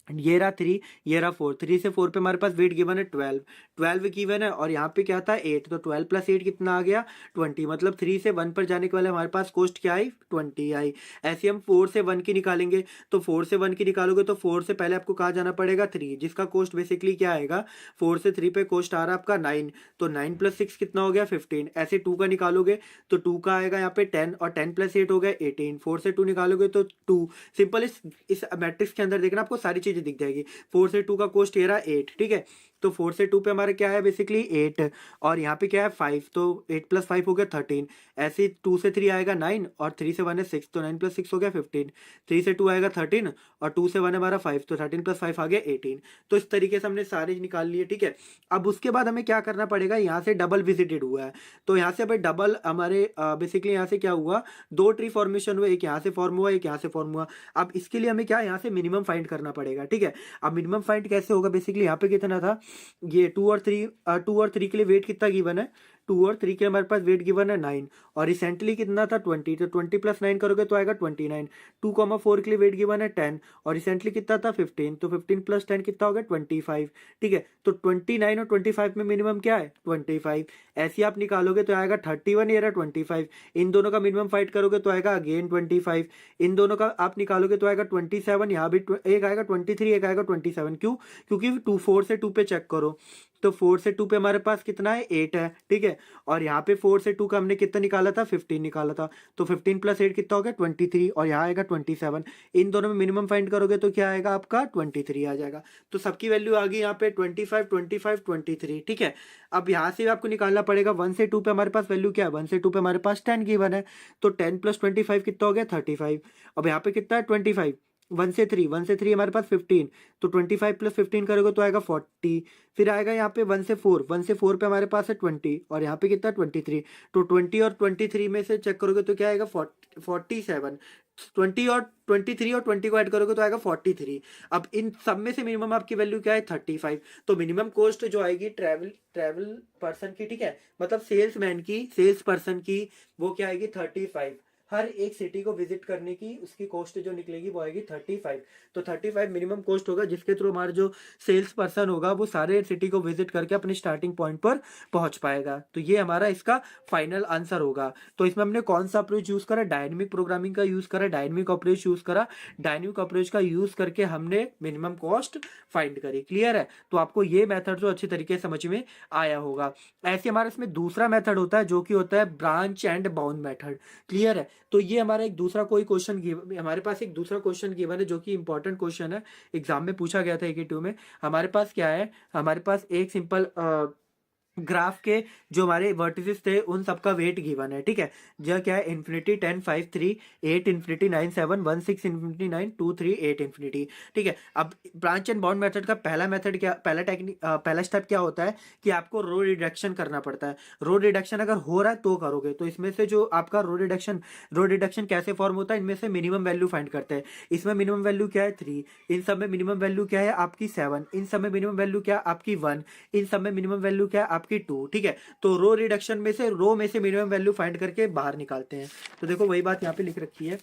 ये रहा 3, ये रहा 4। 3 से 4 पे हमारे पास वेट गिवन है 12, 12 गिवन है, और यहाँ पे क्या था 8, तो 12 प्लस 8 कितना आ गया 20। मतलब 3 से 1 पर जाने के वाले हमारे पास कॉस्ट क्या आई, 20 आई। ऐसे हम 4 से 1 की निकालेंगे, तो 4 से 1 की निकालोगे तो 4 से पहले आपको कहाँ जाना पड़ेगा 3, जिसका कॉस्ट बेसिकली क्या आएगा, 4 से 3 पे कॉस्ट आ रहा है आपका 9, तो 9 प्लस 6 कितना हो गया 15। ऐसे 2 का निकालोगे तो 2 का आएगा यहाँ पे 10, और 10 प्लस 8 हो गया 18। 4 से 2 निकालोगे तो 2। सिंपल इस मैट्रिक्स के अंदर देखना आपको सारी चीजें दिख जाएगी। 4 से 2 का कोस्ट ये रहा 8, ठीक है। तो 4 से 2 पे हमारे क्या है बेसिकली 8, और यहाँ पे क्या है 5, तो 8 प्लस 5 हो गया 13। ऐसे 2 से 3 आएगा 9, और 3 से 1 है 6, तो 9 प्लस 6 हो गया 15। 3 से 2 आएगा 13, और 2 से 1 है हमारा 5, तो 13 प्लस 5 आ गया 18। तो इस तरीके से हमने सारे निकाल लिए, ठीक है। अब उसके बाद हमें क्या करना पड़ेगा, यहाँ से डबल विजिटेड हुआ है, तो यहाँ से भाई डबल हमारे बेसिकली यहाँ से क्या हुआ, 2 ट्री फॉर्मेशन हुए, एक यहाँ से फॉर्म हुआ, एक यहाँ से फॉर्म हुआ। अब इसके लिए हमें क्या यहाँ से मिनिमम फाइंड करना पड़ेगा, ठीक है। अब मिनिमम फाइंड कैसे होगा, बेसिकली यहाँ पे कितना था, ये 2 और 3 के लिए वेट कितना गिवन है, 2 और 3 के हमारे पास वेट गिवन है 9, और रिसेंटली कितना था 20, तो 20 प्लस 9 करोगे तो आएगा 29। 2,4 के लिए वेट गिवन है 10, और रिसेंटली कितना था 15, तो 15 प्लस 10 कितना हो गया 25, ठीक है। तो 29 और 25 में मिनिमम क्या है 25। ऐसे आप निकालोगे तो आएगा 31, ये रहा 25। इन दोनों का मिनिमम फाइट करोगे तो आएगा अगेन 25। इन दोनों का आप निकालोगे तो आएगा 27, यहाँ भी एक आएगा 23, एक आएगा 27। क्यों, क्योंकि 4 से 2 पे चेक करो, तो 4 से 2 पे हमारे पास कितना है 8 है, ठीक है। और यहाँ पे 4 से 2 का हमने कितना निकाला था 15 निकाला था, तो 15 प्लस 8 कितना हो गया 23, और यहाँ आएगा 27। इन दोनों में मिनिमम फाइंड करोगे तो क्या आएगा आपका 23 आ जाएगा। तो सबकी वैल्यू आ गई यहाँ पे 25 25 23, ठीक है। अब यहाँ से आपको निकालना पड़ेगा 1 से 2 पे हमारे पास वैल्यू क्या है, 1 से 2 पे हमारे पास 10 गिवन है, तो 10 प्लस 25 कितना हो गया 35। अब यहाँ पे कितना है 25। 1 से 3 हमारे पास 15, तो 25 प्लस 15 करोगे तो आएगा 40। फिर आएगा यहाँ पे 1 से 4 पे हमारे पास है 20, और यहाँ पे कितना 23, तो 20 और 23 में से चेक करोगे तो क्या आएगा 47। 20 और 23 और 20 को ऐड करोगे तो आएगा 43। अब इन सब में से मिनिमम आपकी वैल्यू क्या है 35। तो मिनिमम कॉस्ट जो आएगी ट्रैवल पर्सन की, ठीक है, मतलब सेल्स पर्सन की, वो क्या आएगी 35। हर एक सिटी को विजिट करने की उसकी कॉस्ट जो निकलेगी वो आएगी 35। तो 35 मिनिमम कॉस्ट होगा, जिसके थ्रू हमारा जो सेल्स पर्सन होगा वो सारे सिटी को विजिट करके अपने स्टार्टिंग पॉइंट पर पहुंच पाएगा। तो ये हमारा इसका फाइनल आंसर होगा। तो इसमें हमने कौन सा अप्रोच यूज करा, डायनेमिक प्रोग्रामिंग का यूज करा, डायनेमिक अप्रोच यूज करा। डायनेमिक अप्रोच का यूज करके हमने मिनिमम कॉस्ट फाइंड करी। क्लियर है। तो आपको ये मेथड जो अच्छी तरीके से समझ में आया होगा। ऐसे हमारा इसमें दूसरा मेथड होता है जो कि होता है branch and bound method. Clear है। तो ये हमारा एक दूसरा कोई क्वेश्चन हमारे पास एक दूसरा क्वेश्चन गिवन है जो कि इंपॉर्टेंट क्वेश्चन है, एग्जाम में पूछा गया था AQ में। हमारे पास क्या है, हमारे पास एक सिंपल ग्राफ के जो हमारे वर्टिसेस थे उन सबका वेट गिवन है, ठीक है। जो क्या है इन्फिनिटी 10 5 3 8 इन्फिनिटी 9 7 1 6 इन्फिनिटी 9 2 3 8 इन्फिनिटी, ठीक है। अब ब्रांच एंड बाउंड मेथड का पहला मेथड क्या, पहला स्टेप क्या होता है कि आपको रो रिडक्शन करना पड़ता है। रो रिडक्शन अगर हो रहा है तो करोगे, तो इसमें से जो आपका रो रिडक्शन कैसे फॉर्म होता है, इनमें से मिनिमम वैल्यू फाइंड करते हैं। इसमें मिनिमम वैल्यू क्या है 3, इन सब में मिनिमम वैल्यू क्या है आपकी 7, इन सब में मिनिमम वैल्यू क्या है आपकी 1, इन सब में मिनिमम वैल्यू क्या है आपकी 2, ठीक है। तो रो रिडक्शन में से मिनिमम वैल्यू फाइंड करके बाहर निकालते हैं। तो देखो वही बात यहाँ पे लिख रखी है,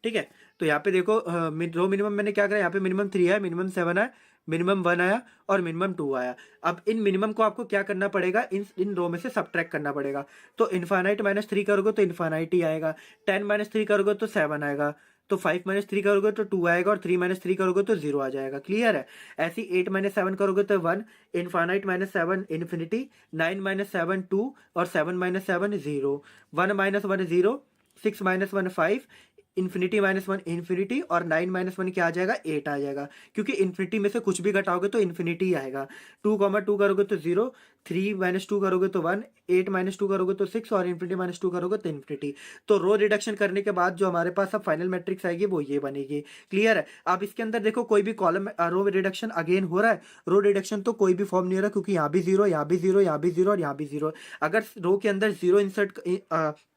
ठीक है। तो यहाँ पे देखो रो मिनिमम मैंने क्या करा, यहाँ पे मिनिमम 3 है, मिनिमम 7 है, मिनिमम 1 आया और मिनिमम 2 आया। अब इन मिनिमम को आपको क्या करना पड़ेगा, इन रो में से सब्ट्रैक्ट करना पड़ेगा। तो इनफाइनाइट -3 करोगे तो इनफाइनाइट ही आएगा, 10 - 3 करोगे तो 7 आएगा, तो 5 माइनस 3 करोगे तो 2 आएगा, और 3 माइनस 3 करोगे तो 0 आ जाएगा। क्लियर है। ऐसे 8 माइनस 7 करोगे तो 1, इनफाइनाइट माइनस 7 इन्फिनिटी, 9 माइनस 7 2, और 7 minus 7 0, 1 minus 1 0, 6 minus 1 5, infinity minus 1 infinity, और 9 माइनस 1 क्या आ जाएगा, 8 आ जाएगा, क्योंकि इन्फिनिटी में से कुछ भी घटाओगे तो इन्फिनिटी ही आएगा। 2 करोगे तो 0, 3 माइनस 2 करोगे तो 1, 8 माइनस 2 करोगे तो 6, और इन्फिनिटी माइनस 2 करोगे तो इन्फिनिटी। तो रो रिडक्शन करने के बाद जो हमारे पास अब फाइनल मैट्रिक्स आएगी वो ये बनेगी। क्लियर है। अब इसके अंदर देखो कोई भी कॉलम रो रिडक्शन अगेन हो रहा है, रो रिडक्शन तो कोई भी फॉर्म नहीं हो रहा, क्योंकि यहाँ भी जीरो, यहाँ भी जीरो, यहाँ भी जीरो, और यहाँ भी जीरो। अगर रो के अंदर जीरो इंसर्ट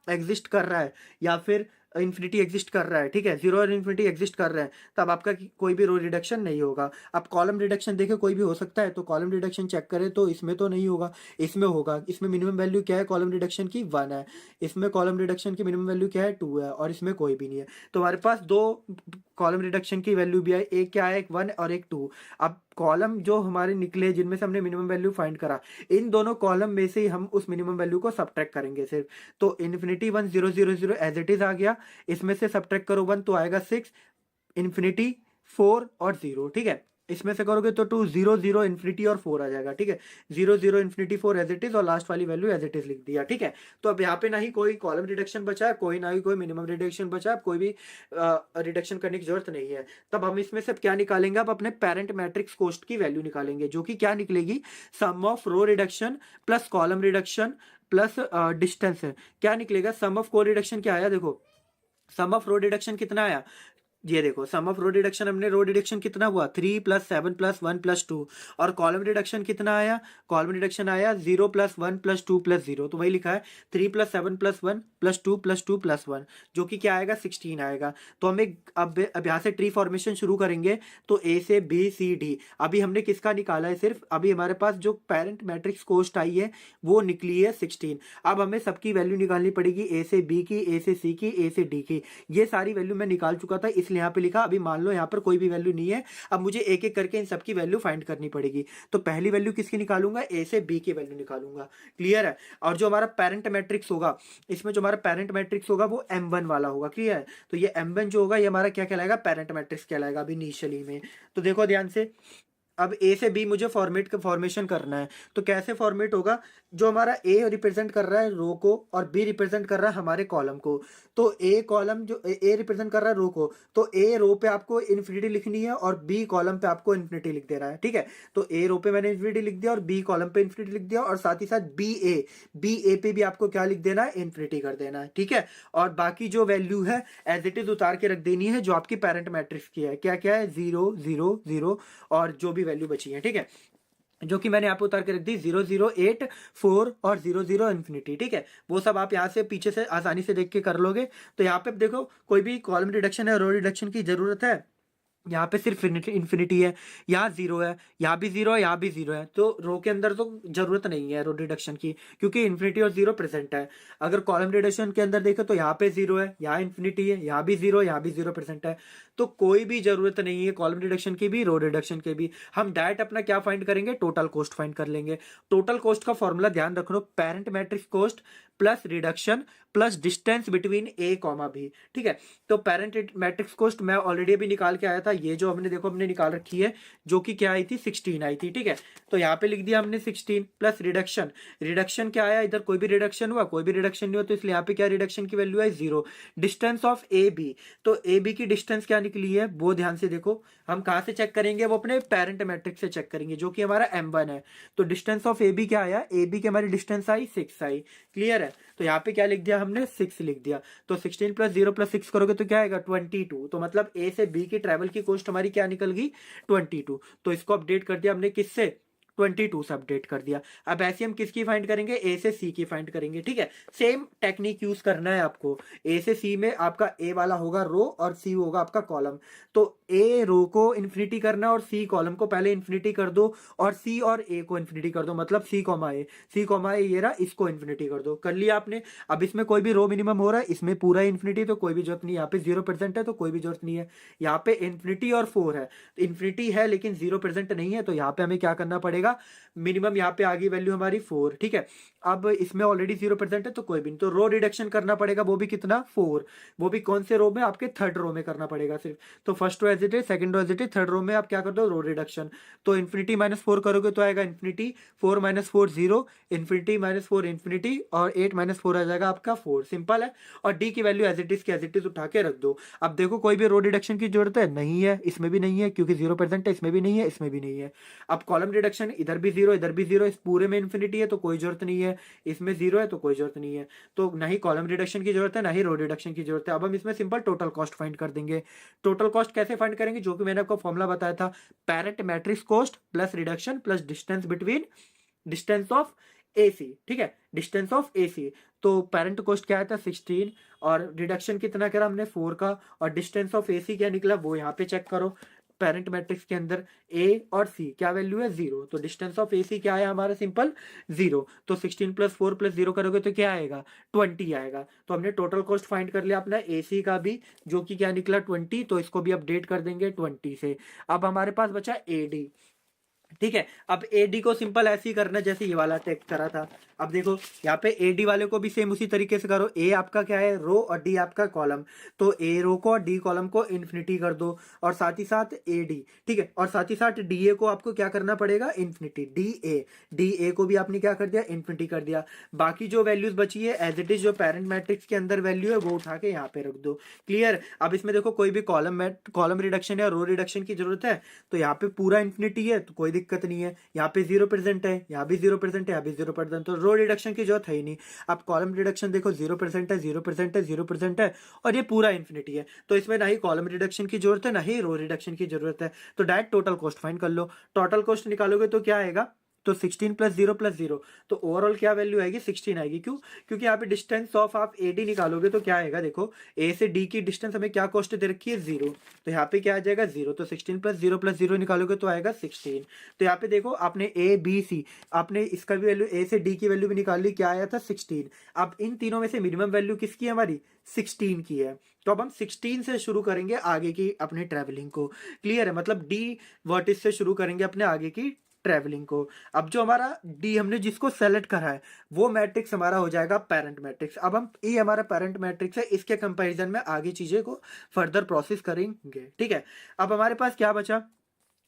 एग्जिस्ट कर रहा है, या फिर इन्फिनिटी एग्जिस्ट कर रहा है, ठीक है, जीरो और इन्फिनिटी एग्जिस्ट कर रहे हैं, तब आपका कोई भी रो रिडक्शन नहीं होगा। अब कॉलम रिडक्शन देखे कोई भी हो सकता है, तो कॉलम रिडक्शन चेक करें तो इसमें तो नहीं होगा, इसमें होगा। इसमें मिनिमम वैल्यू क्या है कॉलम रिडक्शन की, 1 है। इसमें कॉलम रिडक्शन की मिनिमम वैल्यू क्या है, 2 है, और इसमें कोई भी नहीं है। तो हमारे पास दो कॉलम रिडक्शन की वैल्यू भी है, एक क्या है, एक 1 और एक 2। अब कॉलम जो हमारे निकले जिनमें से हमने मिनिमम वैल्यू फाइंड करा, इन दोनों कॉलम में से ही हम उस मिनिमम वैल्यू को सब्ट्रैक्ट करेंगे सिर्फ। तो इन्फिनिटी 1 0 0 0 एज इट इज आ गया, इसमें से सब्ट्रैक्ट करो 1 तो आएगा 6, इन्फिनिटी 4 और 0, ठीक है। इसमें से करोगे तो 2 0 0 इन्फिनिटी और 4 आ जाएगा, ठीक है। 0 0 इन्फिनिटी 4 एज इट इज, और लास्ट वाली वैल्यू एज इट इज लिख दिया, ठीक है। तो अब यहाँ पे ना ही कोई कॉलम रिडक्शन बचा है, कोई ना ही कोई मिनिमम रिडक्शन बचा है, अब कोई भी रिडक्शन करने की जरूरत नहीं है। तब हम इसमें से क्या निकालेंगे, अब अपने पेरेंट मैट्रिक्स कोस्ट की वैल्यू निकालेंगे, जो कि क्या निकलेगी, sum of row reduction plus column reduction plus distance है। क्या निकलेगा, सम ऑफ को रिडक्शन क्या आया, देखो सम ऑफ रो रिडक्शन कितना आया, ये देखो सम ऑफ रो रिडक्शन, हमने रो रिडक्शन कितना हुआ, 3 प्लस 7 प्लस 1 प्लस 2, और कॉलम रिडक्शन कितना आया, कॉलम रिडक्शन आया 0 प्लस 1 प्लस 2 प्लस 0। तो वही लिखा है 3 plus 7 plus 1 plus 2 plus 2 plus 1, जो कि क्या आएगा, 16 आएगा। तो हमें अब यहाँ से ट्री फॉर्मेशन शुरू करेंगे, तो ए से बी सी डी, अभी हमने किसका निकाला है, सिर्फ अभी हमारे पास जो पेरेंट मैट्रिक्स कोस्ट आई है वो निकली है 16। अब हमें सबकी वैल्यू निकालनी पड़ेगी, ए से बी की, ए से सी की, ए से डी की। ये सारी वैल्यू मैं निकाल चुका था, इसलिए यहाँ पे लिखा। अभी मान लो यहाँ पर कोई भी वैल्यू नहीं है, अब मुझे एक एक करके इन सबकी वैल्यू फाइंड करनी पड़ेगी। तो पहली वैल्यू किसकी निकालूंगा, ए से बी की वैल्यू निकालूंगा। क्लियर है। और जो हमारा पेरेंट मैट्रिक्स होगा, इसमें जो हमारा पेरेंट मैट्रिक्स होगा वो M1 वाला होगा। क्लियर है। तो ये M1 जो होगा ये हमारा क्या कहलाएगा, पेरेंट मैट्रिक्स कहलाएगा अभी इनिशियली में। तो देखो ध्यान से, अब ए से बी मुझे फॉर्मेशन करना है, तो कैसे फॉर्मेट होगा, जो हमारा ए रिप्रेजेंट कर रहा है रो को, और बी रिप्रेजेंट कर रहा है हमारे कॉलम को। तो ए कॉलम जो ए रिप्रेजेंट कर रहा है रो को, तो ए रो पे आपको इन्फिनिटी लिखनी है, और बी कॉलम पे आपको इन्फिनिटी लिख दे रहा है, ठीक है। तो ए रो पे मैंने इन्फिनिटी लिख दिया, और बी कॉलम पे इन्फिनिटी लिख दिया, और साथ ही साथ बी ए पे भी आपको क्या लिख देना है, इन्फिनिटी कर देना है, ठीक है। और बाकी जो वैल्यू है एज इट इज उतार के रख देनी है, जो आपकी पेरेंट मैट्रिक्स की है। क्या क्या है, 0 0 0, और जो भी वैल्यू बची है, ठीक है, जो कि मैंने यहाँ पे उतार के रख दी, 0 0 8 4 और 0 0 इन्फिनिटी, ठीक है। वो सब आप यहाँ से पीछे से आसानी से देख के कर लोगे। तो यहाँ पे देखो कोई भी कॉलम रिडक्शन है, रो रिडक्शन की जरूरत है, यहाँ पे सिर्फ इन्फिनिटी है, यहाँ 0 है, यहाँ भी 0 है, यहाँ भी 0 है। तो रो के अंदर तो जरूरत नहीं है रो रिडक्शन की, क्योंकि इन्फिनिटी और 0 प्रेजेंट है। अगर कॉलम रिडक्शन के अंदर देखें तो यहाँ पे 0 है, यहाँ इन्फिनिटी है, यहाँ भी 0, यहाँ भी 0 प्रेजेंट है। तो कोई भी जरूरत नहीं है कॉलम रिडक्शन की भी, रो रिडक्शन के भी। हम डायरेक्ट अपना क्या फाइंड करेंगे, टोटल कॉस्ट फाइंड कर लेंगे। टोटल कॉस्ट का फॉर्मूला ध्यान रखो, parent matrix cost plus reduction plus distance between A comma B, ठीक है। तो पेरेंट मैट्रिक्स कॉस्ट मैं ऑलरेडी अभी निकाल के आया था, ये जो हमने देखो हमने निकाल रखी है, जो कि क्या आई थी, 16 आई थी, ठीक है। तो यहाँ पे लिख दिया हमने 16 प्लस रिडक्शन। रिडक्शन क्या आया, इधर कोई भी रिडक्शन हुआ, कोई भी रिडक्शन नहीं हुआ, तो इसलिए यहाँ पे क्या रिडक्शन की वैल्यू है, 0। डिस्टेंस ऑफ ए बी, तो ए बी की डिस्टेंस क्या निकली है वो ध्यान से देखो। हम कहाँ से चेक करेंगे, वो अपने पेरेंट मैट्रिक्स से चेक करेंगे, जो कि हमारा M1 है। तो डिस्टेंस ऑफ ए बी क्या आया, ए बी की हमारी डिस्टेंस आई 6 आई। क्लियर है। तो यहाँ पे क्या लिख दिया हमने, 6 लिख दिया। तो 16 प्लस 0 प्लस 6 करोगे तो क्या आएगा, 22। तो मतलब ए से बी की ट्रैवल की कॉस्ट हमारी क्या निकल गई, 22। तो इसको अपडेट कर दिया हमने किससे, 22 से अपडेट कर दिया। अब ऐसे हम किसकी फाइंड करेंगे, ए से सी की फाइंड करेंगे, ठीक है। सेम टेक्निक यूज करना है आपको। ए से सी में आपका ए वाला होगा रो, और सी होगा आपका कॉलम। तो ए रो को इन्फिनिटी करना है और सी कॉलम को पहले इन्फिनिटी कर दो और सी और ए को इन्फिनिटी कर दो, मतलब सी कॉमा ए ये रहा, इसको इन्फिनिटी कर दो, कर लिया आपने। अब इसमें कोई भी रो मिनिमम हो रहा है, इसमें पूरा इन्फिनिटी तो कोई भी जरूरत नहीं है, यहाँ पे 0% है तो कोई भी जरूरत नहीं है। यहाँ पे इन्फिनिटी और 4 है, इन्फिनिटी है लेकिन 0% नहीं है, तो यहाँ पे हमें क्या करना पड़ेगा, मिनिमम यहाँ पे आ गई वैल्यू हमारी 4, ठीक है। अब इसमें ऑलरेडी 0% है तो कोई भी नहीं, तो रो रिडक्शन करना पड़ेगा, वो भी कितना 4, वो भी कौन से रो में, आपके थर्ड रो में करना पड़ेगा सिर्फ। तो first row as it is, second row as it is, third row में आप क्या कर दो, रो रिडक्शन। तो इन्फिनिटी -4 करोगे तो आएगा इन्फिनिटी, 4 - 4 0, इन्फिनिटी -4 इन्फिनिटी, और 8 - 4 आ जाएगा आपका 4, सिंपल है। और डी की वैल्यू एज इट इज की एज इट इज उठा के रख दो। अब देखो कोई भी रो रिडक्शन की जरूरत है नहीं है, इसमें भी नहीं है क्योंकि 0% है, इसमें भी नहीं है, इसमें भी नहीं है। अब कॉलम रिडक्शन, इधर भी 0 इधर भी 0, इस पूरे में इन्फिनिटी है तो कोई जरूरत नहीं है, इसमें 0 है तो कोई जरूरत नहीं है, तो ना ही कॉलम रिडक्शन की जरूरत है ना ही रो रिडक्शन की जरूरत है। अब हम इसमें सिंपल टोटल कॉस्ट फाइंड कर देंगे। टोटल कॉस्ट कैसे फाइंड करेंगे, जो कि मैंने आपको फॉर्मूला बताया था, parent matrix cost plus reduction plus distance between distance of AC, ठीक है, डिस्टेंस ऑफ AC। तो पेरेंट कॉस्ट क्या आया था 16, और रिडक्शन कितना करा हमने 4 का, और डिस्टेंस ऑफ AC क्या निकला वो यहाँ पे चेक करो। पेरेंट मैट्रिक्स के अंदर A और C क्या वैल्यू है 0, तो डिस्टेंस ऑफ AC क्या आया हमारा, सिंपल 0। तो 16 + 4 + 0 करोगे तो क्या आएगा, 20 आएगा। तो हमने टोटल कॉस्ट फाइंड कर लिया अपना AC का भी, जो कि क्या निकला 20, तो इसको भी अपडेट कर देंगे 20 से। अब हमारे पास बचा AD, ठीक है। अब AD को सिंपल ऐसे ही करना जैसे ये वाला टेक करा था। अब देखो यहाँ पे AD वाले को भी सेम उसी तरीके से करो। A आपका क्या है, रो, और D आपका कॉलम, तो A रो को और D कॉलम को इन्फिनिटी कर दो, और साथ ही साथ AD, ठीक है, और साथ ही साथ DA को आपको क्या करना पड़ेगा, इन्फिनिटी। DA को भी आपने क्या कर दिया, इन्फिनिटी कर दिया। बाकी जो वैल्यूज बची है एज इट इज, जो पेरेंट मैट्रिक्स के अंदर वैल्यू है वो उठा के यहाँ पे रख दो। क्लियर। अब इसमें देखो कोई भी कॉलम रिडक्शन या रो रिडक्शन की जरूरत है, तो यहाँ पे पूरा इन्फिनिटी है तो कोई दिक्कत नहीं है, यहाँ पे 0% है, यहाँ भी 0% है, यहाँ भी 0%, तो रो रिडक्शन की जरूरत है ही नहीं। अब कॉलम रिडक्शन देखो 0% है, 0% है, 0% है, और ये पूरा इन्फिनिटी है, तो इसमें ना ही कॉलम रिडक्शन की जरूरत है ना ही रो रिडक्शन की जरूरत है। तो डायरेक्ट टोटल कॉस्ट फाइंड कर लो। टोटल कॉस्ट निकालोगे तो क्या आएगा, तो 16 + 0 + 0, तो ओवरऑल क्या वैल्यू आएगी, 16 आएगी। क्यों, क्योंकि यहाँ पे डिस्टेंस ऑफ आप AD निकालोगे तो क्या आएगा, देखो A से D की डिस्टेंस हमें क्या कॉस्ट दे रखी है 0, तो यहाँ पे क्या आ जाएगा 0, तो 16 + 0 + 0 निकालोगे तो आएगा 16। तो यहाँ पे देखो आपने ABC, आपने इसका भी वैल्यू A से D की वैल्यू भी निकाल ली, क्या आया था 16। अब इन तीनों में से मिनिमम वैल्यू किसकी है, हमारी 16 की है, तो अब हम 16 से शुरू करेंगे आगे की अपनी ट्रैवलिंग को। क्लियर है, मतलब D वर्टिस से शुरू करेंगे अपने आगे की ट्रैवलिंग को। अब जो हमारा डी हमने जिसको सेलेक्ट करा है वो मैट्रिक्स हमारा हो जाएगा पेरेंट मैट्रिक्स। अब हम ये हमारा पेरेंट मैट्रिक्स है, इसके कंपैरिजन में आगे चीजें को फर्दर प्रोसेस करेंगे, ठीक है। अब हमारे पास क्या बचा,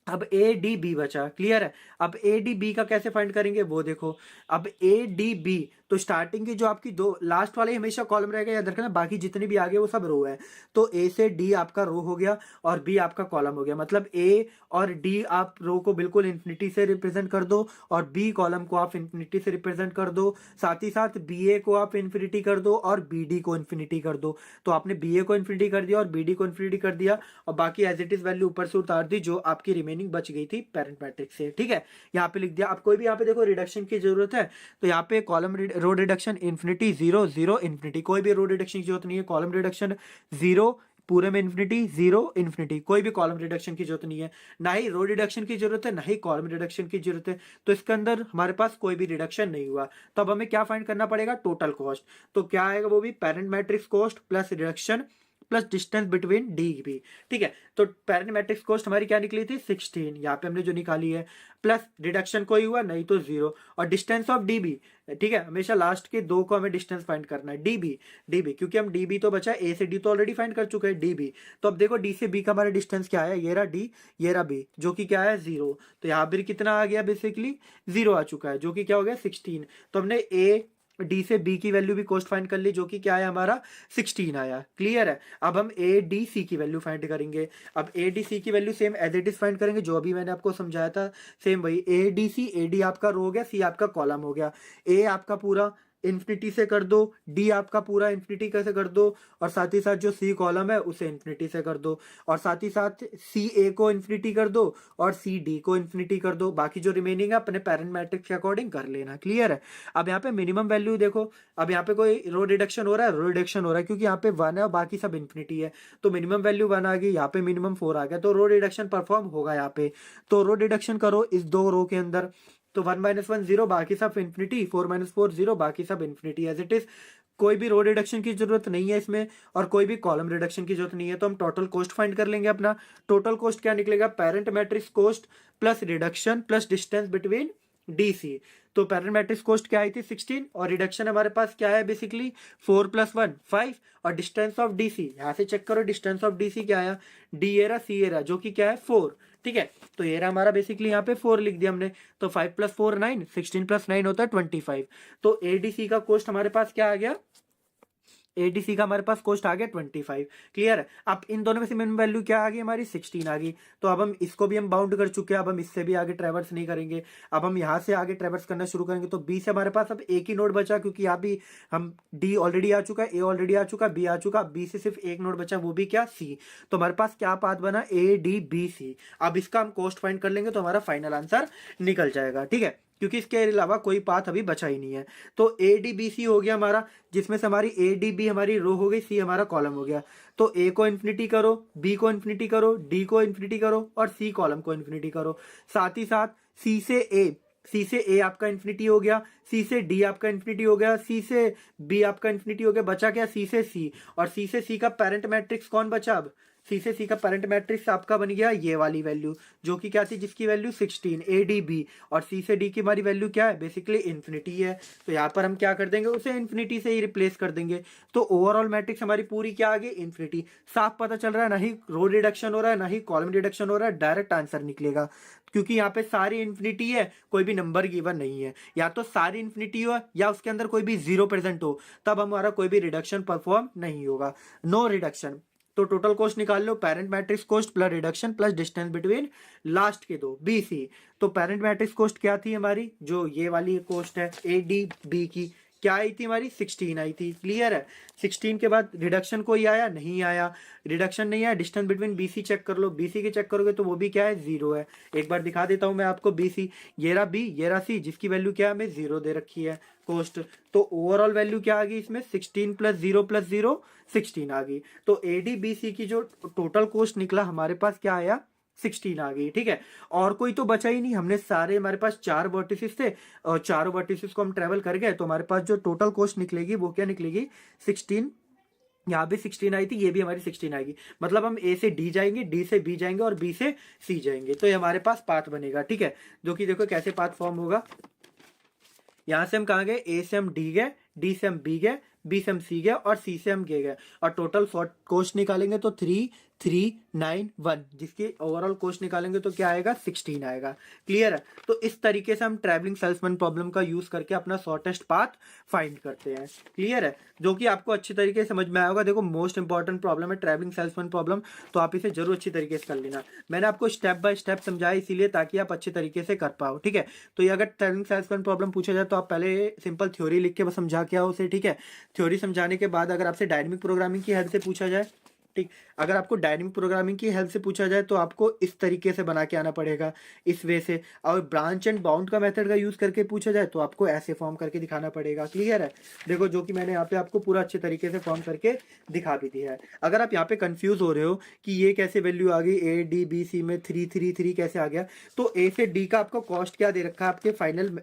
अब ADB बचा। क्लियर है। अब ADB का कैसे फाइंड करेंगे वो देखो। अब ADB तो स्टार्टिंग की जो आपकी दो लास्ट वाले हमेशा कॉलम रहेगा, याद रखना, बाकी जितने भी आगे वो सब रो है। तो A से D आपका रो हो गया और B आपका कॉलम हो गया, मतलब A और D आप रो को बिल्कुल इन्फिनिटी से रिप्रेजेंट कर दो और B कॉलम को आप इन्फिनिटी से रिप्रेजेंट कर दो, साथ ही साथ BA को आप इन्फिनिटी कर दो और BD को इन्फिनिटी कर दो। तो आपने BA को इन्फिनिटी कर दिया और BD को इन्फिनिटी कर दिया, और बाकी एज इट इज वैल्यू ऊपर से उतार दी जो आपकी रिमेनिंग बच गई थी पेरेंट मैट्रिक्स से, ठीक है। यहाँ पे लिख दिया। अब कोई भी यहाँ पे देखो रिडक्शन की जरूरत है, तो यहाँ पे column row reduction infinity 0 0 infinity, कोई भी रो रिडक्शन की जरूरत नहीं है। कॉलम रिडक्शन 0 पूरे में इन्फिनिटी, 0 इन्फिनिटी, कोई भी कॉलम रिडक्शन की जरूरत नहीं है, ना ही रो रिडक्शन की जरूरत है ना ही कॉलम रिडक्शन की जरूरत है। तो इसके अंदर हमारे पास कोई भी रिडक्शन नहीं हुआ, तो अब हमें क्या फाइंड करना पड़ेगा, टोटल कॉस्ट। तो क्या आएगा, वो भी parent matrix cost plus reduction plus distance between D भी, ठीक है। तो पेरेंट मैट्रिक्स कॉस्ट हमारी क्या निकली थी 16, यहाँ पे हमने जो निकाली है, प्लस रिडक्शन कोई हुआ नहीं तो 0, और डिस्टेंस ऑफ डी बी, ठीक है, हमेशा लास्ट के दो को हमें डिस्टेंस फाइंड करना है, डी बी क्योंकि हम डी बी तो बचा, ए से डी तो ऑलरेडी फाइंड कर चुके हैं, डी बी। तो अब देखो डी से बी का हमारा डिस्टेंस क्या है, ये रहा डी, ये रहा बी, जो कि क्या है 0। तो यहाँ पर कितना आ गया, बेसिकली 0 आ चुका है, जो कि क्या हो गया 16। तो हमने ए डी से बी की वैल्यू भी कॉस्ट फाइंड कर ली, जो कि क्या है हमारा 16 आया। क्लियर है। अब हम ए डी सी की वैल्यू फाइंड करेंगे। अब ए डी सी की value same as it is find करेंगे, जो अभी मैंने आपको समझाया था सेम वही। ए डी सी, ए डी आपका रो हो गया, सी आपका कॉलम हो गया, ए आपका पूरा इन्फिनिटी से कर दो, डी आपका पूरा इन्फिनिटी कैसे कर दो, और साथ ही साथ जो सी कॉलम है उसे इन्फिनिटी से कर दो, और साथ ही साथ सी ए को इन्फिनिटी कर दो और सी डी को इन्फिनिटी कर दो। बाकी जो रिमेनिंग है अपने पेरेंट मैट्रिक्स के अकॉर्डिंग कर लेना। क्लियर है। अब यहाँ पे मिनिमम वैल्यू देखो, अब यहाँ पे कोई रो रिडक्शन हो रहा है, रो रिडक्शन हो रहा है क्योंकि यहाँ पे 1 है और बाकी सब इन्फिनिटी है, तो मिनिमम वैल्यू 1 आ गई, यहाँ पे मिनिमम 4 आ गया, तो रो रिडक्शन परफॉर्म होगा यहाँ पे। तो रो रिडक्शन करो इस दो रो के अंदर, तो 1 - 1 0, बाकी सब इन्फिनिटी, 4 - 4 0, बाकी सब इन्फिनिटी एज इट इज। कोई भी रो रिडक्शन की जरूरत नहीं है इसमें, और कोई भी कॉलम रिडक्शन की जरूरत नहीं है। तो हम टोटल कोस्ट फाइंड कर लेंगे। अपना टोटल कोस्ट क्या निकलेगा, parent matrix cost plus reduction plus distance between DC. तो पेरेंट मैट्रिक्स कोस्ट क्या आई थी 16, और रिडक्शन हमारे पास क्या है बेसिकली 4 + 1 5, और डिस्टेंस ऑफ डीसी यहां से चेक करो, डिस्टेंस ऑफ डीसी क्या आया, डी एरा सी एरा, जो कि क्या है 4। ठीक है, तो एरा हमारा बेसिकली यहाँ पे 4 लिख दिया हमने। तो 5 + 4 9, 16 + 9 होता है 25। तो एडीसी का कोस्ट हमारे पास क्या आ गया, एडीसी का हमारे पास कोस्ट आ गया 25। क्लियर है। अब इन दोनों में से मिनिमम वैल्यू क्या आ गई हमारी 16 आ गई। तो अब हम इसको भी हम बाउंड कर चुके हैं, अब हम इससे भी आगे ट्रेवर्स नहीं करेंगे। अब हम यहाँ से आगे ट्रेवर्स करना शुरू करेंगे। तो बी से हमारे पास अब एक ही नोड बचा, क्योंकि यहाँ भी हम डी ऑलरेडी आ चुका है, ए ऑलरेडी आ चुका, बी आ चुका, बी से सिर्फ एक नोड बचा, वो भी क्या सी। तो हमारे पास क्या पाथ बना ए डी बी सी। अब इसका हम कोस्ट फाइंड कर लेंगे तो हमारा फाइनल आंसर निकल जाएगा। ठीक है, क्योंकि इसके अलावा कोई पाथ अभी बचा ही नहीं है। तो ए डी बी सी हो गया हमारा, जिसमें से हमारी ए डी बी हमारी रो हो गई, सी हमारा कॉलम हो गया। तो ए को इन्फिनिटी करो, बी को इन्फिनिटी करो, डी को इन्फिनिटी करो और सी कॉलम को इन्फिनिटी करो। साथ ही साथ सी से ए आपका इन्फिनिटी हो गया, सी से डी आपका इन्फिनिटी हो गया, सी से बी आपका इन्फिनिटी हो गया, बचा क्या सी से सी। और सी से सी का पेरेंट मैट्रिक्स कौन बचा, अब सी से सी का पेरेंट मैट्रिक्स आपका बन गया ये वाली वैल्यू, जो कि क्या थी, जिसकी वैल्यू 16 ए डी बी, और सी से डी की हमारी वैल्यू क्या है बेसिकली इन्फिनिटी है। तो यहाँ पर हम क्या कर देंगे, उसे इन्फिनिटी से ही रिप्लेस कर देंगे। तो ओवरऑल मैट्रिक्स हमारी पूरी क्या आ गई, इन्फिनिटी। साफ पता चल रहा है, ना ही रो रिडक्शन हो रहा है ना ही कॉलम रिडक्शन हो रहा है, डायरेक्ट आंसर निकलेगा। क्योंकि यहाँ पे सारी इन्फिनिटी है, कोई भी नंबर गिवन नहीं है, या तो सारी इन्फिनिटी हो या उसके अंदर कोई भी 0 प्रेजेंट हो, तब हमारा कोई भी रिडक्शन परफॉर्म नहीं होगा। No reduction. तो टोटल कोस्ट निकाल लो, parent matrix cost plus reduction plus distance between last के दो बी सी। तो पेरेंट मैट्रिक्स कोस्ट क्या थी हमारी, जो ये वाली कोस्ट है ए डी बी की, क्या आई थी हमारी 16 आई थी। क्लियर है। 16 के बाद रिडक्शन कोई आया नहीं आया, रिडक्शन नहीं आया, डिस्टेंस बिटवीन बीसी चेक कर लो, बीसी के चेक करोगे तो वो भी क्या है 0 है। एक बार दिखा देता हूं मैं आपको, बीसी ये रहा बी ये रहा सी, जिसकी वैल्यू क्या है हमें 0 दे रखी है कोस्ट। तो ओवरऑल वैल्यू क्या आ गई इसमें 16 + 0 + 0 16 आ गई। तो एडीबीसी की जो टोटल कोस्ट निकला हमारे पास क्या आया 16 आ गई। ठीक है, और कोई तो बचा ही नहीं, हमने सारे, हमारे पास 4 वर्टिसेस थे और चारों वर्टिसेस को हम ट्रेवल कर गए, तो हमारे पास जो टोटल कोस्ट निकलेगी वो क्या निकलेगी 16। यहाँ भी 16 आई थी, ये भी हमारी 16 आएगी। मतलब हम ए से डी जाएंगे, डी से बी जाएंगे और बी से सी जाएंगे, तो ये हमारे पास पाथ बनेगा। ठीक है, जो कि देखो कैसे पाथ फॉर्म होगा। यहां से हम कहा गए, ए से हम डी गए, डी से हम बी गए, बी से हम सी गए और सी से हम गए, और टोटल कोस्ट निकालेंगे तो 3 3 9 1, जिसकी ओवरऑल कोस्ट निकालेंगे तो क्या आएगा 16 आएगा। क्लियर है। तो इस तरीके से हम ट्रैवलिंग सेल्समैन प्रॉब्लम का यूज करके अपना शॉर्टेस्ट पाथ फाइंड करते हैं। क्लियर है, जो कि आपको अच्छी तरीके से समझ में आया होगा। देखो मोस्ट इंपॉर्टेंट प्रॉब्लम है ट्रैवलिंग सेल्समैन प्रॉब्लम, तो आप इसे जरूर अच्छी तरीके से कर लेना। मैंने आपको स्टेप बाय स्टेप समझाया इसीलिए ताकि आप अच्छे तरीके से कर पाओ। ठीक है, तो ये अगर ट्रैवलिंग सेल्समैन प्रॉब्लम पूछा जाए तो आप पहले सिंपल थ्योरी लिख के बस समझा के आओ उसे। ठीक है, थ्योरी समझाने के बाद अगर आपसे डायनेमिक प्रोग्रामिंग की हेल्प से पूछा जाए, ठीक, अगर आपको डायनेमिक प्रोग्रामिंग की हेल्प से पूछा जाए तो आपको इस तरीके से बना के आना पड़ेगा, इस वे से। और ब्रांच एंड बाउंड का मेथड का यूज करके पूछा जाए तो आपको ऐसे फॉर्म करके दिखाना पड़ेगा। क्लियर है। देखो जो कि मैंने यहाँ पे आपको पूरा अच्छे तरीके से फॉर्म करके दिखा भी दिया है। अगर आप यहाँ पे कंफ्यूज हो रहे हो कि ये कैसे वैल्यू आ गई ए डी बी सी में 3 3 3 कैसे आ गया, तो ए से डी का आपको कॉस्ट क्या दे रखा है आपके फाइनल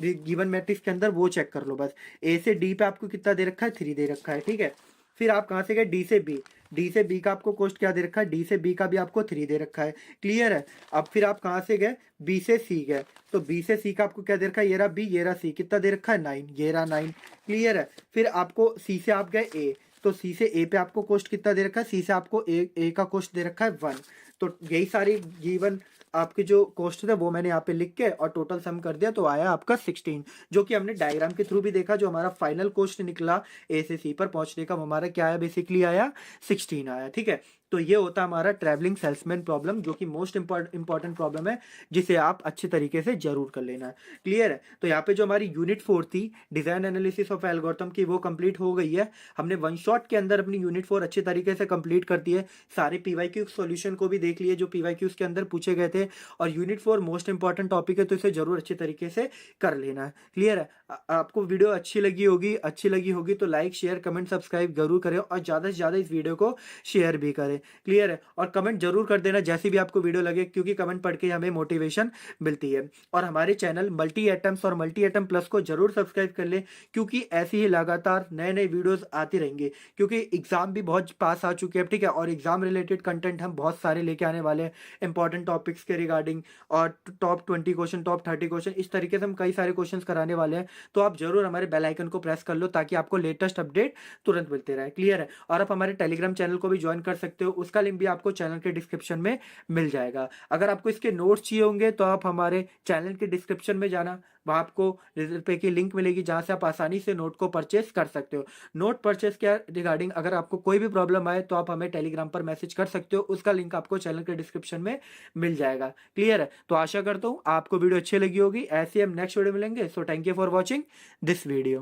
गिवन मैट्रिक्स के अंदर, वो चेक कर लो बस। ए से डी पे आपको कितना दे रखा है 3 दे रखा है। ठीक है, फिर आप कहाँ से गए डी से बी, डी से बी का आपको कोस्ट क्या दे रखा है, डी से बी का भी आपको 3 दे रखा है। क्लियर है। अब फिर आप कहाँ से गए, बी से सी गए, तो बी से सी का आपको क्या दे रखा है, ये रहा बी ये रहा सी, कितना दे रखा है 9, ये रहा 9। क्लियर है। फिर आपको सी से आप गए ए, तो सी से ए पे आपको कोस्ट कितना दे रखा है, सी से आपको ए का कोस्ट दे रखा है 1। तो यही सारी गिवन आपके जो कोस्ट थे वो मैंने यहाँ पे लिख के और टोटल सम कर दिया, तो आया आपका 16, जो कि हमने डायग्राम के थ्रू भी देखा। जो हमारा फाइनल कोस्ट निकला ए से सी पर पहुंचने का, वो हमारा क्या आया बेसिकली आया 16 आया। ठीक है, तो ये होता है हमारा ट्रैवलिंग सेल्समैन प्रॉब्लम, जो कि मोस्ट इंपॉर्टेंट प्रॉब्लम है, जिसे आप अच्छे तरीके से जरूर कर लेना। क्लियर है? तो यहाँ पे जो हमारी यूनिट 4 थी डिजाइन एनालिसिस ऑफ एल्गोरिथम की, वो कंप्लीट हो गई है। हमने वन शॉट के अंदर अपनी यूनिट 4 अच्छे तरीके से कंप्लीट कर दी है। सारे पीवाईक्यू सॉल्यूशन को भी देख लिए जो पीवाईक्यूज के अंदर पूछे गए थे। और यूनिट 4 मोस्ट इंपॉर्टेंट टॉपिक है, तो इसे जरूर अच्छे तरीके से कर लेना है। क्लियर है? आपको वीडियो अच्छी लगी होगी तो लाइक शेयर कमेंट सब्सक्राइब जरूर करें, और ज्यादा से ज्यादा इस वीडियो को शेयर भी करें। क्लियर है? और कमेंट जरूर कर देना जैसी भी आपको वीडियो लगे, क्योंकि कमेंट पढ़ के हमें मोटिवेशन मिलती है। और हमारे चैनल मल्टी एटम्स और मल्टी एटम प्लस को जरूर सब्सक्राइब कर ले, क्योंकि ऐसी ही लगातार नए नए वीडियोस आती रहेंगे। क्योंकि एग्जाम भी बहुत पास आ चुके हैं, ठीक है, और एग्जाम रिलेटेड कंटेंट हम बहुत सारे लेके आने वाले हैं इंपॉर्टेंट टॉपिक्स के रिगार्डिंग। और टॉप 20 क्वेश्चन, टॉप 30 क्वेश्चन, इस तरीके से हम कई सारे क्वेश्चन कराने वाले हैं। तो आप जरूर हमारे बेल आइकन को प्रेस कर लो, ताकि आपको लेटेस्ट अपडेट तुरंत मिलते रहे। क्लियर है? और आप हमारे टेलीग्राम चैनल को भी ज्वाइन कर सकते हो, उसका लिंक भी आपको चैनल के डिस्क्रिप्शन में मिल जाएगा। अगर आपको इसके नोट्स चाहिए होंगे तो आप हमारे चैनल के डिस्क्रिप्शन में जाना, वहां आपको पे की लिंक मिलेगी, जहां से आप आसानी से नोट को परचेस कर सकते हो। नोट परचेस के रिगार्डिंग अगर आपको कोई भी प्रॉब्लम आए तो आप हमें टेलीग्राम पर मैसेज कर सकते हो, उसका लिंक आपको चैनल के डिस्क्रिप्शन में मिल जाएगा। क्लियर है? तो आशा करता हूँ आपको वीडियो अच्छी लगी होगी। ऐसे हम नेक्स्ट वीडियो मिलेंगे। So thank you for watching this video.